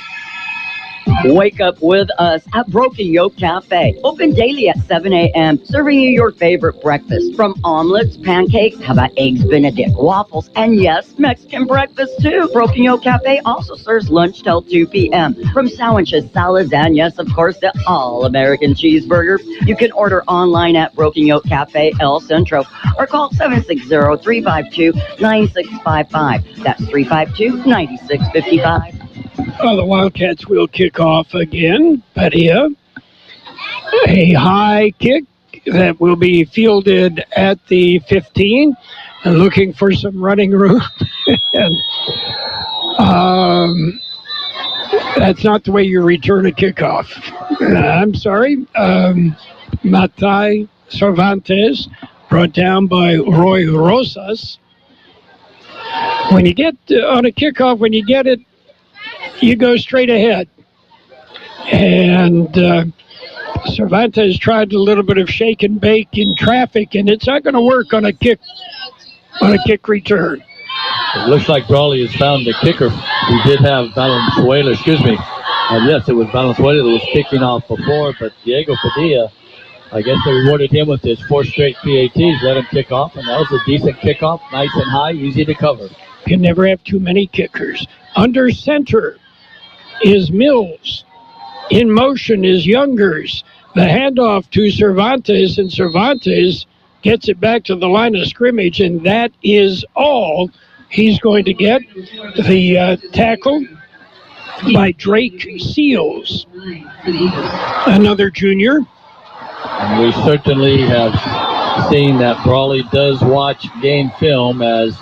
Wake up with us at Broken Yoke Cafe. Open daily at 7 a.m. Serving you your favorite breakfast. From omelets, pancakes, how about eggs Benedict, waffles, and yes, Mexican breakfast too. Broken Yoke Cafe also serves lunch till 2 p.m. From sandwiches, salads, and yes, of course, the all-American cheeseburger. You can order online at Broken Yoke Cafe El Centro or call 760-352-9655. That's 352-9655. Well, the Wildcats will kick off again. Padilla, a high kick that will be fielded at the 15 and looking for some running room. And that's not the way you return a kickoff. I'm sorry. Matai Cervantes, brought down by Roy Rosas. When you get on a kickoff, when you get it, you go straight ahead. And Cervantes tried a little bit of shake and bake in traffic, and it's not going to work on a kick return. It looks like Brawley has found the kicker. We did have Valenzuela, yes, it was Valenzuela that was kicking off before, but Diego Padilla, I guess they rewarded him with his 4 straight PATs, let him kick off, and that was a decent kickoff, nice and high, easy to cover. You can never have too many kickers. Under center is Mills. In motion is Youngers. The handoff to Cervantes, and Cervantes gets it back to the line of scrimmage, and that is all he's going to get. The tackle by Drake Seals, another junior. And we certainly have seen that Brawley does watch game film, as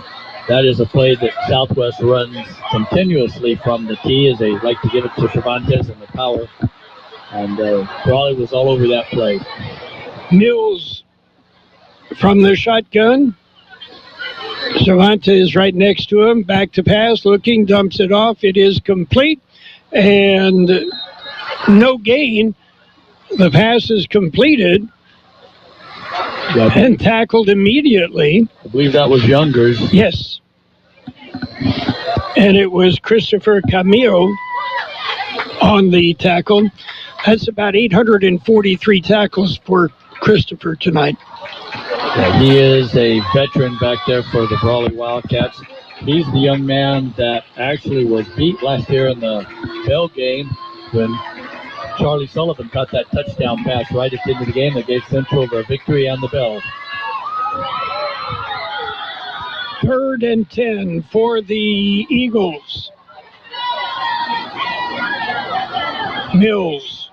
That is a play that Southwest runs continuously from the tee as they like to give it to Cervantes and the power. And Brawley was all over that play. Mills from the shotgun. Cervantes right next to him. Back to pass, looking, dumps it off. It is complete. And no gain. The pass is completed and tackled immediately. I believe that was Younger's. Yes. And it was Christopher Camillo on the tackle. That's about 843 tackles for Christopher tonight. Yeah, he is a veteran back there for the Brawley Wildcats. He's the young man that actually was beat last year in the Bell game when Charlie Sullivan caught that touchdown pass right at the end of the game that gave Central the victory and the bell. 3rd and 10 for the Eagles. Mills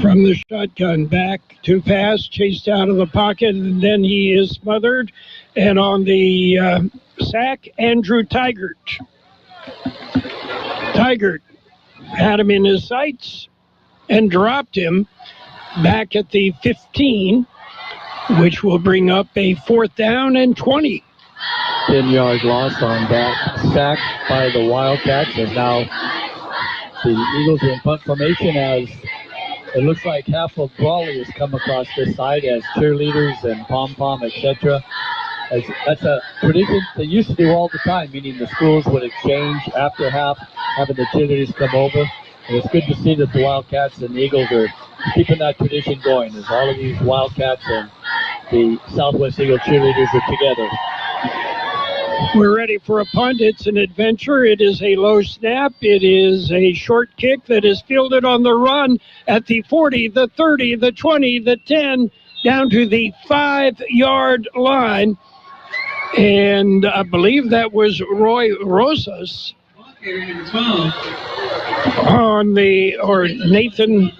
from the shotgun, back to pass, chased out of the pocket, and then he is smothered. And on the sack, Andrew Tigert. Tigert had him in his sights and dropped him back at the 15, which will bring up a 4th down and 20. 10-yard loss on that sack by the Wildcats, and now the Eagles are in punt formation as it looks like half of Brawley has come across this side as cheerleaders and pom-pom, etc. That's a tradition they used to do all the time, meaning the schools would exchange after half, having the cheerleaders come over. And it's good to see that the Wildcats and the Eagles are keeping that tradition going, as all of these Wildcats and the Southwest Eagle cheerleaders are together. We're ready for a punt. It's an adventure. It is a low snap. It is a short kick that is fielded on the run at the 40, the 30, the 20, the 10, down to the 5-yard line. And I believe that was Roy Rosas on the, or Nathan.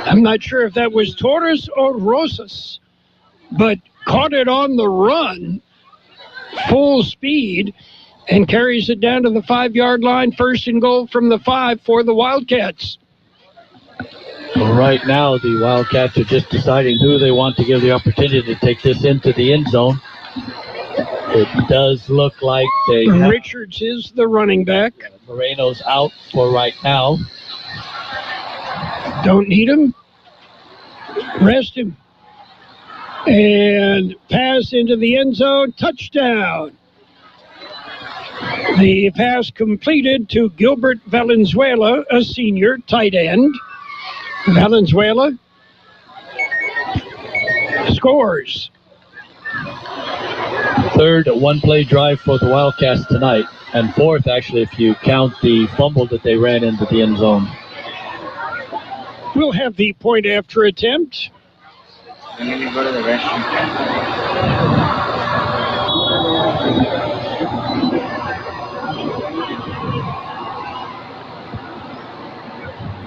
I'm not sure if that was Torres or Rosas, but caught it on the run, full speed, and carries it down to the 5-yard line. 1st and goal from the 5 for the Wildcats. Right now, the Wildcats are just deciding who they want to give the opportunity to take this into the end zone. It does look like they have Richards is the running back. Moreno's out for right now. Don't need him. Rest him. And pass into the end zone. Touchdown. The pass completed to Gilbert Valenzuela, a senior tight end. Valenzuela scores. 3rd one-play drive for the Wildcats tonight, and 4th, actually, if you count the fumble that they ran into the end zone. We'll have the point after attempt. I'm going to go to the restroom.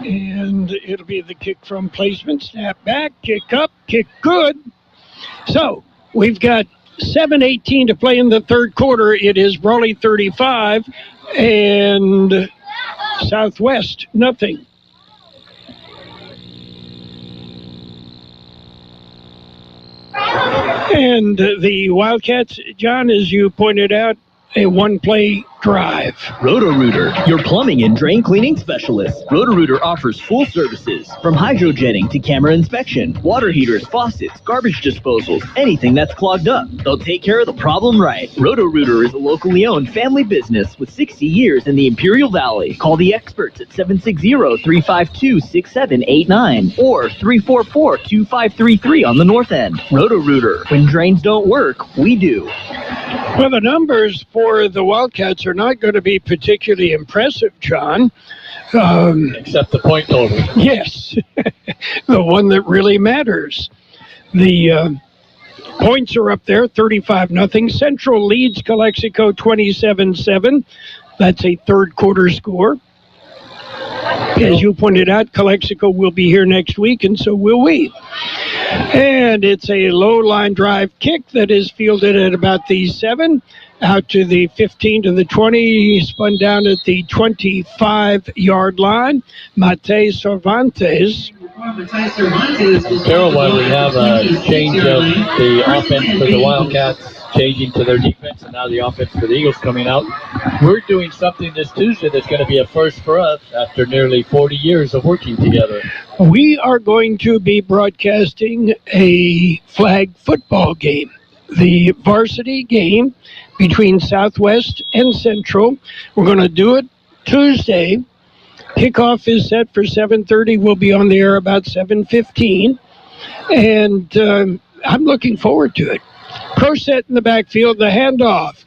And it'll be the kick from placement. Snap back, kick up, kick good. So we've got 7:18 to play in the 3rd quarter. It is Brawley 35 and Southwest nothing. And the Wildcats, John, as you pointed out, a one-play drive. Roto-Rooter, your plumbing and drain cleaning specialist. Roto-Rooter offers full services, from hydrojetting to camera inspection, water heaters, faucets, garbage disposals, anything that's clogged up. They'll take care of the problem right. Roto-Rooter is a locally owned family business with 60 years in the Imperial Valley. Call the experts at 760-352-6789 or 344-2533 on the north end. Roto-Rooter, when drains don't work, we do. Well, the numbers for the Wildcats are not going to be particularly impressive, John. Except the point total. Yes, the one that really matters. The points are up there, 35-0. Central leads Calexico 27-7. That's a 3rd quarter score. As you pointed out, Calexico will be here next week, and so will we. And it's a low line drive kick that is fielded at about the 7, out to the 15 to the 20, spun down at the 25-yard line. Mate Cervantes. Carroll, while we have a change of the offense for the Wildcats, changing to their defense, and now the offense for the Eagles coming out, we're doing something this Tuesday that's going to be a first for us after nearly 40 years of working together. We are going to be broadcasting a flag football game, the varsity game between Southwest and Central. We're going to do it Tuesday. Kickoff is set for 7:30. We'll be on the air about 7:15. And I'm looking forward to it. Pro set in the backfield, the handoff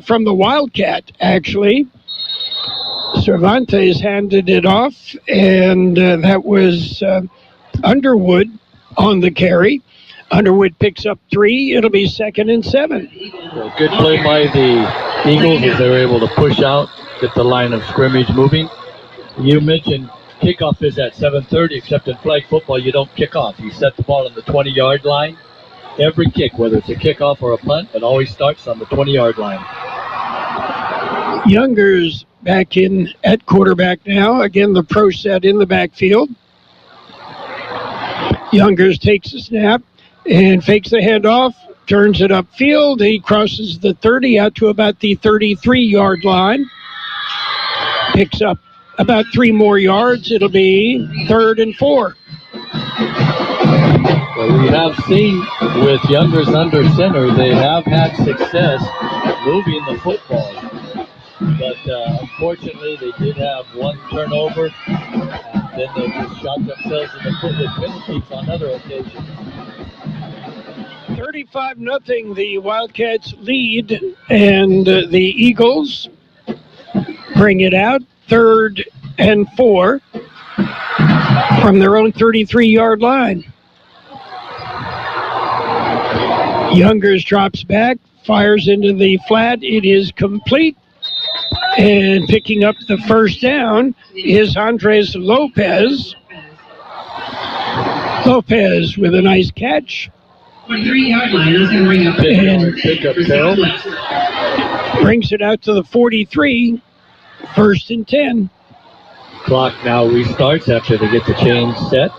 from the Wildcat, actually. Cervantes handed it off, and that was Underwood on the carry. Underwood picks up 3. It'll be 2nd and 7. Good play by the Eagles as they were able to push out, get the line of scrimmage moving. You mentioned kickoff is at 7:30, except in flag football, you don't kick off. You set the ball on the 20-yard line. Every kick, whether it's a kickoff or a punt, it always starts on the 20-yard line. Younger's back in at quarterback now. Again, the pro set in the backfield. Youngers takes the snap and fakes the handoff, turns it upfield. He crosses the 30 out to about the 33-yard line. Picks up about 3 more yards. It'll be 3rd and 4. Well, we have seen with Youngers under center, they have had success moving the football. But unfortunately, they did have 1 turnover, and then they just shot themselves in the foot with penalties on other occasions. 35-0, the Wildcats lead, and the Eagles bring it out. 3rd and 4 from their own 33-yard line. Youngers drops back, fires into the flat. It is complete. And picking up the first down is Andres Lopez. Lopez with a nice catch. 43-yard line. That's going to bring up Carroll. Brings it out to the 43. 1st and 10. Clock now restarts after they get the change set.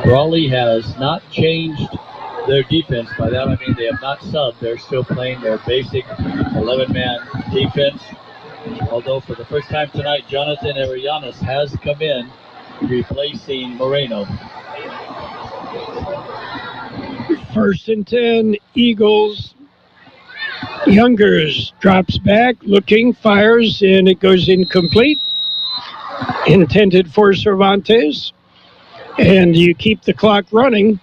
Brawley has not changed their defense. By that I mean they have not subbed. They're still playing their basic 11-man defense. Although for the first time tonight, Jonathan Arianes has come in, replacing Moreno. 1st and 10, Eagles. Youngers drops back, looking, fires, and it goes incomplete. Intended for Cervantes. And you keep the clock running.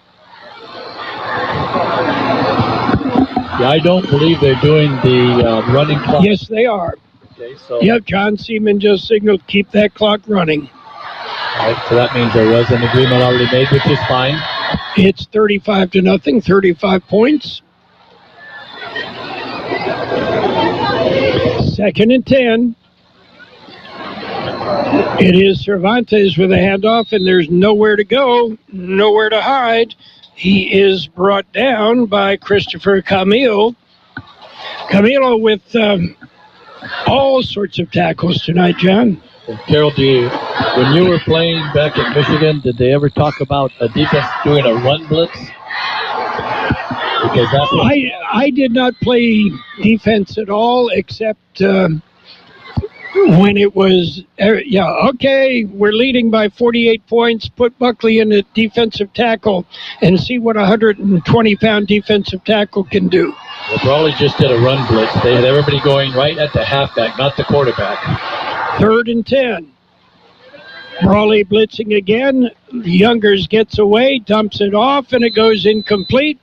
Yeah, I don't believe they're doing the running clock. Yes, they are. Okay, so. Yep, John Seaman just signaled keep that clock running. All right, so that means there was an agreement already made, which is fine. It's 35-0, 35 points. 2nd and 10. It is Cervantes with a handoff, and there's nowhere to go, nowhere to hide. He is brought down by Christopher Camilo. Camilo with all sorts of tackles tonight, John. And Carroll, when you were playing back in Michigan, did they ever talk about a defense doing a run blitz? Because that's what I did not play defense at all, except when it was, okay, we're leading by 48 points, put Buckley in a defensive tackle and see what a 120-pound defensive tackle can do. Well, Brawley just did a run blitz. They had everybody going right at the halfback, not the quarterback. 3rd and 10. Brawley blitzing again. Youngers gets away, dumps it off, and it goes incomplete.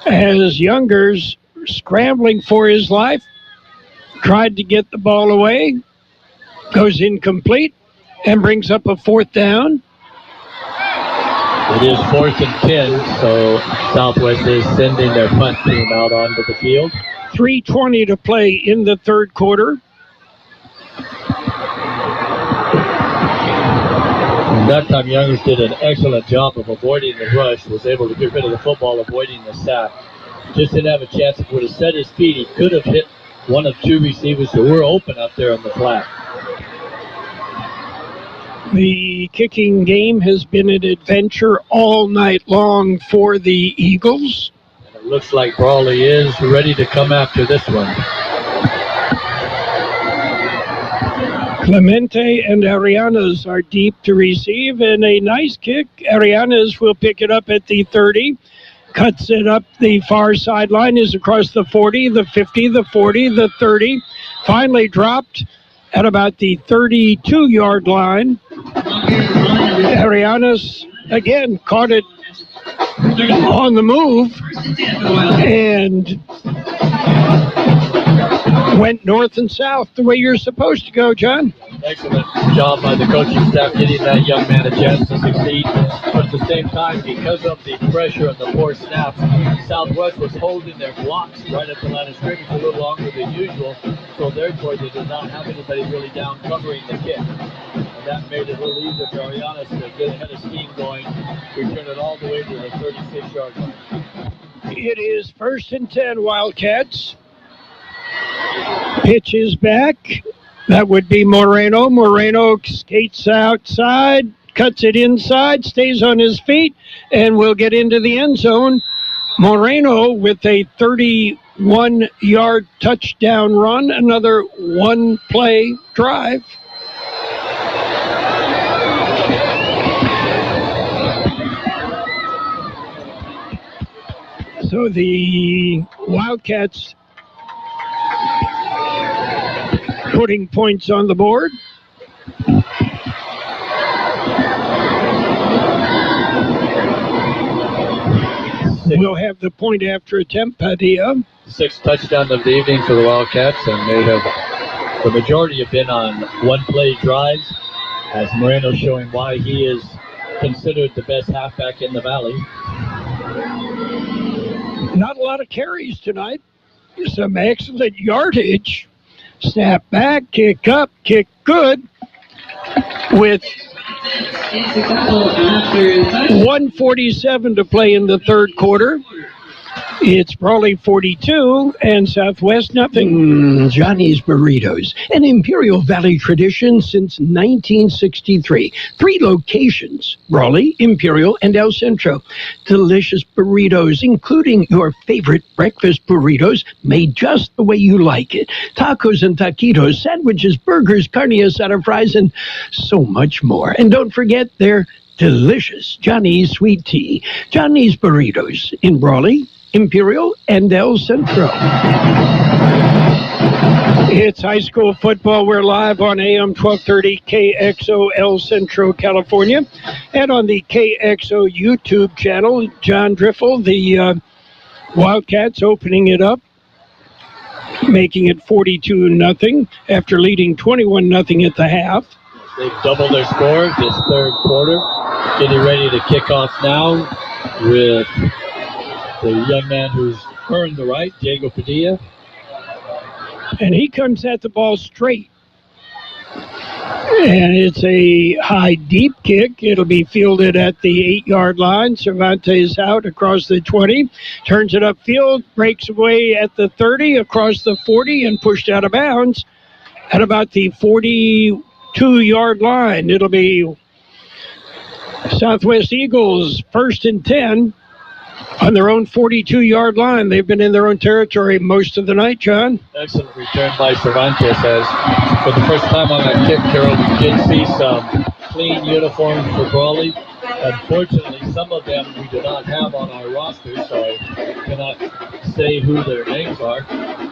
As Youngers, scrambling for his life, tried to get the ball away, goes incomplete, and brings up a 4th down. It is 4th and 10, so Southwest is sending their punt team out onto the field. 3:20 to play in the 3rd quarter. That time Youngers did an excellent job of avoiding the rush, was able to get rid of the football, avoiding the sack. Just didn't have a chance. If he would have set his feet, he could have hit one of two receivers who were open up there on the flat. The kicking game has been an adventure all night long for the Eagles. And it looks like Brawley is ready to come after this one. Clemente and Arianas are deep to receive, and a nice kick. Arianas will pick it up at the 30. Cuts it up the far sideline, is across the 40, the 50, the 40, the 30. Finally dropped at about the 32-yard line. Arianas, again, caught it on the move and went north and south the way you're supposed to go, John. Excellent job by the coaching staff getting that young man a chance to succeed. But at the same time, because of the pressure and the poor snaps, Southwest was holding their blocks right at the line of scrimmage a little longer than usual. So therefore, they did not have anybody really down covering the kick. And that made it a little easier for Arianas to get ahead of steam going, return it all the way to the 36-yard line. It is 1st and 10, Wildcats. Pitch is back. That would be Moreno. Moreno skates outside, cuts it inside, stays on his feet, and will get into the end zone. Moreno with a 31-yard touchdown run, another one-play drive. So the Wildcats putting points on the board. We'll have the point after attempt, Padilla. 6th touchdown of the evening for the Wildcats, and they have, the majority have been on one-play drives, as Moreno showing why he is considered the best halfback in the Valley. Not a lot of carries tonight. Some excellent yardage. Snap back, kick up, kick good. With 1:47 to play in the third quarter. It's Brawley 42 and Southwest nothing. Johnny's Burritos, an Imperial Valley tradition since 1963. 3 locations, Brawley, Imperial, and El Centro. Delicious burritos, including your favorite breakfast burritos, made just the way you like it. Tacos and taquitos, sandwiches, burgers, carne asada fries, and so much more. And don't forget their delicious Johnny's sweet tea. Johnny's Burritos in Brawley, Imperial, and El Centro. It's high school football. We're live on AM 1230 KXO El Centro, California, and on the KXO YouTube channel. John Driffill, the Wildcats, opening it up, making it 42-0 after leading 21-0 at the half. They've doubled their score this third quarter. Getting ready to kick off now with the young man who's earned the right, Diego Padilla. And he comes at the ball straight. And it's a high, deep kick. It'll be fielded at the 8-yard line. Cervantes out across the 20. Turns it upfield, breaks away at the 30, across the 40, and pushed out of bounds at about the 42-yard line. It'll be Southwest Eagles 1st and 10 on their own 42-yard line. They've been in their own territory most of the night, John. Excellent return by Cervantes, as for the first time on that kick, Carroll, we did see some clean uniforms for Brawley. Unfortunately, some of them we do not have on our roster, so I cannot say who their names are.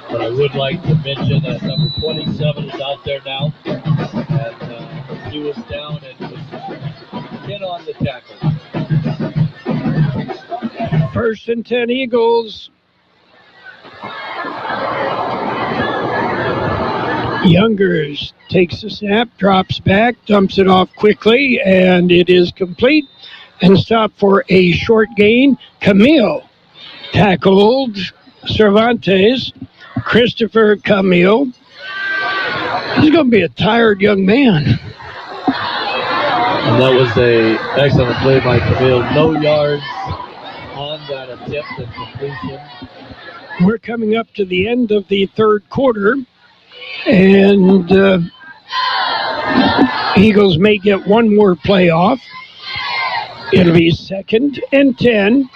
But I would like to mention that number 27 is out there now, and he was down and was in on the tackle. 1st and 10 Eagles. Youngers takes the snap, drops back, dumps it off quickly, and it is complete and stopped for a short gain. Camille tackled Cervantes. Christopher Camille. He's going to be a tired young man. And that was a excellent play by Camille. No yards on that attempt at completion. We're coming up to the end of the third quarter, and Eagles may get one more play off. It'll be 2nd and 10.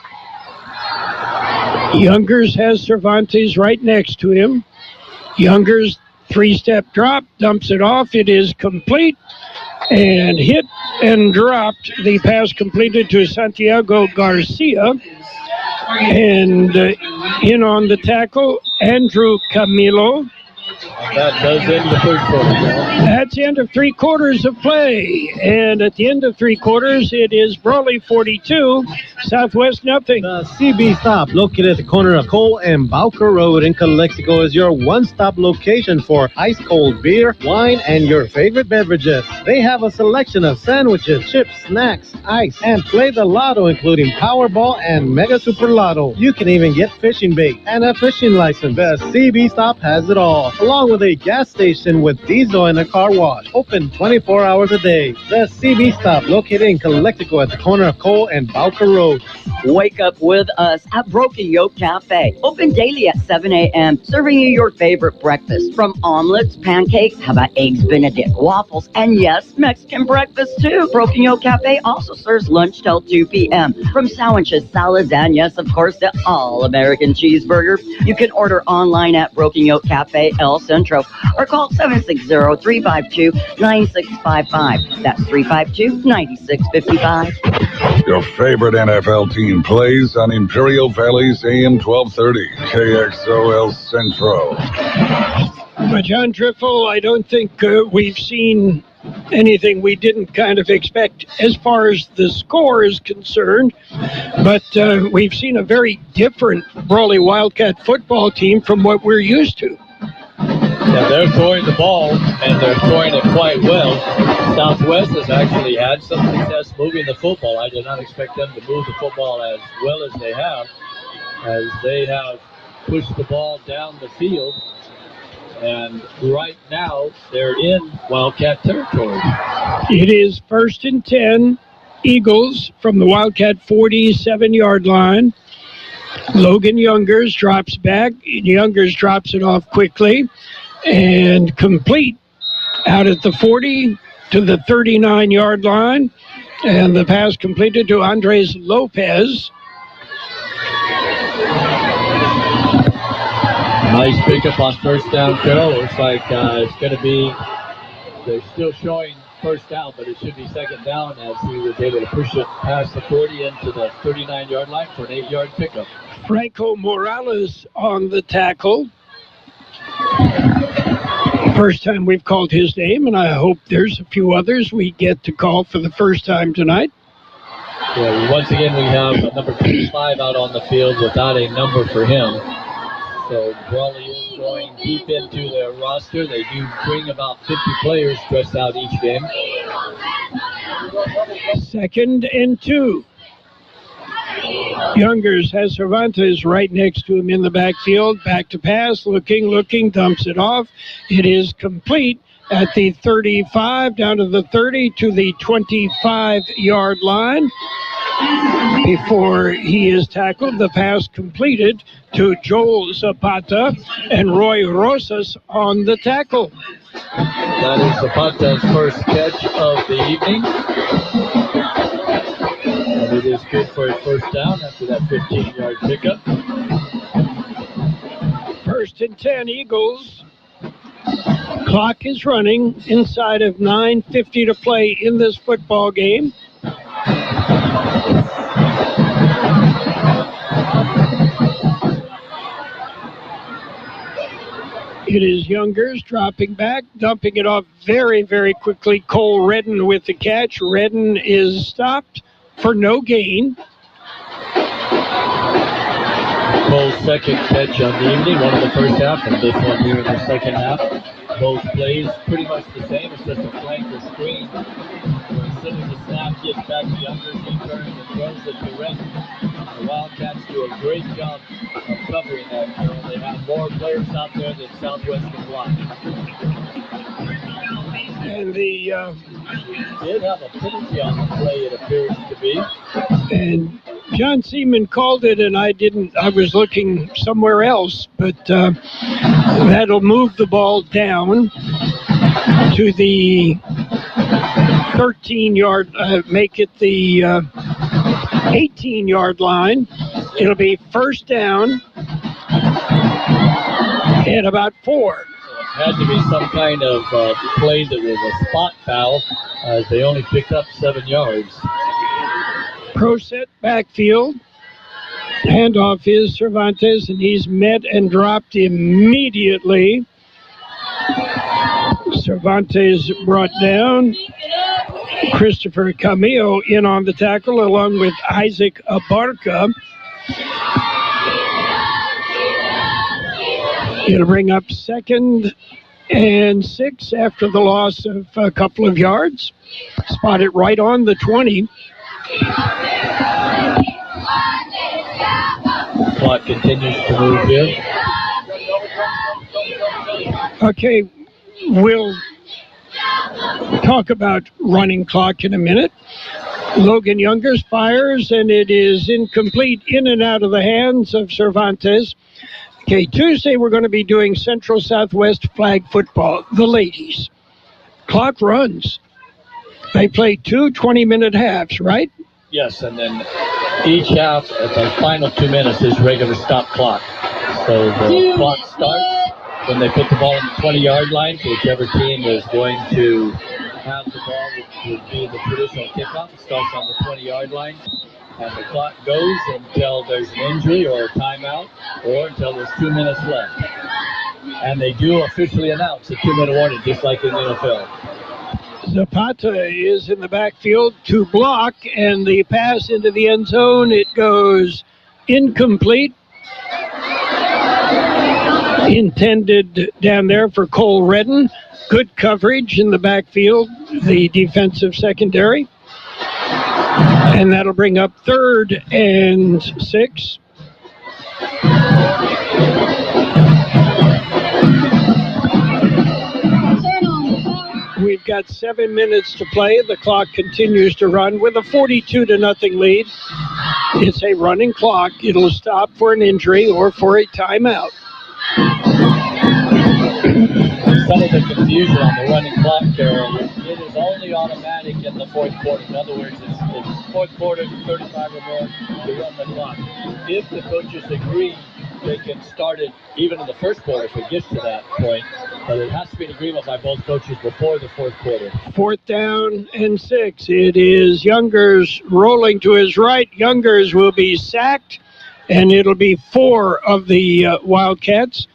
Youngers has Cervantes right next to him. Youngers, 3-step drop, dumps it off. It is complete and hit and dropped. The pass completed to Santiago Garcia. And in on the tackle, Andrew Camilo. That does end the third quarter. That's the end of 3 quarters of play. And at the end of 3 quarters, it is Brawley 42, Southwest nothing. The CB Stop, located at the corner of Cole and Bowker Road in Calexico, is your one-stop location for ice-cold beer, wine, and your favorite beverages. They have a selection of sandwiches, chips, snacks, ice, and play the lotto, including Powerball and Mega Super Lotto. You can even get fishing bait and a fishing license. The CB Stop has it all, along with a gas station with diesel and a car wash. Open 24 hours a day. The CB Stop, located in Calexico at the corner of Cole and Bowker Road. Wake up with us at Broken Yoke Cafe. Open daily at 7 a.m. Serving you your favorite breakfast. From omelets, pancakes, how about eggs Benedict, waffles, and yes, Mexican breakfast too. Broken Yoke Cafe also serves lunch till 2 p.m. From sandwiches, salads, and yes, of course, the all-American cheeseburger. You can order online at Broken Yoke Cafe El Centro or call 760-352-9655. That's 352-9655. Your favorite NFL team plays on Imperial Valley's AM 1230, KXO El Centro. But John Driffill, I don't think we've seen anything we didn't kind of expect as far as the score is concerned. But we've seen a very different Brawley Wildcat football team from what we're used to. Yeah, they're throwing the ball, and they're throwing it quite well. Southwest has actually had some success moving the football. I did not expect them to move the football as well as they have pushed the ball down the field. And right now, they're in Wildcat territory. It is 1st and 10. Eagles from the Wildcat 47-yard line. Logan Youngers drops back. Youngers drops it off quickly and complete out at the 40 to the 39-yard line. And the pass completed to Andres Lopez. Nice pickup on first down, Carroll. Looks like it's going to be, they're still showing first down, but it should be second down as he was able to push it past the 40 into the 39-yard line for an 8-yard pickup. Franco Morales on the tackle. First time we've called his name, and I hope there's a few others we get to call for the first time tonight. Yeah, once again, we have number 25 out on the field without a number for him. So Brawley is going deep into their roster. They do bring about 50 players dressed out each game. 2nd and 2. Youngers has Cervantes right next to him in the backfield. Back to pass, looking, dumps it off. It is complete at the 35, down to the 30, to the 25-yard line. Before he is tackled, the pass completed to Joel Zapata and Roy Rosas on the tackle. That is Zapata's first catch of the evening. And it is good for a first down after that 15-yard pickup. 1st and 10 Eagles. Clock is running inside of 9:50 to play in this football game. It is Youngers dropping back, dumping it off very, very quickly. Cole Redden with the catch. Redden is stopped for no gain. Cole's second catch on the evening, one in the first half, and this one here in the second half. Both plays pretty much the same. It's just a flank or screen. As soon as the snap gets back to Youngers, he turns and throws it to Redden. The Wildcats do a great job of covering that. They have more players out there than Southwest can block. And the did have a penalty on the play, it appears to be. And John Seaman called it, and I didn't. I was looking somewhere else, but that'll move the ball down to the 13-yard, make it the 18-yard line. It'll be first down at about 4. Had to be some kind of play that was a spot foul, as they only picked up 7 yards. Pro set backfield. Handoff is Cervantes, and he's met and dropped immediately. Cervantes brought down. Christopher Camillo in on the tackle, along with Isaac Abarca. It'll bring up 2nd and 6 after the loss of a couple of yards. Spot it right on the 20. Clock continues to move here. Okay, we'll talk about running clock in a minute. Logan Youngers fires, and it is incomplete, in and out of the hands of Cervantes. Okay, Tuesday we're going to be doing Central Southwest flag football, the ladies. Clock runs. They play 2 20-minute halves, right? Yes, and then each half, at the final 2 minutes, is regular stop clock. So the clock starts when they put the ball on the 20-yard line. So whichever team is going to have the ball, which would be the traditional kickoff, it starts on the 20-yard line. And the clock goes until there's an injury or a timeout, or until there's 2 minutes left. And they do officially announce a 2-minute warning, just like in the NFL. Zapata is in the backfield to block, and the pass into the end zone, it goes incomplete. Intended down there for Cole Redden. Good coverage in the backfield, the defensive secondary. And that'll bring up 3rd and 6. We've got 7 minutes to play. The clock continues to run with a 42-0 lead. It's a running clock. It'll stop for an injury or for a timeout. Some of the confusion on the running clock, Carroll, it is only automatic in the 4th quarter. In other words, it's 4th quarter, 35 or more, to run the clock. If the coaches agree, they can start it even in the 1st quarter if it gets to that point. But it has to be an agreement by both coaches before the 4th quarter. 4th down and 6. It is Youngers rolling to his right. Youngers will be sacked, and it'll be 4 of the Wildcats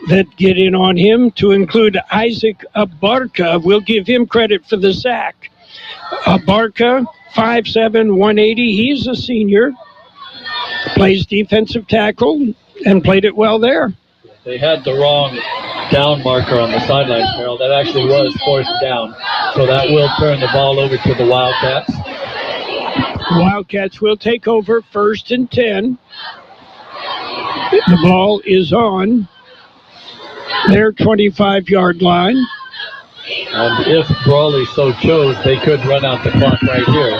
that get in on him, to include Isaac Abarca. We'll give him credit for the sack. Abarca, 5'7", 180. He's a senior. Plays defensive tackle and played it well there. They had the wrong down marker on the sidelines, Carroll. That actually was 4th down. So that will turn the ball over to the Wildcats. Wildcats will take over 1st and 10. The ball is on their 25-yard line. And if Brawley so chose, they could run out the clock right here.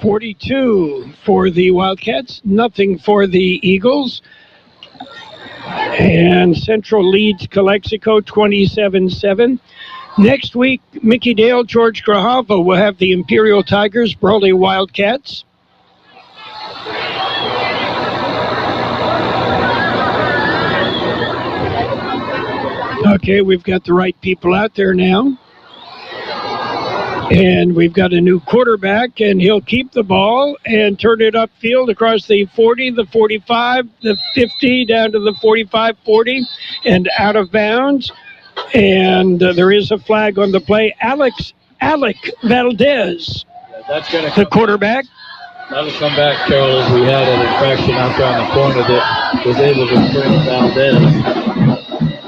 42 for the Wildcats, nothing for the Eagles. And Central leads Calexico 27-7. Next week, Mickey Dale, George Grajava will have the Imperial Tigers, Brawley Wildcats. Okay, we've got the right people out there now. And we've got a new quarterback, and he'll keep the ball and turn it upfield across the 40, the 45, the 50, down to the 45, 40, and out of bounds. And there is a flag on the play. Alec Valdez, that's gonna the quarterback. That'll come back, Carroll, as we had an infraction out there on the corner that was able to bring Valdez.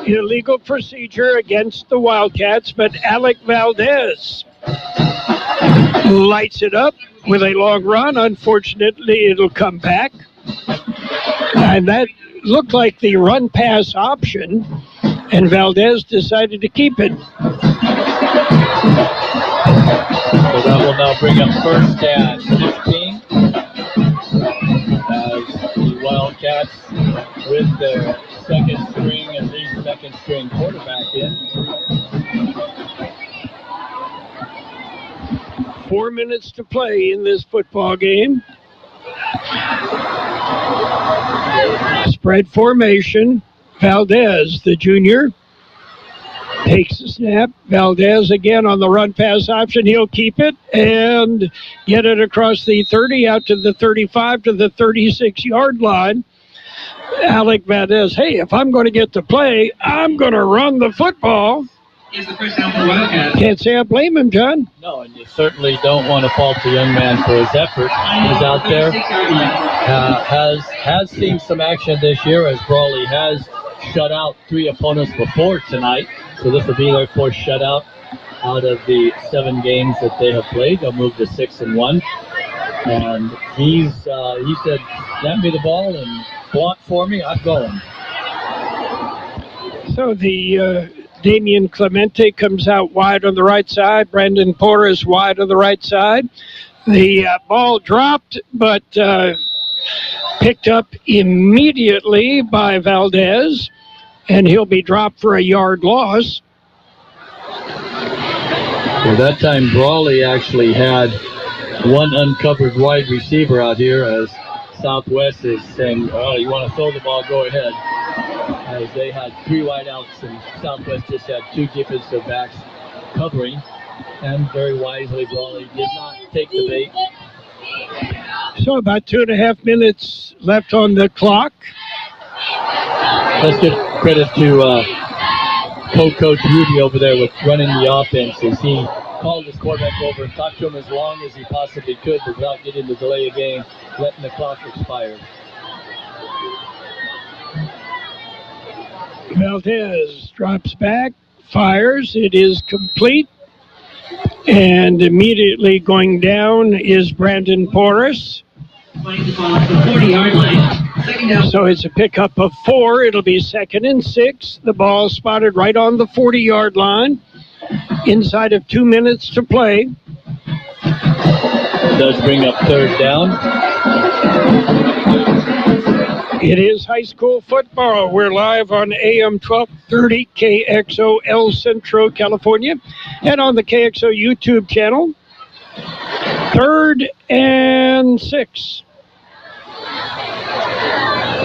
Illegal procedure against the Wildcats, but Alec Valdez lights it up with a long run. Unfortunately, it'll come back. And that looked like the run-pass option, and Valdez decided to keep it. So that will now bring up first and 15 as the Wildcats with their second string quarterback in. 4 minutes to play in this football game. Spread formation. Valdez, the junior, takes the snap. Valdez again on the run pass option. He'll keep it and get it across the 30 out to the 35 to the 36-yard line. Alec Valdez, hey, if I'm going to get to play, I'm going to run the football. Can't say I blame him, John. No, and you certainly don't want to fault the young man for his effort. He's out there, has seen some action this year as Brawley has shut out 3 opponents before tonight. So this will be their 4th shutout out of the 7 games that they have played. They'll move to 6-1. And he said, "Snap me the ball and block for me. I'm going." So the Damian Clemente comes out wide on the right side. Brandon Porras wide on the right side. The ball dropped, but picked up immediately by Valdez, and he'll be dropped for a yard loss. Well, that time Brawley actually had one uncovered wide receiver out here as Southwest is saying, "Oh, you want to throw the ball, go ahead." As they had 3 wideouts and Southwest just had 2 defensive backs covering. And very wisely, Brawley did not take the bait. So about 2.5 minutes left on the clock. Let's give credit to co-coach Rudy over there with running the offense as he called his quarterback over and talked to him as long as he possibly could without getting the delay of game, letting the clock expire. Valdez drops back, fires, it is complete, and immediately going down is Brandon Porras. So it's a pickup of 4. It'll be 2nd and 6. The ball spotted right on the 40-yard line. Inside of 2 minutes to play. It does bring up 3rd down. It is high school football. We're live on AM 1230 KXO El Centro, California, and on the KXO YouTube channel. 3rd and 6.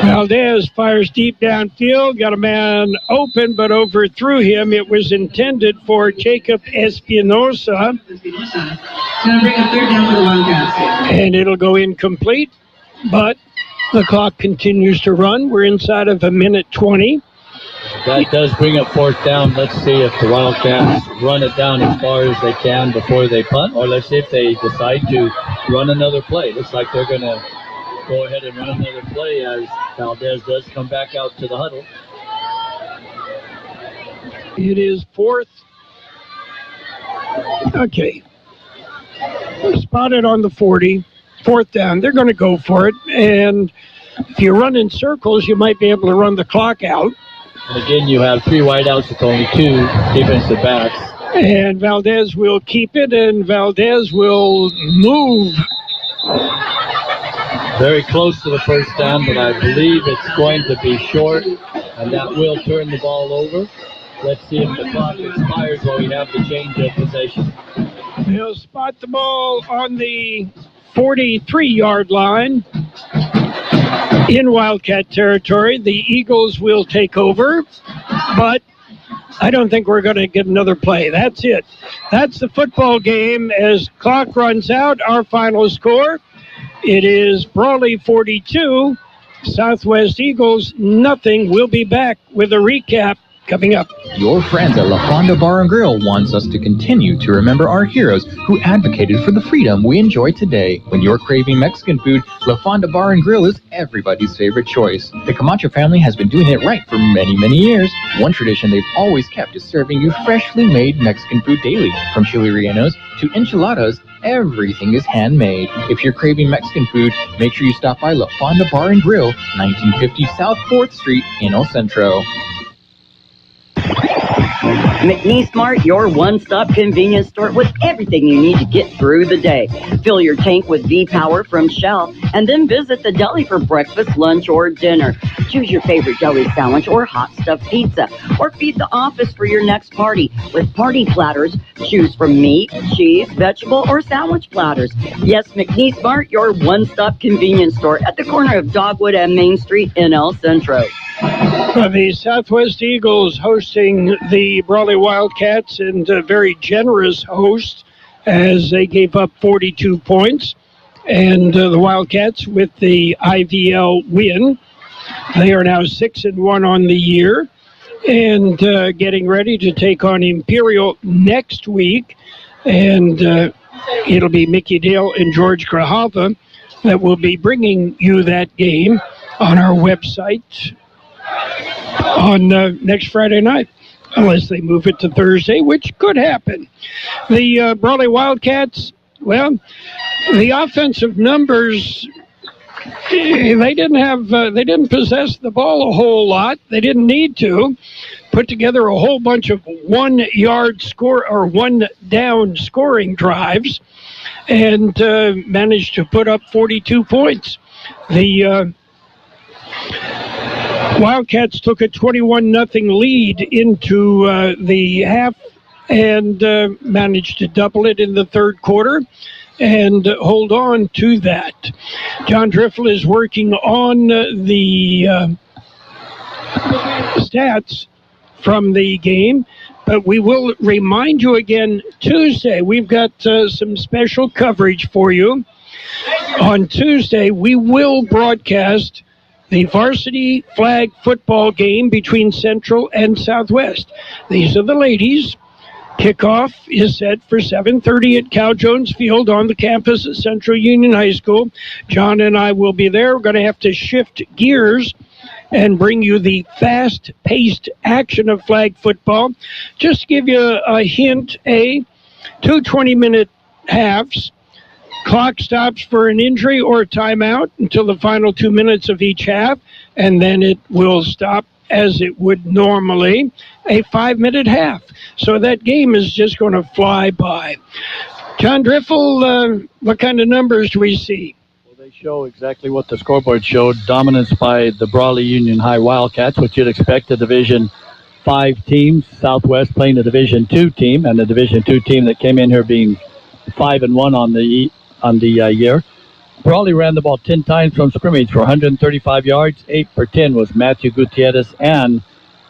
Valdez fires deep downfield, got a man open, but overthrew him. It was intended for Jacob Espinosa. And it'll go incomplete, but the clock continues to run. We're inside of 1:20. That does bring up 4th down. Let's see if the Wildcats run it down as far as they can before they punt, or let's see if they decide to run another play. Looks like they're going to go ahead and run another play as Valdez does come back out to the huddle. It is 4th. Okay. Spotted on the 40. 4th down. They're going to go for it. And if you run in circles, you might be able to run the clock out. And again, you have 3 wideouts with only 2 defensive backs. And Valdez will keep it, and Valdez will move. Very close to the 1st down, but I believe it's going to be short, and that will turn the ball over. Let's see if the clock expires while we have the change of possession. He'll spot the ball on the 43-yard line in Wildcat territory. The Eagles will take over, but I don't think we're going to get another play. That's it. That's the football game. As clock runs out, our final score, it is Brawley 42, Southwest Eagles nothing. We'll be back with a recap coming up. Your friends at La Fonda Bar and Grill wants us to continue to remember our heroes who advocated for the freedom we enjoy today. When you're craving Mexican food, La Fonda Bar and Grill is everybody's favorite choice. The Camacho family has been doing it right for many, many years. One tradition they've always kept is serving you freshly made Mexican food daily, from chili rellenos to enchiladas everything is handmade. If you're craving Mexican food, make sure you stop by La Fonda Bar and Grill, 1950 South 4th Street in El Centro. McNeese Mart, your one-stop convenience store with everything you need to get through the day. Fill your tank with V-Power from Shell, and then visit the deli for breakfast, lunch, or dinner. Choose your favorite deli sandwich or hot stuffed pizza, or feed the office for your next party with party platters. Choose from meat, cheese, vegetable, or sandwich platters. Yes, McNeese Mart, your one-stop convenience store at the corner of Dogwood and Main Street in El Centro. The Southwest Eagles hosting the Brawley Wildcats, and a very generous host as they gave up 42 points. And the Wildcats with the IVL win. They are now 6-1 on the year, and getting ready to take on Imperial next week. And it'll be Mickey Dale and George Grahava that will be bringing you that game on our website on next Friday night, unless they move it to Thursday, which could happen. The Brawley Wildcats, well, the offensive numbers, they didn't possess the ball a whole lot. They didn't need to. Put together a whole bunch of 1 yard score or 1 down scoring drives, and managed to put up 42 points. The Wildcats took a 21-0 lead into the half and managed to double it in the third quarter and hold on to that. John Driffill is working on the stats from the game, but we will remind you again Tuesday. We've got some special coverage for you. On Tuesday, we will broadcast the varsity flag football game between Central and Southwest. These are the ladies. Kickoff is set for 7:30 at Cal Jones Field on the campus at Central Union High School. John and I will be there. We're going to have to shift gears and bring you the fast-paced action of flag football. Just to give you a hint, two 20-minute halves. Clock stops for an injury or a timeout until the final 2 minutes of each half, and then it will stop as it would normally, a 5-minute half. So that game is just going to fly by. John Driffill, what kind of numbers do we see? Well, they show exactly what the scoreboard showed. Dominance by the Brawley Union High Wildcats, which you'd expect a Division 5 team. Southwest playing a Division 2 team, and the Division 2 team that came in here being 5-1 on the year. Brawley ran the ball 10 times from scrimmage for 135 yards. 8 for 10 was Matthew Gutierrez and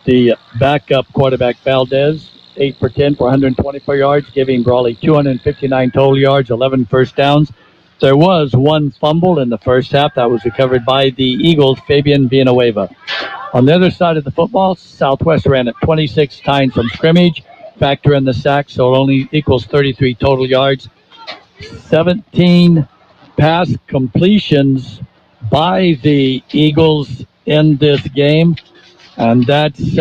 the backup quarterback Valdez. 8 for 10 for 124 yards, giving Brawley 259 total yards, 11 first downs. There was one fumble in the first half that was recovered by the Eagles, Fabian Villanueva. On the other side of the football, Southwest ran it 26 times from scrimmage. Factor in the sack, so it only equals 33 total yards. 17 pass completions by the Eagles in this game, and that's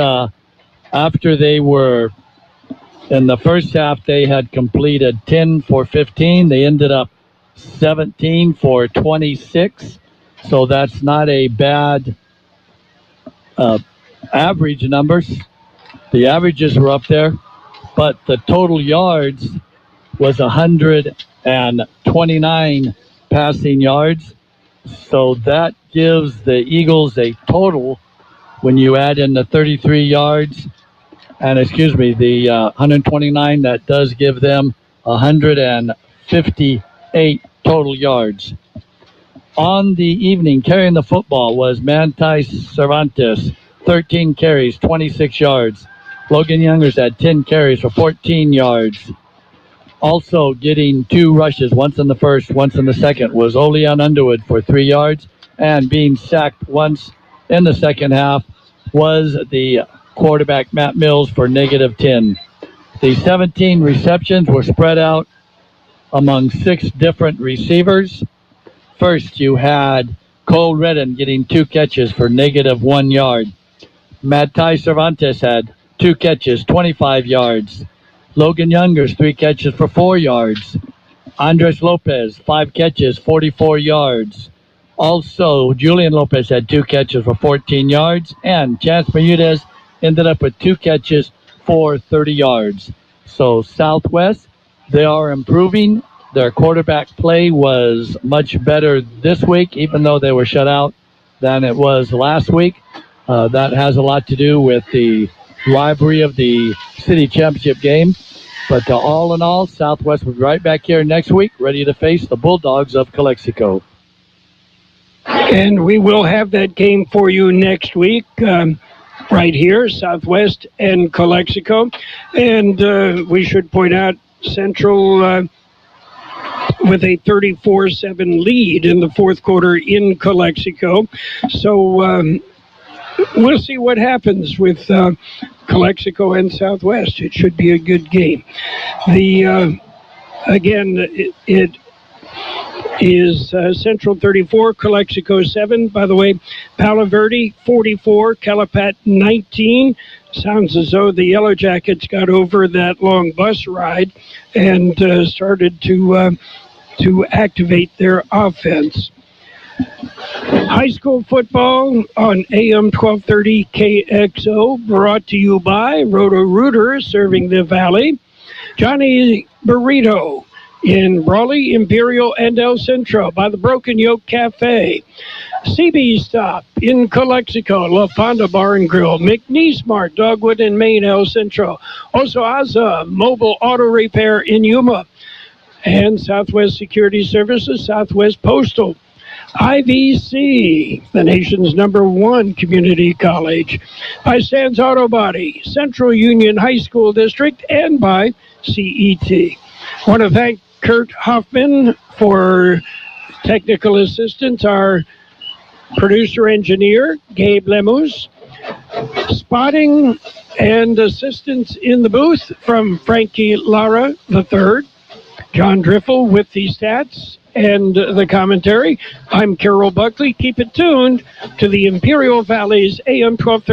after they were in the first half they had completed 10 for 15. They ended up 17 for 26, so that's not a bad average numbers. The averages were up there, but the total yards was 129 passing yards. So that gives the Eagles a total, when you add in the 33 yards, and the 129, that does give them 158 total yards. On the evening, carrying the football was Manti Cervantes, 13 carries, 26 yards. Logan Youngers had 10 carries for 14 yards. Also getting 2 rushes, once in the first, once in the second, was Olean Underwood for 3 yards. And being sacked once in the second half was the quarterback Matt Mills for -10. The 17 receptions were spread out among 6 different receivers. First, you had Cole Redden getting 2 catches for -1 yard. Manti Cervantes had 2 catches, 25 yards. Logan Youngers, 3 catches for 4 yards. Andres Lopez, 5 catches, 44 yards. Also, Julian Lopez had 2 catches for 14 yards, and Chance Bermudez ended up with 2 catches for 30 yards. So Southwest, they are improving. Their quarterback play was much better this week, even though they were shut out, than it was last week. That has a lot to do with the rivalry of the city championship game. But all in all, Southwest will be right back here next week, ready to face the Bulldogs of Calexico. And we will have that game for you next week, right here, Southwest and Calexico. And we should point out Central with a 34-7 lead in the fourth quarter in Calexico. So we'll see what happens with Calexico and Southwest. It should be a good game. Again, it is Central 34, Calexico 7. By the way, Palo Verde 44, Calapat 19. Sounds as though the Yellow Jackets got over that long bus ride and started to activate their offense. High school football on AM 1230 KXO, brought to you by Roto-Rooter, serving the Valley. Johnny Burrito in Brawley, Imperial, and El Centro by the Broken Yoke Cafe. CB Stop in Calexico, La Fonda Bar and Grill. McNeese Mart, Dogwood and Maine, El Centro. Osawaza Mobile Auto Repair in Yuma. And Southwest Security Services, Southwest Postal. IVC, the nation's #1 community college. By Sands Auto Body, Central Union High School District, and by CET. I want to thank Kurt Hoffman for technical assistance, our producer-engineer, Gabe Lemus, spotting and assistance in the booth from Frankie Lara III, John Driffill with the stats and the commentary. I'm Carroll Buckley. Keep it tuned to the Imperial Valley's AM 1230.